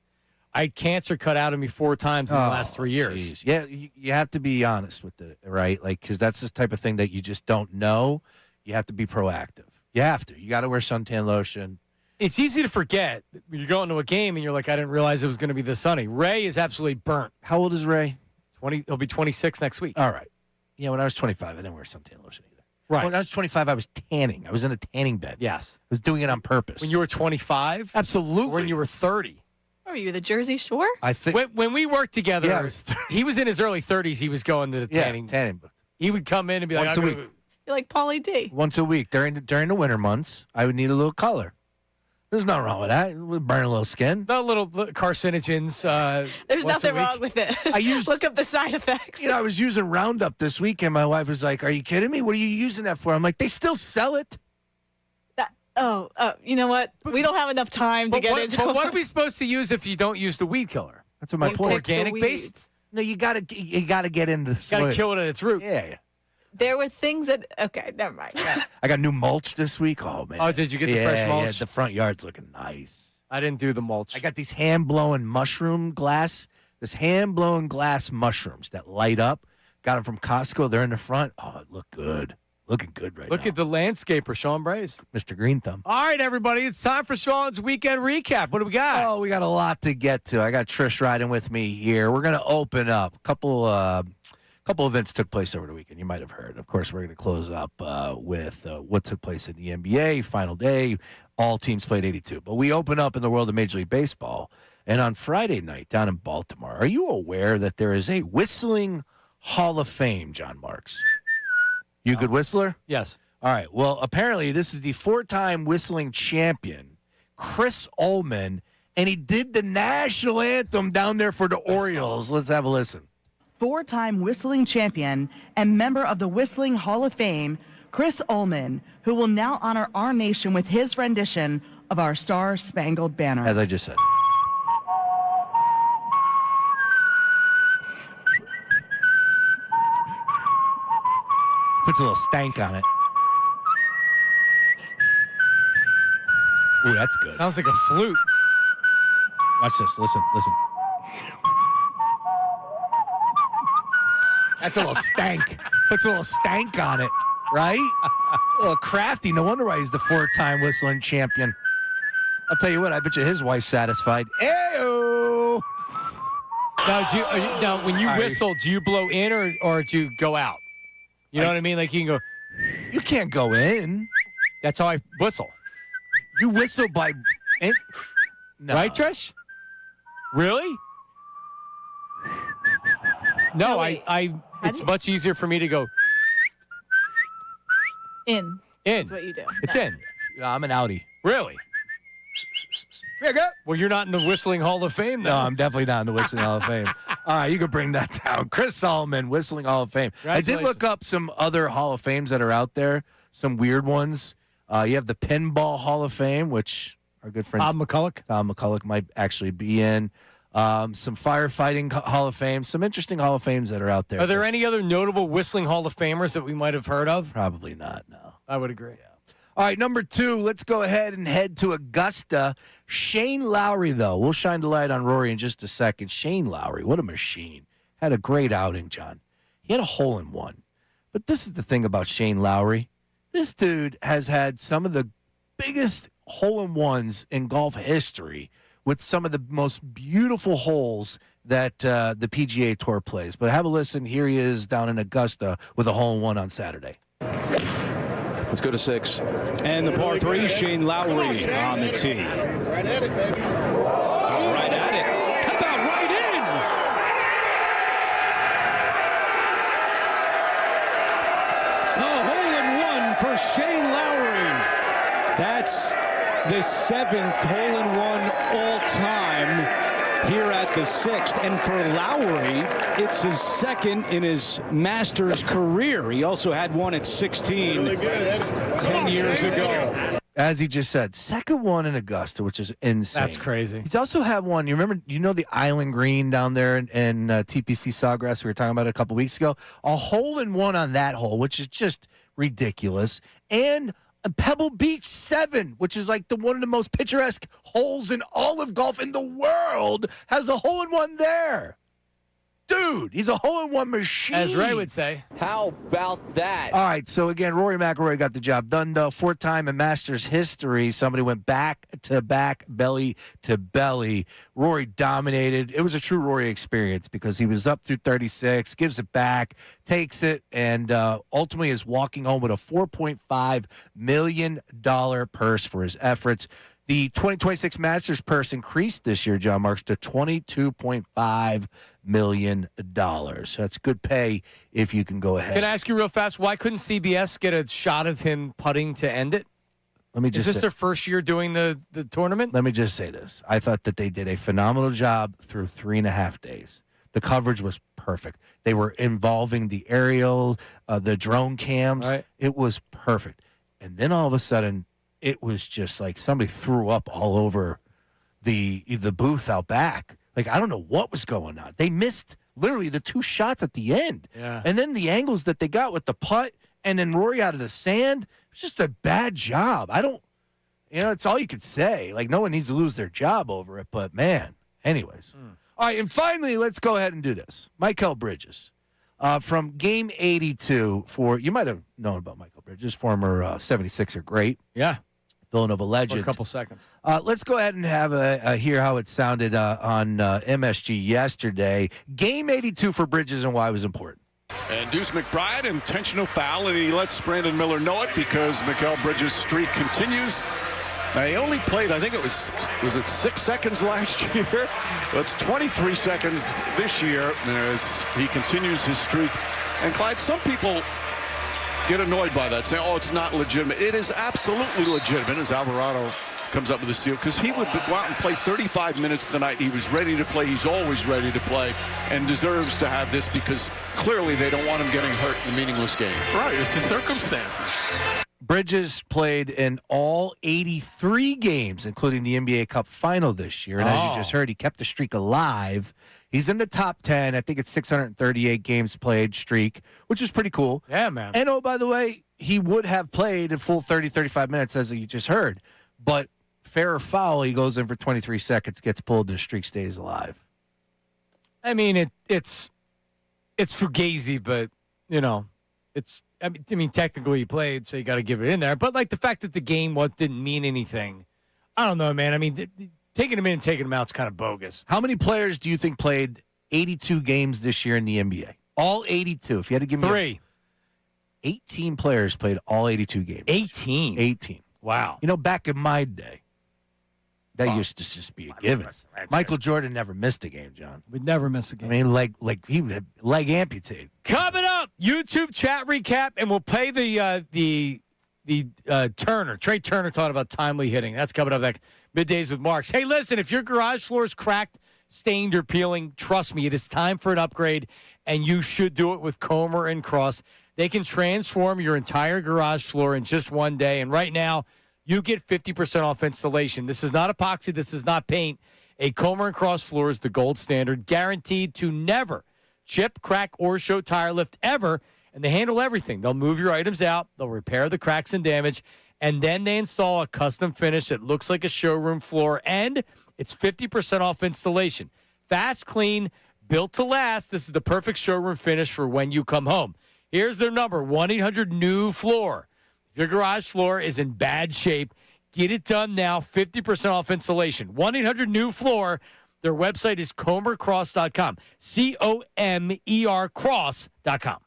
I had cancer cut out of me 4 times in the last 3 years. Geez. Yeah, you have to be honest with it, right? Like, because that's this type of thing that you just don't know. You have to be proactive. You have to. You got to wear suntan lotion. It's easy to forget. You're going to a game and you're like, I didn't realize it was going to be this sunny. Ray is absolutely burnt. How old is Ray? 20. He'll be 26 next week. All right. Yeah, when I was 25, I didn't wear suntan lotion either. Right. When I was 25, I was tanning. I was in a tanning bed. Yes. I was doing it on purpose. When you were 25? Absolutely. Or when you were 30? Are you the Jersey Shore? I think. When we worked together, Yeah, he was in his early 30s. He was going to the tanning. Tanning. He would come in and be Once like, a week. You're like Pauly D. Once a week. During the winter months, I would need a little color. There's nothing wrong with that. We'd burn a little skin. No little carcinogens. There's once a nothing week. wrong with it. I used- Look up the side effects. You know, I was using Roundup this weekend. My wife was like, are you kidding me? What are you using that for? I'm like, they still sell it. You know what? We don't have enough time to get into But what are we supposed to use if you don't use the weed killer? That's what my point. Organic based? No, you gotta get into the Got to soil. kill it at its root. Yeah. There were things that. Okay, never mind. I got new mulch this week. Oh man. Oh, did you get the fresh mulch? Yeah, the front yard's looking nice. I didn't do the mulch. I got these hand blowing glass mushrooms that light up. Got them from Costco. They're in the front. Oh, it looked good. Looking good right Look now. at the landscaper, Sean Brace. Mr. Green Thumb. All right, everybody. It's time for Sean's weekend recap. What do we got? Oh, we got a lot to get to. I got Trish riding with me here. We're going to open up. A couple events took place over the weekend. You might have heard. Of course, we're going to close up with what took place in the NBA. Final day. All teams played 82. But we open up in the world of Major League Baseball. And on Friday night down in Baltimore, are you aware that there is a whistling Hall of Fame, John Marks? You a good whistler? Yes. All right. Well, apparently this is the 4-time whistling champion, Chris Ullman, and he did the national anthem down there for the Orioles. Let's have a listen. 4-time whistling champion and member of the Whistling Hall of Fame, Chris Ullman, who will now honor our nation with his rendition of our Star-Spangled Banner. As I just said. Puts a little stank on it. Ooh, that's good. Sounds like a flute. Watch this. Listen. That's a little stank. Puts a little stank on it, right? A little crafty. No wonder why he's the 4-time whistling champion. I'll tell you what. I bet you his wife's satisfied. Ew. Now, when you whistle, do you blow in or do you go out? You know what I mean? Like you can go. You can't go in. That's how I whistle. You whistle by. No. Right, Trish? Really? No, I it's much easier for me to go. In. That's what you do. It's No. in. I'm an outie. Really? Well, you're not in the Whistling Hall of Fame, though. No, I'm definitely not in the Whistling Hall of Fame. All right, you can bring that down. Chris Solomon, Whistling Hall of Fame. I did look up some other Hall of Fames that are out there, some weird ones. You have the Pinball Hall of Fame, which our good friend Tom McCulloch might actually be in. Some Firefighting Hall of Fame, some interesting Hall of Fames that are out there. Are there any other notable Whistling Hall of Famers that we might have heard of? Probably not, no. I would agree. All right, number 2, let's go ahead and head to Augusta. Shane Lowry, though. We'll shine the light on Rory in just a second. Shane Lowry, what a machine. Had a great outing, John. He had a hole-in-one. But this is the thing about Shane Lowry. This dude has had some of the biggest hole-in-ones in golf history with some of the most beautiful holes that the PGA Tour plays. But have a listen. Here he is down in Augusta with a hole-in-one on Saturday. Let's go to 6. And the par 3, Shane Lowry on the tee. Right at it, baby. Right at it. How about right in? A hole-in-one for Shane Lowry. That's the 7th hole-in-one all-time here at the 6th. And for Lowry, it's his 2nd in his Masters career. He also had one at 16 10 years ago. As he just said, second one in Augusta, which is insane. That's crazy. He's also had one. You remember, the Island Green down there in TPC Sawgrass we were talking about a couple weeks ago? A hole-in-one on that hole, which is just ridiculous. And a Pebble Beach 7, which is like one of the most picturesque holes in all of golf in the world, has a hole-in-one there. Dude, he's a hole-in-one machine. As Ray would say. How about that? All right, so again, Rory McIlroy got the job done, though. 4th time in Masters history. Somebody went back-to-back, belly-to-belly. Rory dominated. It was a true Rory experience because he was up through 36, gives it back, takes it, and ultimately is walking home with a $4.5 million purse for his efforts. The 2026 Masters purse increased this year, John Marks, to $22.5 million. That's good pay if you can go ahead. Can I ask you real fast, why couldn't CBS get a shot of him putting to end it? Is this their first year doing the tournament? Let me just say this. I thought that they did a phenomenal job through 3.5 days. The coverage was perfect. They were involving the aerial, the drone cams. Right. It was perfect. And then all of a sudden, it was just like somebody threw up all over the booth out back. Like, I don't know what was going on. They missed literally the 2 shots at the end. Yeah. And then the angles that they got with the putt and then Rory out of the sand, it was just a bad job. It's all you could say. Like, no one needs to lose their job over it. But, man, anyways. All right, and finally, let's go ahead and do this. Michael Bridges. From Game 82 you might have known about Michael Bridges, former 76er great. Yeah. Villanova legend. For a couple seconds. Let's go ahead and have hear how it sounded on MSG yesterday. Game 82 for Bridges and why it was important. And Deuce McBride, intentional foul, and he lets Brandon Miller know it because Mikal Bridges' streak continues. He only played, I think it was it 6 seconds last year? That's 23 seconds this year as he continues his streak. And Clyde, some people get annoyed by that, saying, oh, it's not legitimate. It is absolutely legitimate as Alvarado comes up with the steal because he would go out and play 35 minutes tonight. He was ready to play. He's always ready to play and deserves to have this because clearly they don't want him getting hurt in a meaningless game. Right, it's the circumstances. Bridges played in all 83 games, including the NBA Cup final this year. And as you just heard, he kept the streak alive. He's in the top 10. I think it's 638 games played streak, which is pretty cool. Yeah, man. And, oh, by the way, he would have played a full 30, 35 minutes, as you just heard. But fair or foul, he goes in for 23 seconds, gets pulled, and the streak stays alive. I mean, it's fugazi, but, it's... I mean, technically he played, so you got to give it in there. But, like, the fact that the game didn't mean anything, I don't know, man. I mean, taking him in and taking him out is kind of bogus. How many players do you think played 82 games this year in the NBA? All 82. If you had to give me 3. 18 players played all 82 games. 18? 18. Wow. Back in my day, that used to just be a given. Michael Jordan never missed a game, John. We'd never miss a game. I mean, like he would have leg amputated. Coming up, YouTube chat recap, and we'll play the Trey Turner talking about timely hitting. That's coming up next. Middays with Marks. Hey, listen, if your garage floor is cracked, stained, or peeling, trust me, it is time for an upgrade, and you should do it with Comer and Cross. They can transform your entire garage floor in just one day, and right now, you get 50% off installation. This is not epoxy. This is not paint. A Comer and Cross floor is the gold standard, guaranteed to never chip, crack, or show tire lift ever, and they handle everything. They'll move your items out. They'll repair the cracks and damage, and then they install a custom finish that looks like a showroom floor, and it's 50% off installation. Fast, clean, built to last. This is the perfect showroom finish for when you come home. Here's their number, 1-800-NEW-FLOOR. If your garage floor is in bad shape, get it done now, 50% off installation. 1-800-NEW-FLOOR. Their website is comercross.com, COMER cross.com.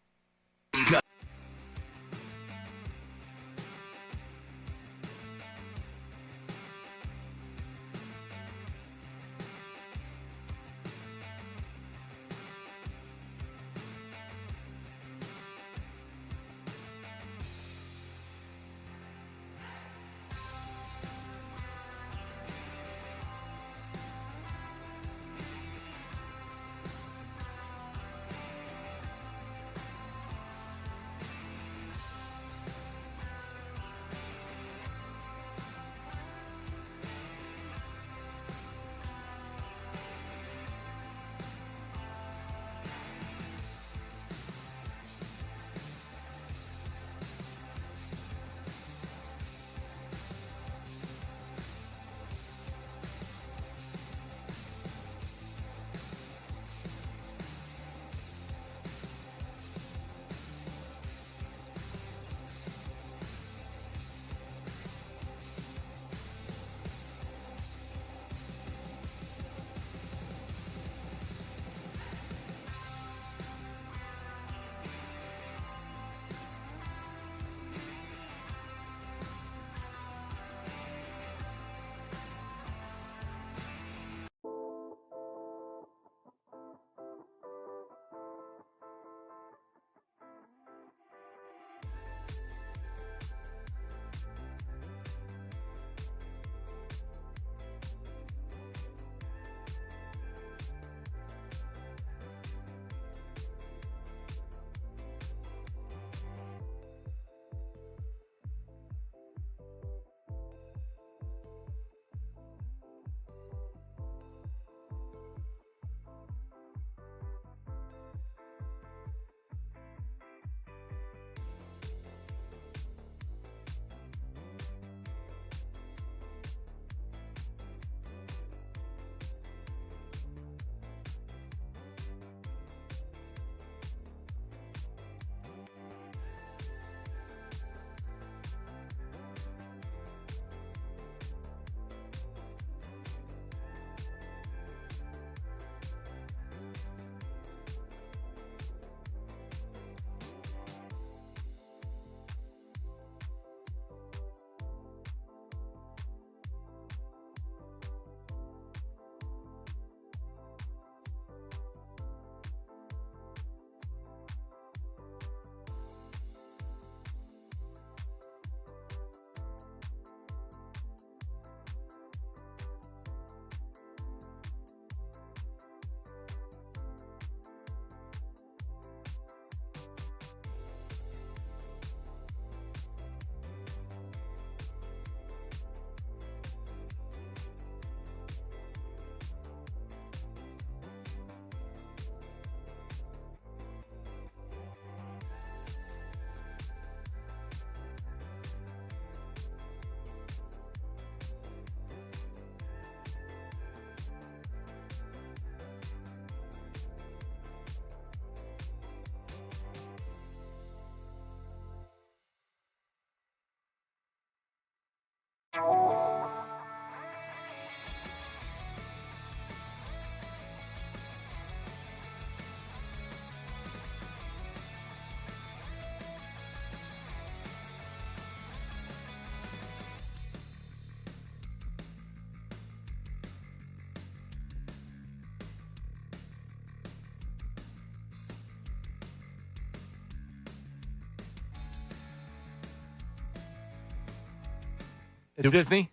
at Disney.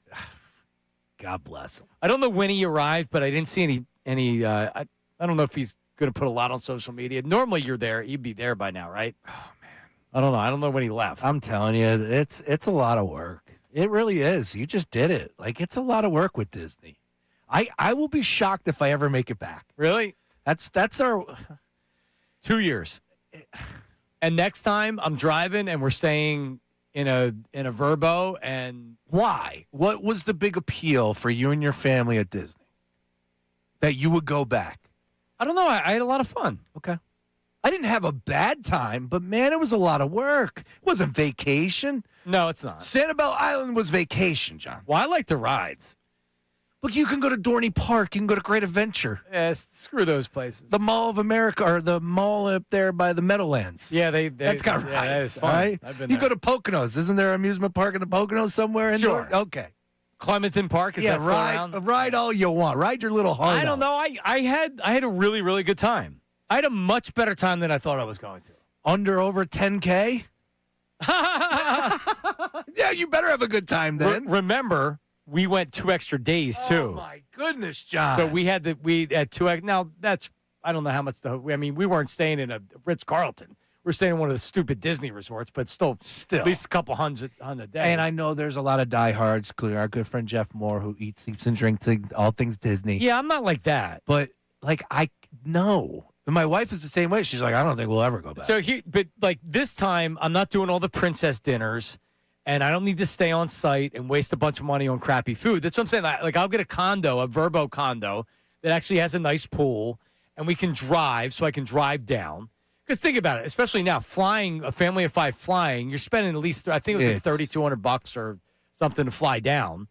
God bless him. I don't know when he arrived, but I didn't see any. I don't know if he's going to put a lot on social media. Normally, you're there. You'd be there by now, right? Oh man, I don't know. I don't know when he left. I'm telling you, it's a lot of work. It really is. You just did it. Like, it's a lot of work with Disney. I will be shocked if I ever make it back. Really? That's our 2 years. And next time I'm driving and we're staying in a Verbo. And why? What was the big appeal for you and your family at Disney that you would go back? I don't know. I had a lot of fun. Okay. I didn't have a bad time, but man, it was a lot of work. It wasn't vacation. No, it's not. Sanibel Island was vacation, John. Well, I like the rides. Look, you can go to Dorney Park. You can go to Great Adventure. Yeah, screw those places. The Mall of America, or the mall up there by the Meadowlands. Yeah, that's got rides. Yeah, that is fun. Right? I've been you there. go to Poconos. Isn't there an amusement park in the Poconos somewhere? Sure. Okay. Clementon Park, is that still around? Ride all you want. Ride your little heart I don't out. know. I had a really, really good time. I had a much better time than I thought I was going to. Over 10K? Yeah, you better have a good time then. Remember, we went 2 extra days too. Oh my goodness, John. So we had 2. Now that's, I don't know how much we weren't staying in a Ritz-Carlton. We're staying in one of the stupid Disney resorts, but still at least a couple hundred a day. And I know there's a lot of diehards, including our good friend Jeff Moore, who eats, sleeps, and drinks all things Disney. Yeah, I'm not like that. But I know. And my wife is the same way. She's like, I don't think we'll ever go back. So but this time, I'm not doing all the princess dinners, and I don't need to stay on site and waste a bunch of money on crappy food. That's what I'm saying. Like, I'll get a Verbo condo that actually has a nice pool, and we can drive, so I can drive down. Because think about it, especially now, flying, a family of 5 flying, you're spending at least, I think it was like $3,200 or something to fly down.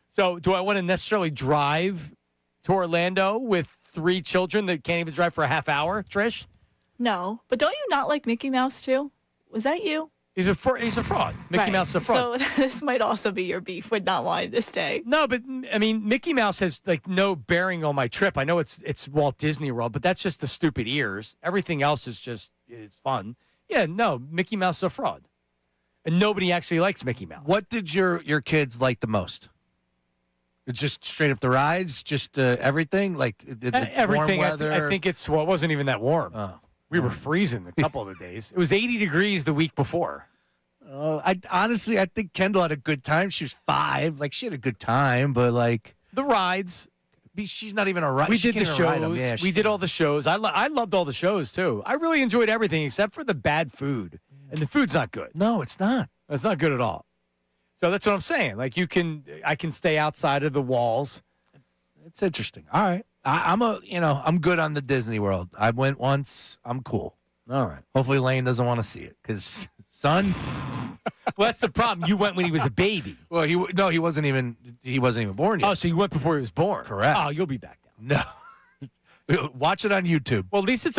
So do I want to necessarily drive to Orlando with 3 children that can't even drive for a half hour, Trish? No, but don't you not like Mickey Mouse too? Was that you? He's a fraud. Mickey Mouse is a fraud. So this might also be your beef with not wanting to stay. No, but I mean, Mickey Mouse has like no bearing on my trip. I know it's Walt Disney World, but that's just the stupid ears. Everything else is fun. Yeah, no, Mickey Mouse is a fraud, and nobody actually likes Mickey Mouse. What did your kids like the most? Just straight up the rides, just everything, like everything. Warm weather. I think it wasn't even that warm. We were freezing a couple of the days. It was 80 degrees the week before. I think Kendall had a good time. She was 5. Like, she had a good time, but like the rides. She's not even a ride. We did the shows. Yeah, we did all the shows. I loved all the shows too. I really enjoyed everything except for the bad food, and the food's not good. No, it's not. It's not good at all. So that's what I'm saying. Like I can stay outside of the walls. It's interesting. All right. I'm good on the Disney World. I went once. I'm cool. All right. Hopefully Lane doesn't want to see it because, son. Well, that's the problem. You went when he was a baby. Well, he wasn't even born yet. Oh, so you went before he was born. Correct. Oh, you'll be back down. No. Watch it on YouTube. Well, at least it's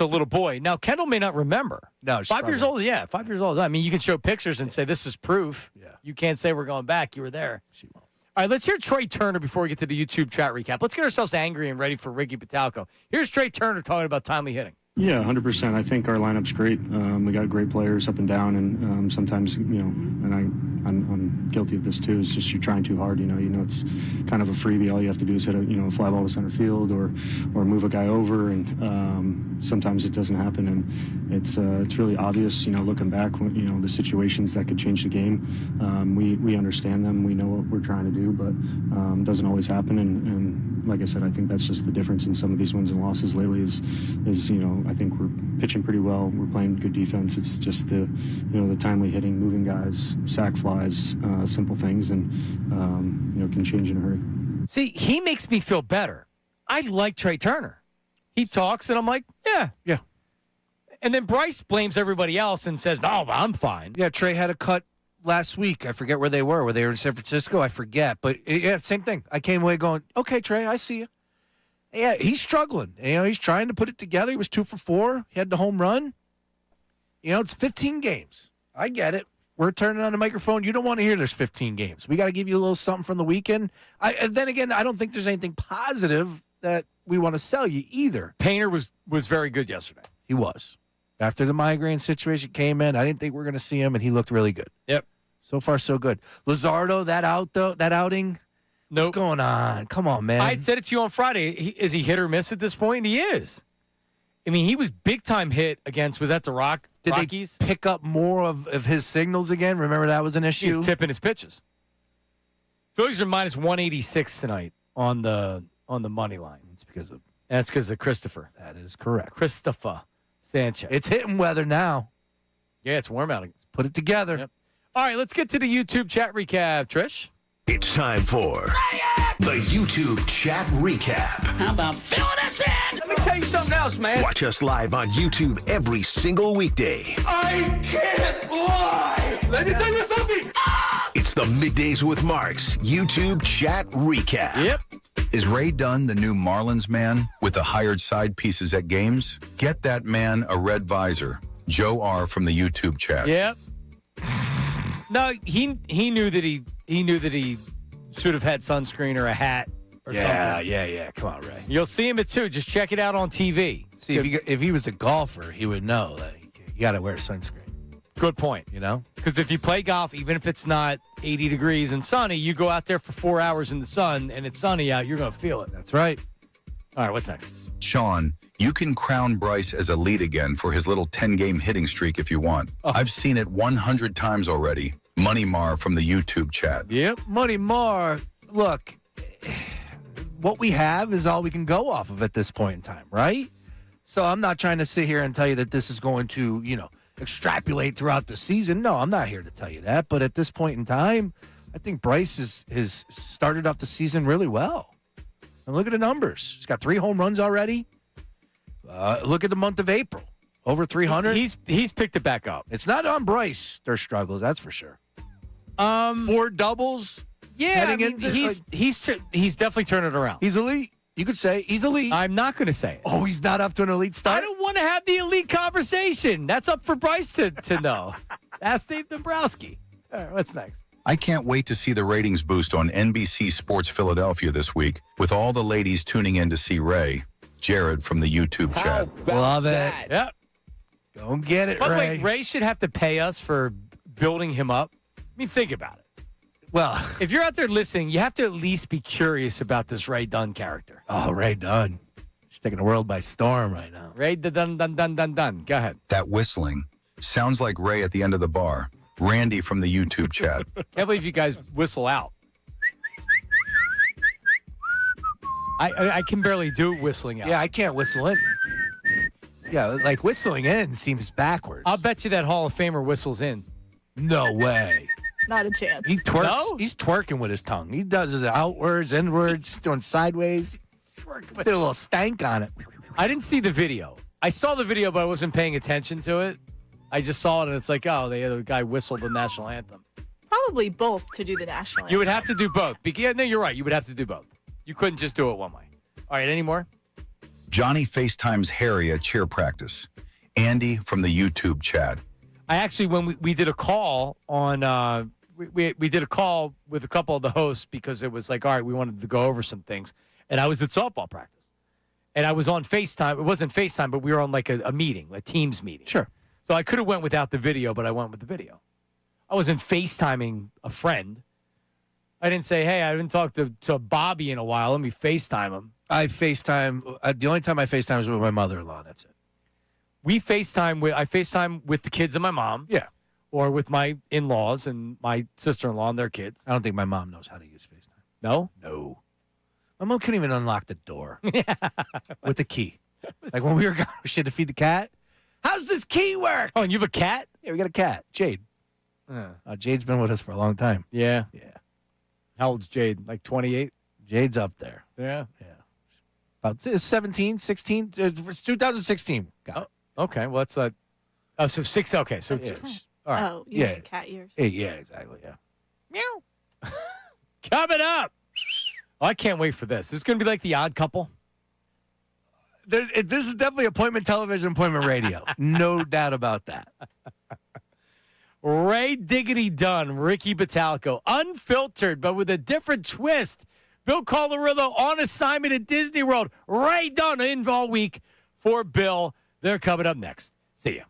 a little boy. Now, Kendall may not remember. No, she's 5 years old. Yeah, 5 years old. I mean, you can show pictures and say this is proof. Yeah. You can't say we're going back. You were there. She won't. All right, let's hear Trey Turner before we get to the YouTube chat recap. Let's get ourselves angry and ready for Ricky Patalco. Here's Trey Turner talking about timely hitting. Yeah, 100%. I think our lineup's great. We got great players up and down, and sometimes, and I'm guilty of this too. It's just you're trying too hard. It's kind of a freebie. All you have to do is hit a fly ball to center field or move a guy over, and sometimes it doesn't happen. And it's really obvious. Looking back, the situations that could change the game. We understand them. We know what we're trying to do, but it doesn't always happen. And like I said, I think that's just the difference in some of these wins and losses lately. Is I think we're pitching pretty well. We're playing good defense. It's just the timely hitting, moving guys, sack flies, simple things, and can change in a hurry. See, he makes me feel better. I like Trey Turner. He talks, and I'm like, yeah. And then Bryce blames everybody else and says, no, I'm fine. Yeah, Trey had a cut last week. I forget where they were. Were they in San Francisco? I forget. But, yeah, same thing. I came away going, okay, Trey, I see you. Yeah, he's struggling. He's trying to put it together. He was 2 for 4. He had the home run. It's 15 games. I get it. We're turning on the microphone. You don't want to hear there's 15 games. We got to give you a little something from the weekend. And then again, I don't think there's anything positive that we want to sell you either. Painter was very good yesterday. He was. After the migraine situation came in, I didn't think we were going to see him, and he looked really good. Yep. So far, so good. Luzardo, that outing. Nope. What's going on? Come on, man. I said it to you on Friday. Is he hit or miss at this point? He is. I mean, he was big-time hit against, was that the Rockies? Did they pick up more of his signals again? Remember that was an He issue? was tipping his pitches. Phillies are minus 186 tonight on the money line. That's because of Christopher. That is correct. Christopher Sanchez. It's hitting weather now. Yeah, it's warm out. Let's put it together. Yep. All right, let's get to the YouTube chat recap, Trish. It's time for the YouTube chat recap. How about filling us in? Let me tell you something else, man. Watch us live on YouTube every single weekday. I can't lie. Let me tell you something. It's the Middays with Marks YouTube chat recap. Yep. Is Ray Dunn the new Marlins man with the hired side pieces at games? Get that man a red visor. Joe R. from the YouTube chat. Yep. No, he knew that he should have had sunscreen or a hat or something. Yeah. Come on, Ray. You'll see him at 2. Just check it out on TV. See, if he was a golfer, he would know that you got to wear sunscreen. Good point. You know? Because if you play golf, even if it's not 80 degrees and sunny, you go out there for 4 hours in the sun and it's sunny out, you're going to feel it. That's right. All right, what's next? Sean, you can crown Bryce as a lead again for his little 10-game hitting streak if you want. Oh. I've seen it 100 times already. Money Mar from the YouTube chat. Yep. Money Mar, look, what we have is all we can go off of at this point in time, right? So I'm not trying to sit here and tell you that this is going to, extrapolate throughout the season. No, I'm not here to tell you that. But at this point in time, I think Bryce has started off the season really well. And look at the numbers. He's got 3 home runs already. Look at the month of April. Over 300. He's picked it back up. It's not on Bryce, their struggles, that's for sure. 4 doubles. Yeah, he's definitely turned it around. He's elite. You could say he's elite. I'm not going to say it. Oh, he's not up to an elite start? I don't want to have the elite conversation. That's up for Bryce to know. Ask Steve Dombrowski. All right, what's next? I can't wait to see the ratings boost on NBC Sports Philadelphia this week with all the ladies tuning in to see Ray. Jared from the YouTube chat. Love it. Yep. Don't get it, By the Ray. way, Ray should have to pay us for building him up. I mean, think about it. Well, if you're out there listening, you have to at least be curious about this Ray Dunn character. Oh, Ray Dunn. He's taking the world by storm right now. Ray Dunn. Go ahead. That whistling sounds like Ray at the end of the bar. Randy from the YouTube chat. Can't believe you guys whistle out. I can barely do whistling out. Yeah, I can't whistle in. Yeah, like whistling in seems backwards. I'll bet you that Hall of Famer whistles in. No way. Not a chance. He twerks. No? He's twerking with his tongue. He does it outwards, inwards, doing sideways. Did a little stank on it. I didn't see the video. I saw the video, but I wasn't paying attention to it. I just saw it, and it's like, oh, the other guy whistled the national anthem. Probably both to do the national anthem. You would have to do both. Yeah, no, you're right. You would have to do both. You couldn't just do it one way. All right, any more? Johnny FaceTimes Harry at cheer practice. Andy from the YouTube chat. I actually, when we did a call on, we did a call with a couple of the hosts because it was like, all right, we wanted to go over some things. And I was at softball practice. And I was on FaceTime. It wasn't FaceTime, but we were on like a meeting, a Teams meeting. Sure. So I could have went without the video, but I went with the video. I wasn't FaceTiming a friend. I didn't say, hey, I haven't talked to Bobby in a while. Let me FaceTime him. I FaceTime. The only time I FaceTime is with my mother-in-law. That's it. I FaceTime with the kids and my mom. Yeah. Or with my in-laws and my sister-in-law and their kids. I don't think my mom knows how to use FaceTime. No? No. My mom couldn't even unlock the door with the key. Like when we were gone, she had to feed the cat. How's this key work? Oh, and you have a cat? Yeah, we got a cat, Jade. Jade's been with us for a long time. Yeah. Yeah. How old's Jade? Like 28? Jade's up there. Yeah. Yeah. About 17, 16. It's 2016. Oh, okay. Well, that's so 6. Okay. So, Yeah. all right. Oh, you mean cat ears. Yeah, exactly. Yeah. Meow. Coming up. Oh, I can't wait for this. This is going to be like The Odd Couple. This is definitely appointment television, appointment radio. No doubt about that. Ray Diggity Dunn, Ricky Batalco, unfiltered, but with a different twist. Bill Colarillo on assignment at Disney World. Ray Dunn in all week for Bill. They're coming up next. See ya.